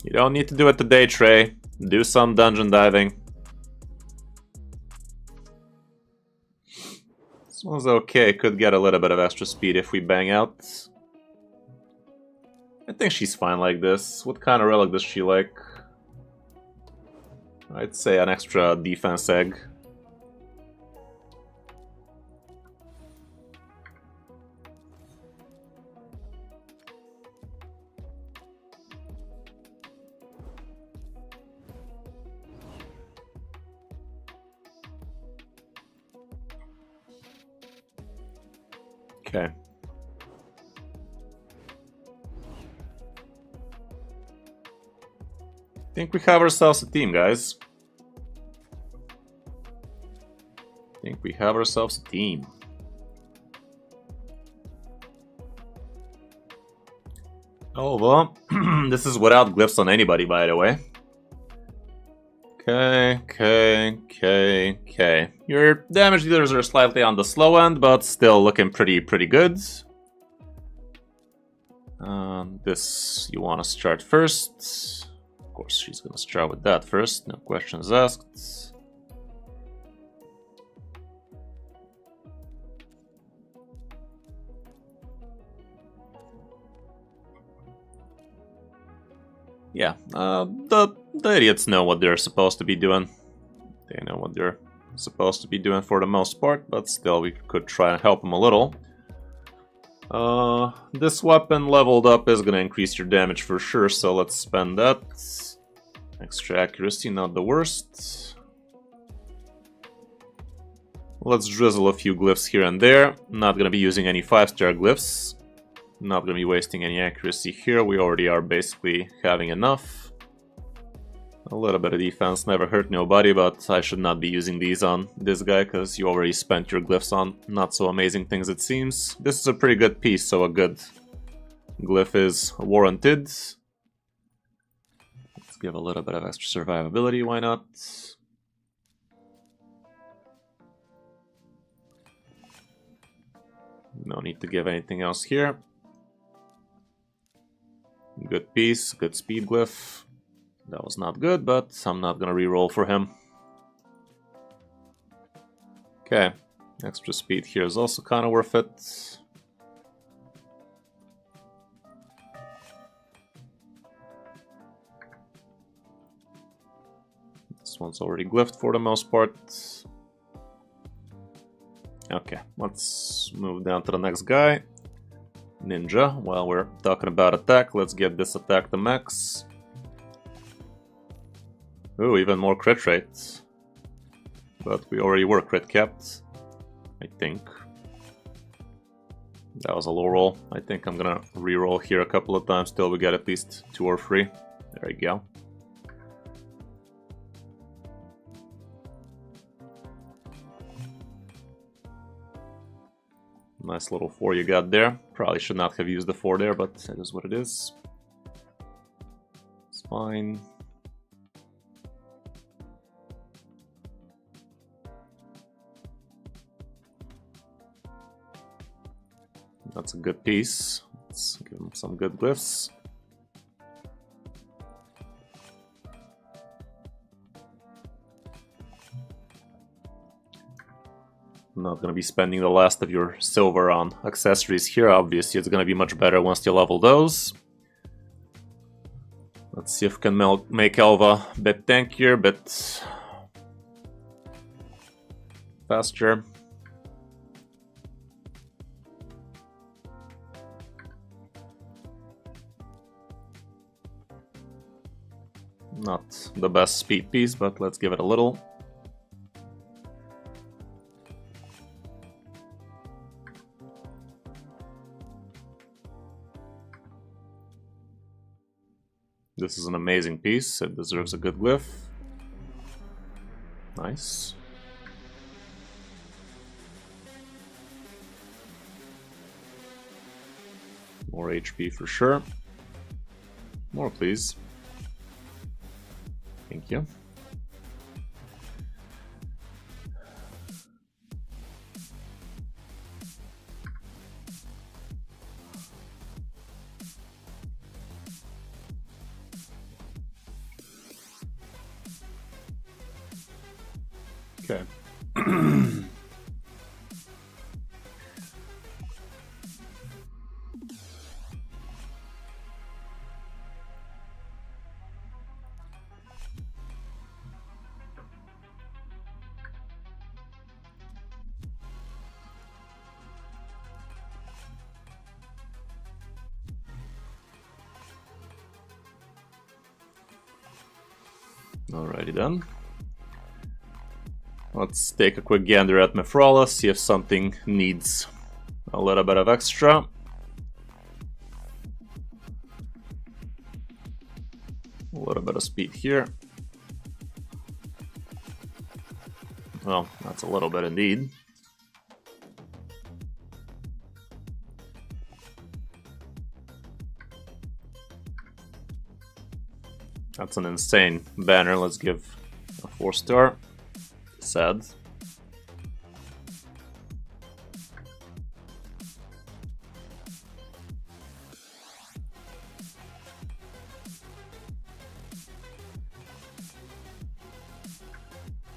You don't need to do it today, Trey. Do some dungeon diving. This one's okay. Could get a little bit of extra speed if we bang out. I think she's fine like this. What kind of relic does she like? I'd say an extra defense egg. Okay. I think we have ourselves a team, guys. I think we have ourselves a team. Oh, well, this is without glyphs on anybody, by the way. Okay. Your damage dealers are slightly on the slow end, but still looking pretty good. This you want to start first. Of course, she's gonna start with that first. No questions asked. Yeah, the idiots know what they're supposed to be doing. They know what they're supposed to be doing for the most part, but still we could try and help them a little. This weapon leveled up is gonna increase your damage for sure, so let's spend that. Extra accuracy, not the worst. Let's drizzle a few glyphs here and there. Not gonna be using any 5-star glyphs. Not gonna be wasting any accuracy here. We already are basically having enough. A little bit of defense never hurt nobody, but I should not be using these on this guy because you already spent your glyphs on not so amazing things, it seems. This is a pretty good piece, so a good glyph is warranted. Let's give a little bit of extra survivability, why not? No need to give anything else here. Good piece, good speed glyph. That was not good, but I'm not gonna reroll for him. Okay, extra speed here is also kind of worth it. This one's already glyphed for the most part. Okay, let's move down to the next guy. Ninja. While we're talking about attack, let's get this attack to max. Ooh, even more crit rate. but we already were crit capped, I think. That was a low roll. I think I'm gonna re-roll here a couple of times till we get at least 2 or 3. There you go. Nice little 4 you got there. Probably should not have used the 4 there, but it is what it is. It's fine. That's a good piece. Let's give him some good glyphs. I'm not going to be spending the last of your silver on accessories here. Obviously, it's going to be much better once you level those. Let's see if we can make Elva a bit tankier, a bit faster. Not the best speed piece, but let's give it a little. This is an amazing piece. It deserves a good glyph. Nice. More HP for sure. More, please. Thank you. Okay. Alrighty then. Let's take a quick gander at Mifrala, see if something needs a little bit of extra. A little bit of speed here. Well, that's a little bit indeed. That's an insane banner. Let's give a 4-star. Sad.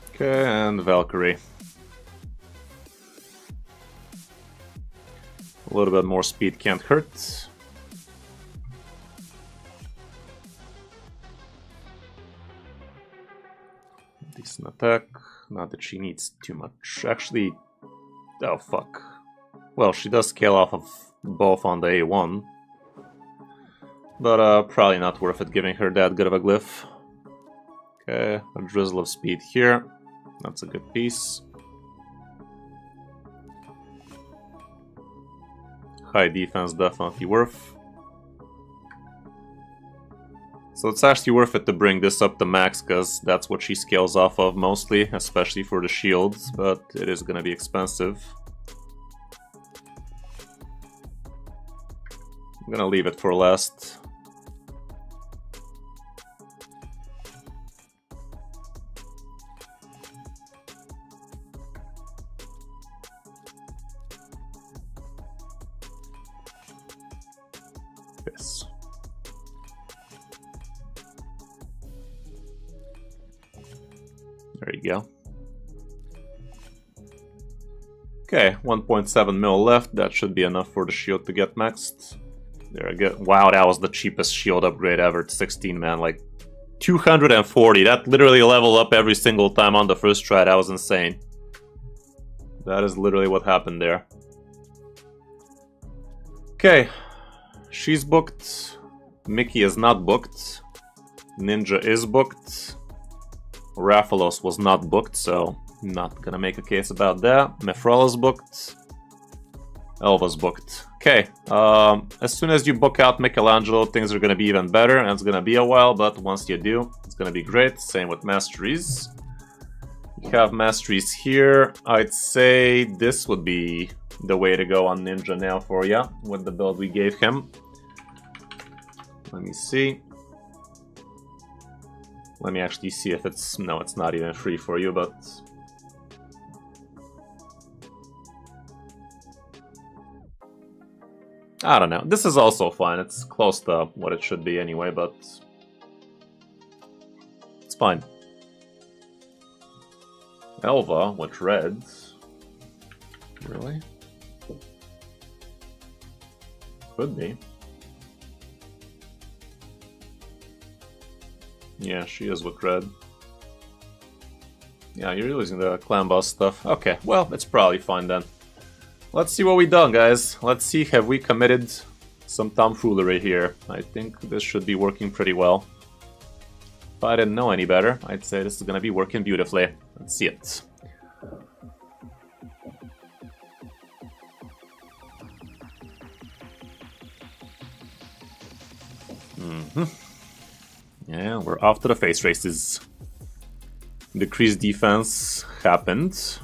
Okay, and Valkyrie. A little bit more speed can't hurt. Decent attack. Not that she needs too much. Actually, oh fuck. Well, she does scale off of both on the A1. But probably not worth it giving her that good of a glyph. Okay, a drizzle of speed here. That's a good piece. High defense definitely worth. So it's actually worth it to bring this up to max, because that's what she scales off of mostly, especially for the shields, but it is going to be expensive. I'm going to leave it for last. Yes. There you go. Okay, 1.7 mil left. That should be enough for the shield to get maxed. There I go. Wow, that was the cheapest shield upgrade ever. 16 man, like 240. That literally leveled up every single time on the first try. That was insane. That is literally what happened there. Okay, she's booked. Mickey is not booked. Ninja is booked. Raphalos was not booked, so Not gonna make a case about that. Mefrala's booked. Elva's booked. Okay, as soon as you book out Michelangelo, things are gonna be even better, and it's gonna be a while, but once you do, it's gonna be great. Same with Masteries. You have Masteries here. I'd say this would be the way to go on Ninja now for you, with the build we gave him. Let me see. Let me actually see if it's... No, it's not even free for you, but... I don't know. This is also fine. It's close to what it should be anyway, but... It's fine. Elva with reds. Really? Could be. Yeah, she is with red. Yeah, you're using the clan boss stuff. Okay, well, it's probably fine then. Let's see what we done, guys. Let's see, have we committed some tomfoolery here? I think this should be working pretty well. If I didn't know any better, I'd say this is gonna be working beautifully. Let's see it. Yeah, we're off to the face races. Decreased defense happened.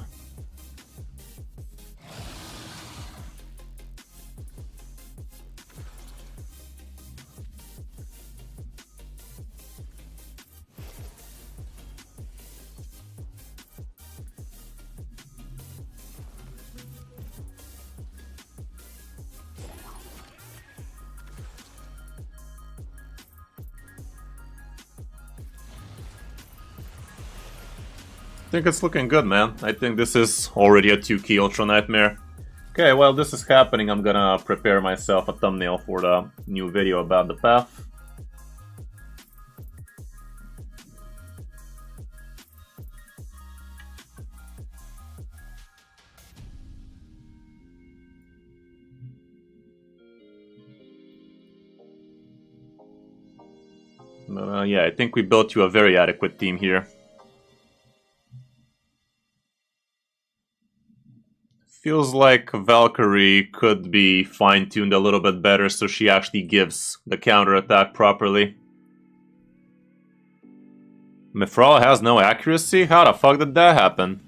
I think it's looking good, man. I think this is already a 2-key Ultra Nightmare. Okay, while this is happening, I'm gonna prepare myself a thumbnail for the new video about the path. But yeah, I think we built you a very adequate team here. Feels like Valkyrie could be fine-tuned a little bit better so she actually gives the counter-attack properly. Mifrala has no accuracy? How the fuck did that happen?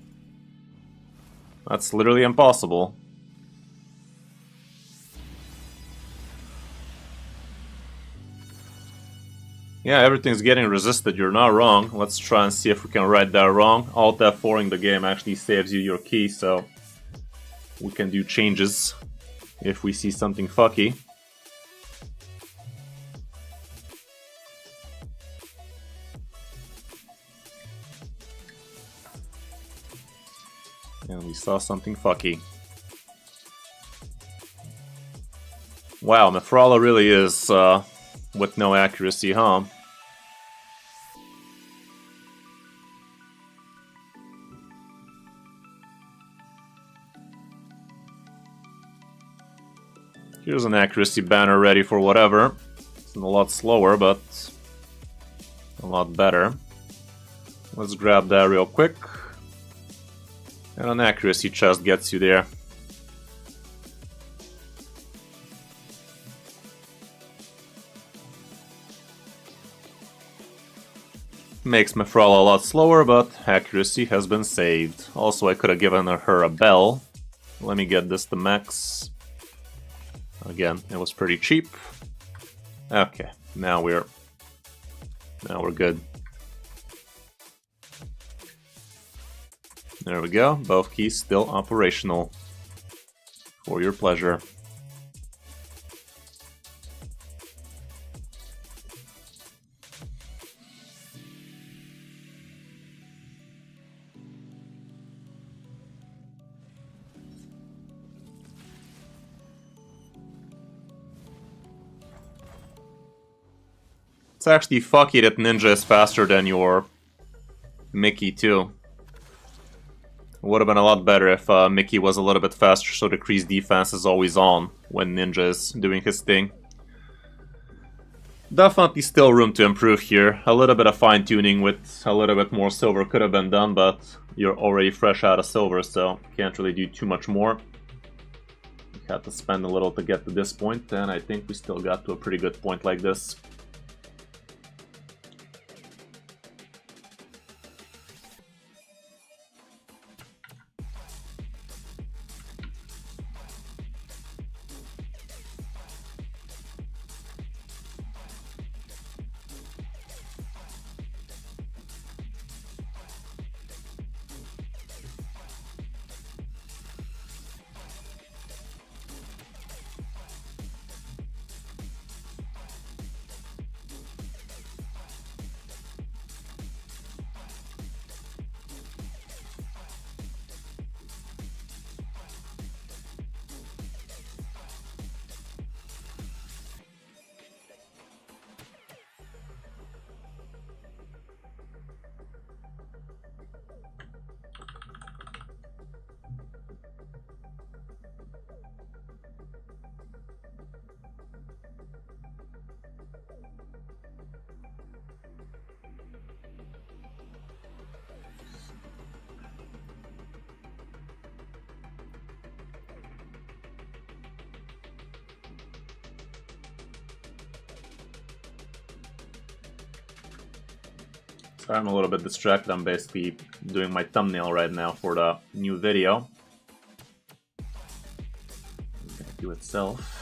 That's literally impossible. Yeah, everything's getting resisted, you're not wrong. Let's try and see if we can right that wrong. Alt F4ing the game actually saves you your key, so... we can do changes if we see something fucky. And we saw something fucky. Wow, Mifrala really is with no accuracy, huh? Here's an accuracy banner ready for whatever. It's a lot slower, but a lot better. Let's grab that real quick. And an accuracy chest gets you there. Makes Mifrala a lot slower, but accuracy has been saved. Also, I could have given her a bell. Let me get this to max. Again, it was pretty cheap. Okay, now we're good. There we go, both keys still operational. For your pleasure. It's actually fucky that Ninja is faster than your Mickey too. It would have been a lot better if Mickey was a little bit faster, so decreased defense is always on when Ninja is doing his thing. Definitely still room to improve here. A little bit of fine-tuning with a little bit more silver could have been done, but you're already fresh out of silver, so can't really do too much more. Had to spend a little to get to this point, and I think we still got to a pretty good point like this. Sorry, I'm a little bit distracted. I'm basically doing my thumbnail right now for the new video. Thank you itself.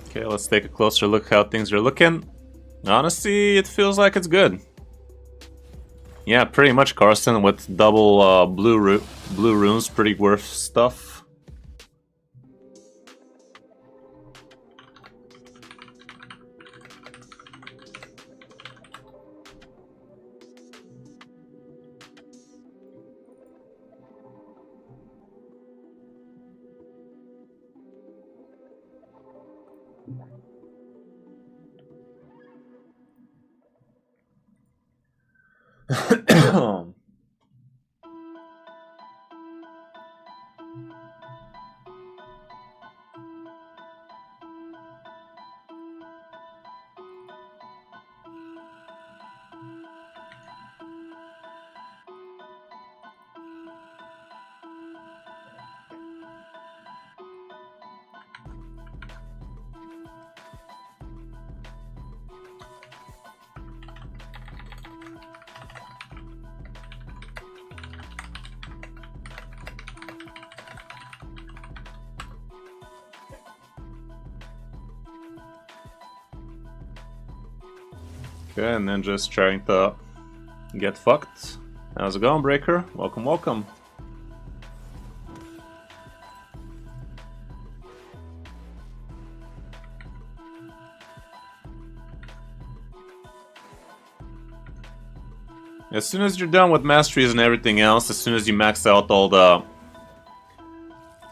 Okay, let's take a closer look how things are looking. Honestly, it feels like it's good. Yeah, pretty much, Carson, with double blue runes, pretty worth stuff. Okay, and then just trying to get fucked. How's it going, Breaker? Welcome, welcome. As soon as you're done with masteries and everything else, as soon as you max out all the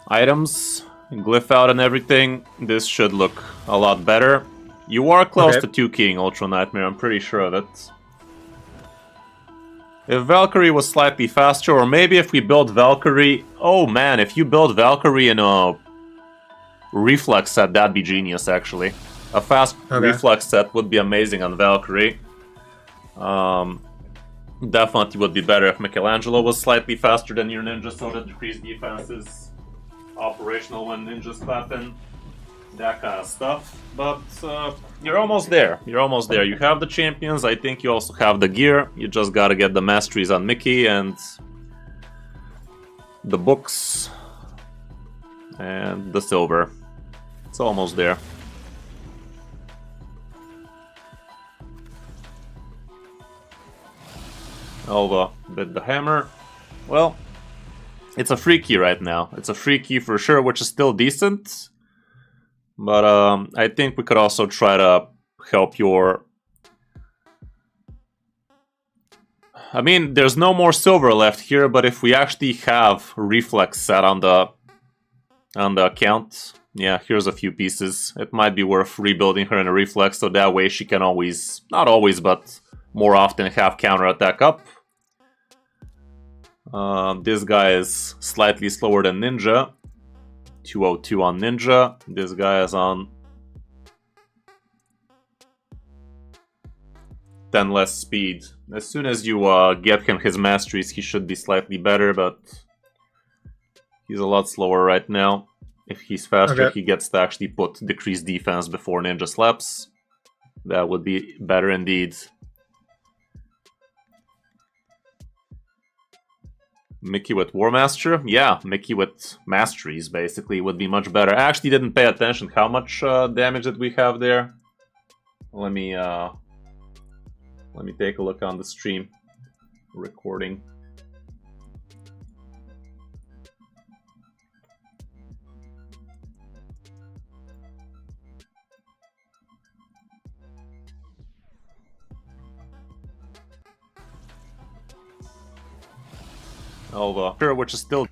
items, glyph out and everything, this should look a lot better. You are close to 2-keying Ultra Nightmare, I'm pretty sure of it. If Valkyrie was slightly faster, or maybe if we build Valkyrie... Oh man, if you build Valkyrie in a reflex set, that'd be genius actually. A fast reflex set would be amazing on Valkyrie. Definitely would be better if Michelangelo was slightly faster than your ninja, so that decreased defense is operational when ninjas clapping, that kind of stuff. But you're almost there. You're almost there. You have the champions. I think you also have the gear. You just gotta get the masteries on Mickey and the books and the silver. It's almost there. Alva bit the hammer. Well, it's a free key right now. It's a free key for sure, which is still decent. But I think we could also try to help your... I mean, there's no more silver left here, but if we actually have reflex set on the account, yeah, here's a few pieces. It might be worth rebuilding her in a reflex, so that way she can always, not always, but more often have counterattack up. This guy is slightly slower than Ninja. 202 on Ninja. This guy is on 10 less speed. As soon as you get him his masteries, he should be slightly better, but he's a lot slower right now. If he's faster, he gets to actually put decreased defense before Ninja slaps. That would be better indeed. Mickey with War Master? Yeah, Mickey with Masteries, basically, would be much better. I actually didn't pay attention how much damage that we have there. Let me take a look on the stream recording. Alva, which is still...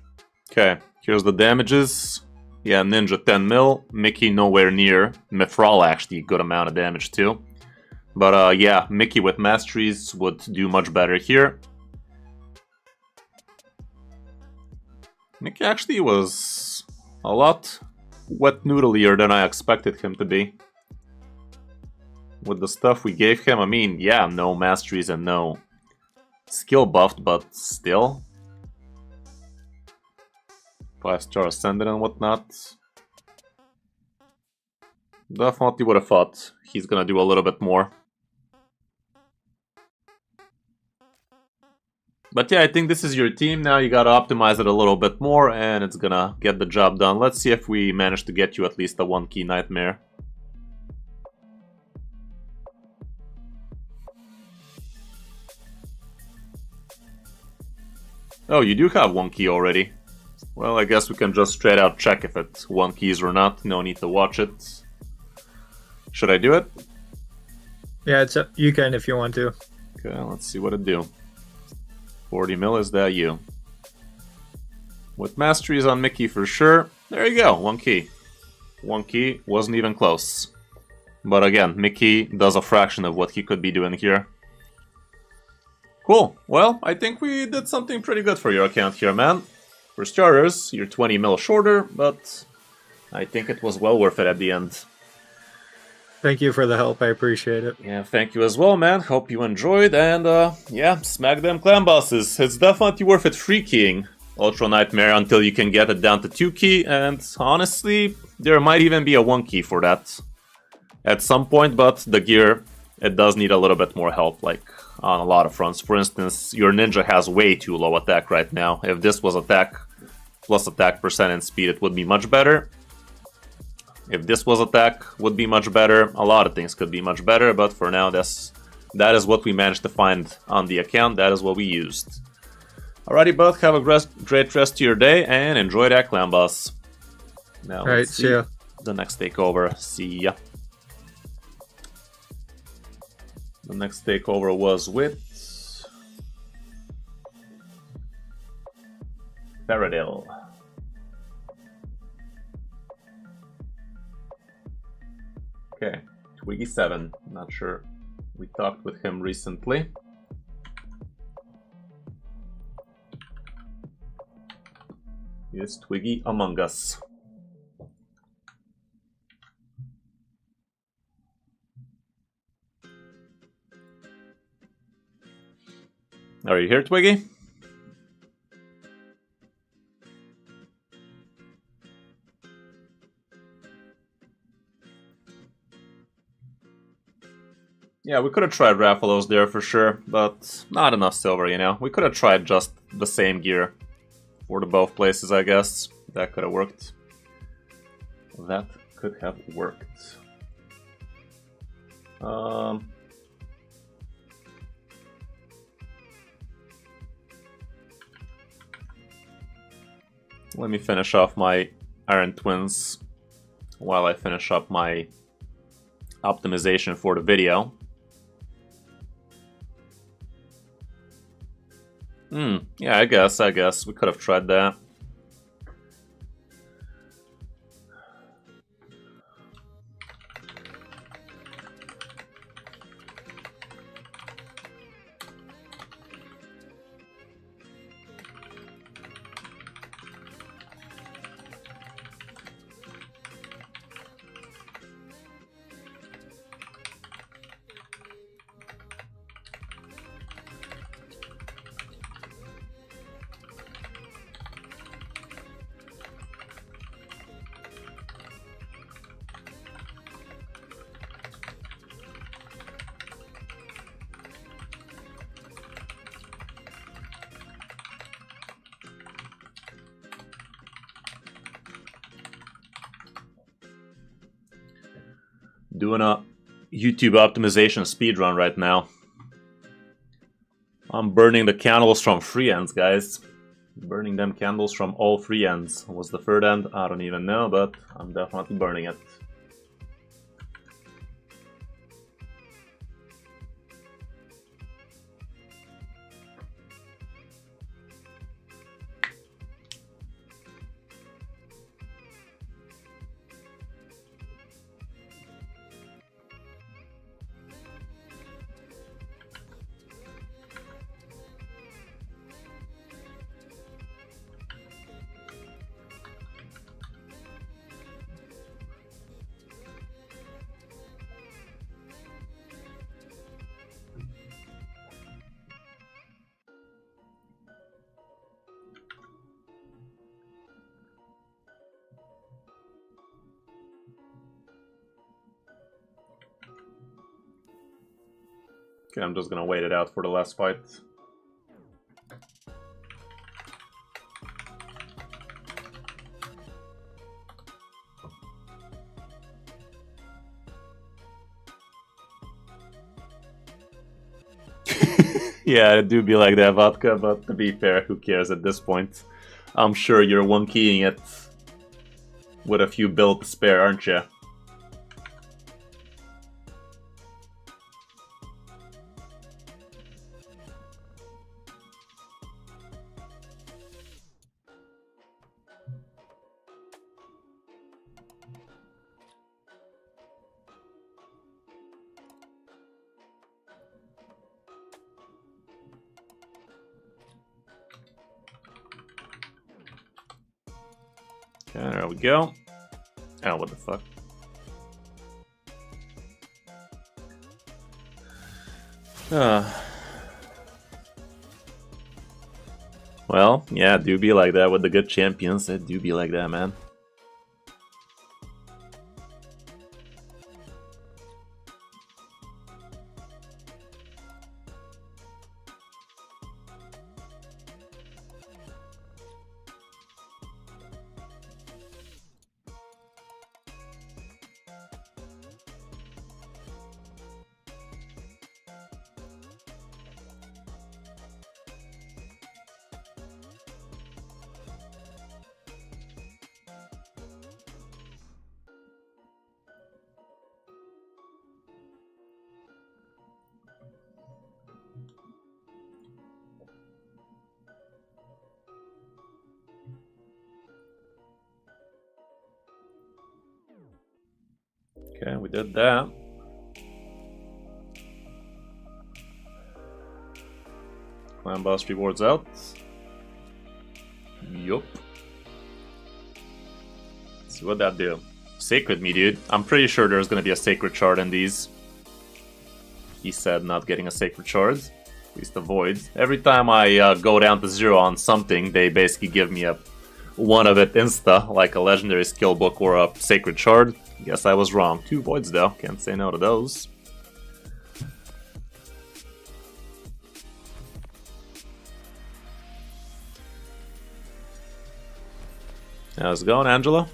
Okay, here's the damages. Yeah, Ninja 10 mil, Mickey nowhere near. Mithral actually good amount of damage too. But yeah, Mickey with Masteries would do much better here. Mickey actually was a lot wet noodlier than I expected him to be. With the stuff we gave him, I mean, yeah, no Masteries and no skill buffed, but still. 5-star Ascendant and whatnot. Definitely would have thought he's gonna do a little bit more. But yeah, I think this is your team now. You gotta optimize it a little bit more and it's gonna get the job done. Let's see if we manage to get you at least a 1-key Nightmare. Oh, you do have 1 key already. Well, I guess we can just straight out check if it's 1 keys or not. No need to watch it. Should I do it? Yeah, you can if you want to. Okay, let's see what it do. 40 mil, is that you? With Masteries on Mickey for sure. There you go, 1 key. 1 key, wasn't even close. But again, Mickey does a fraction of what he could be doing here. Cool, well, I think we did something pretty good for your account here, man. For starters, you're 20 mil shorter, but I think it was well worth it at the end. Thank you for the help, I appreciate it. Yeah, thank you as well, man. Hope you enjoyed, and yeah, smack them clan bosses. It's definitely worth it free keying Ultra Nightmare until you can get it down to 2 key, and honestly, there might even be a 1 key for that at some point, but the gear, it does need a little bit more help, like on a lot of fronts. For instance, your ninja has way too low attack right now. If this was attack plus attack percent and speed, it would be much better. If this was attack, would be much better. A lot of things could be much better, but for now, that's that is what we managed to find on the account. That is what we used. Alrighty, both, have a great rest of your day and enjoy that clan boss. Now, Alright, see ya. The next takeover. See ya. The next takeover was with Paradil. Okay, Twiggy7. Not sure. We talked with him recently. Is Twiggy among us? Are you here, Twiggy? Yeah, we could have tried Rathalos there for sure, but not enough silver, you know. We could have tried just the same gear for the both places, I guess. That could have worked. That could have worked. Let me finish off my Iron Twins while I finish up my optimization for the video. Yeah, I guess we could have tried that. Doing a YouTube optimization speedrun right now. I'm burning the candles from three ends, guys. Burning them candles from all three ends. Was the third end? I don't even know, but I'm definitely burning it. Okay, I'm just gonna wait it out for the last fight. Yeah, it do be like that, Vodka, but to be fair, who cares at this point? I'm sure you're one-keying it with a few build to spare, aren't you? Okay, there we go. Oh, what the fuck? Well, yeah, it do be like that with the good champions. It do be like that, man. Okay, we did that. Clan boss rewards out. Yup. Let's see what that do. Sacred me, dude. I'm pretty sure there's gonna be a sacred shard in these. He said not getting a sacred shard. At least a void. Every time I go down to 0 on something, they basically give me a one of it insta, like a legendary skill book or a sacred shard. Guess I was wrong. 2 voids though. Can't say no to those. How's it going, Angela?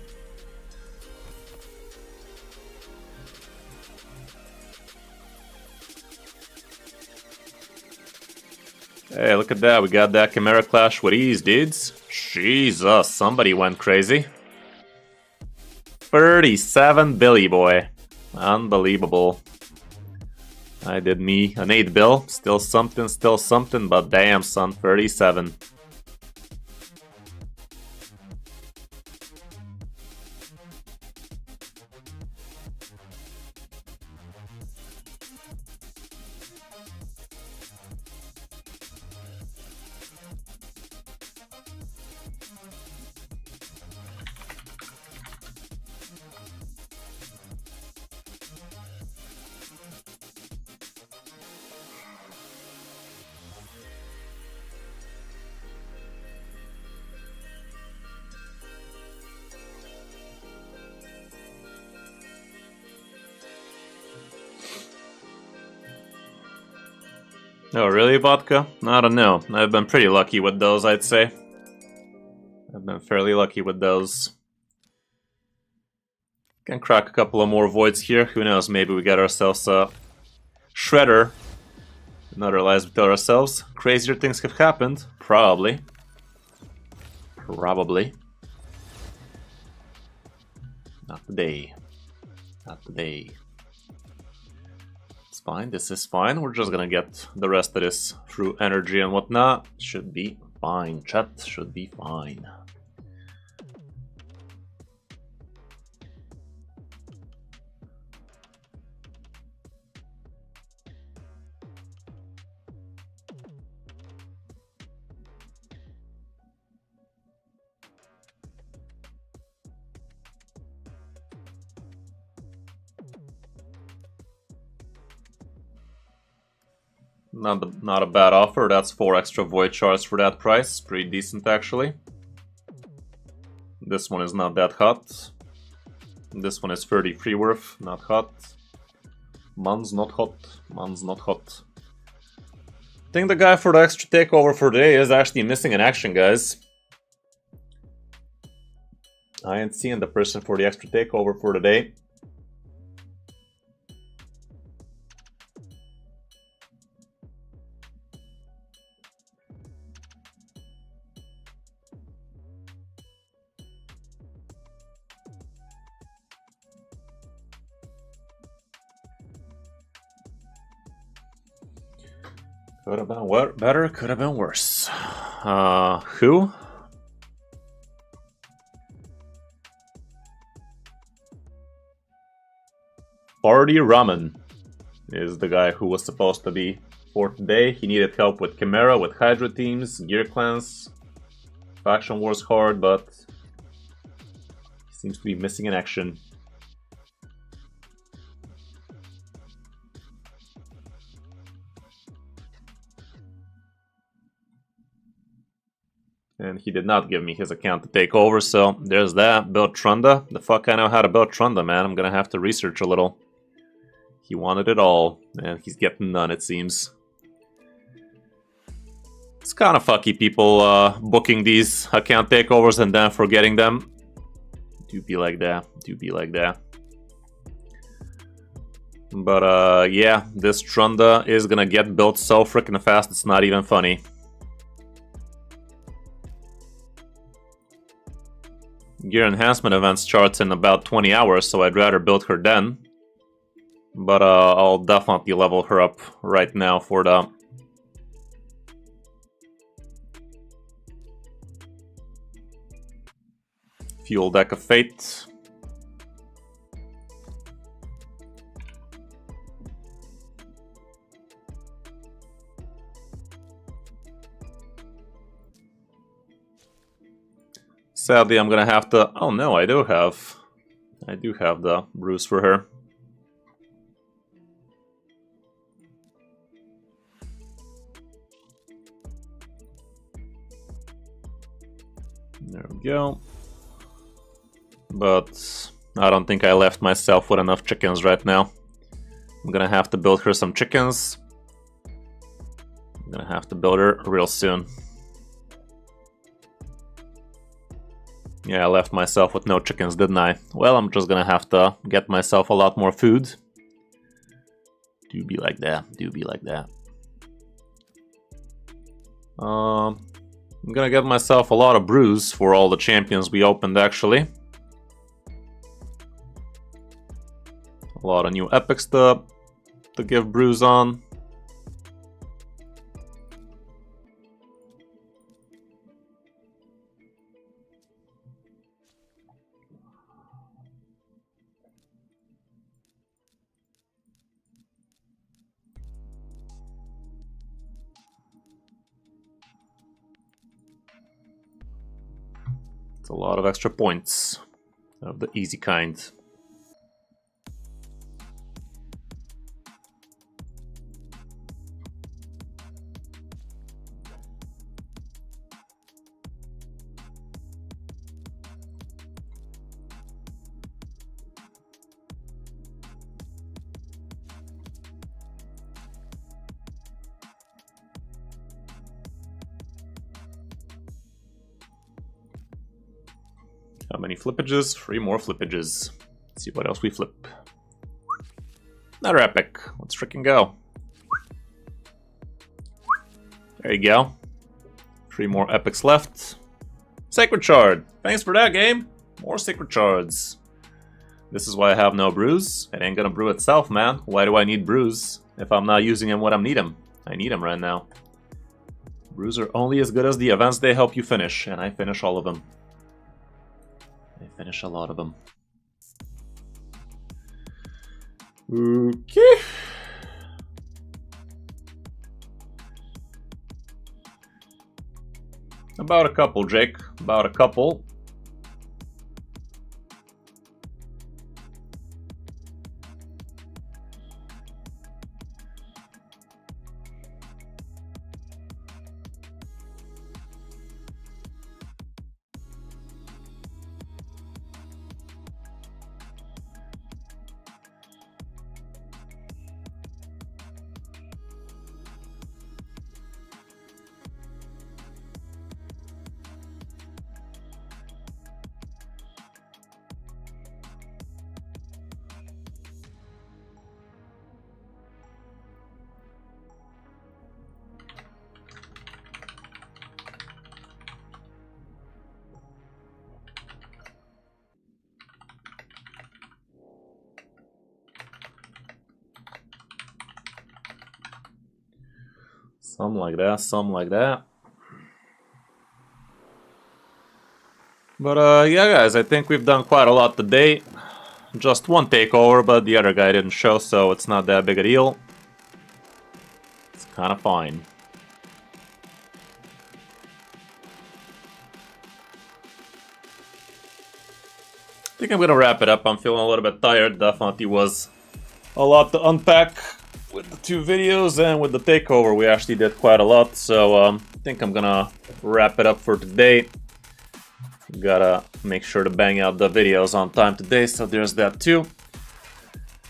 Hey, look at that. We got that Chimera Clash with ease, dudes. Jesus, somebody went crazy. 37 Billy boy. Unbelievable. I did me an 8 bill. Still something, but damn, son, 37. Oh, really, vodka? I don't know. I've been pretty lucky with those, I'd say. I've been fairly lucky with those. Can crack a couple of more voids here. Who knows? Maybe we get ourselves a shredder. Another lies we tell ourselves. Crazier things have happened. Probably. Probably. Not today. Not today. It's fine. This is fine. We're just gonna get the rest of this through energy and whatnot. Should be fine. Chat should be fine. Not a bad offer. That's 4 extra void shards for that price. Pretty decent, actually. This one is not that hot. This one is 33 worth. Not hot. Man's not hot. Man's not hot. I think the guy for the extra takeover for today is actually missing in action, guys. I ain't seeing the person for the extra takeover for today. Could have been better, could have been worse. Who? Party Ramen is the guy who was supposed to be for today. He needed help with Chimera, with Hydra teams, Gear Clans, Faction Wars hard, but he seems to be missing in action. And he did not give me his account to take over, so there's that. Build Trunda. The fuck I know how to build Trunda, man. I'm gonna have to research a little. He wanted it all, and he's getting none, it seems. It's kind of fucky people booking these account takeovers and then forgetting them. Do be like that. Do be like that. But yeah, this Trunda is gonna get built so freaking fast, it's not even funny. Gear enhancement event starts in about 20 hours, so I'd rather build her then. But I'll definitely level her up right now for the Fuel Deck of Fate. Sadly, I'm gonna have to... Oh no, I do have the bruise for her. There we go. But I don't think I left myself with enough chickens right now. I'm gonna have to build her some chickens. I'm gonna have to build her real soon. Yeah, I left myself with no chickens, didn't I? Well, I'm just gonna have to get myself a lot more food. Do be like that, do be like that. I'm gonna get myself a lot of brews for all the champions we opened, actually. A lot of new epics to give brews on. It's a lot of extra points of the easy kind. How many flippages? 3 more flippages. Let's see what else we flip. Another epic. Let's freaking go. There you go. 3 more epics left. Sacred Shard. Thanks for that, game. More Sacred Shards. This is why I have no brews. It ain't gonna brew itself, man. Why do I need brews if I'm not using them when I need them? I need them right now. Brews are only as good as the events they help you finish, and I finish all of them. I finish a lot of them. Okay. About a couple, Jake. About a couple. Something like that, something like that. But yeah guys, I think we've done quite a lot today. Just one takeover, but the other guy didn't show, so it's not that big a deal. It's kind of fine. I think I'm gonna wrap it up. I'm feeling a little bit tired. Definitely was a lot to unpack with the 2 videos, and with the takeover we actually did quite a lot. So I think I'm gonna wrap it up for today. Gotta make sure to bang out the videos on time today, so there's that too.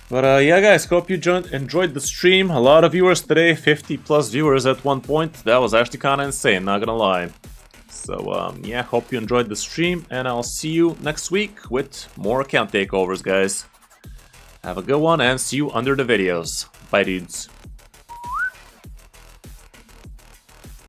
But yeah guys, hope you enjoyed the stream. A lot of viewers today, 50 plus viewers at one point. That was actually kind of insane, not gonna lie. So yeah, hope you enjoyed the stream, and I'll see you next week with more account takeovers, guys. Have a good one, and see you under the videos. Bye, dudes.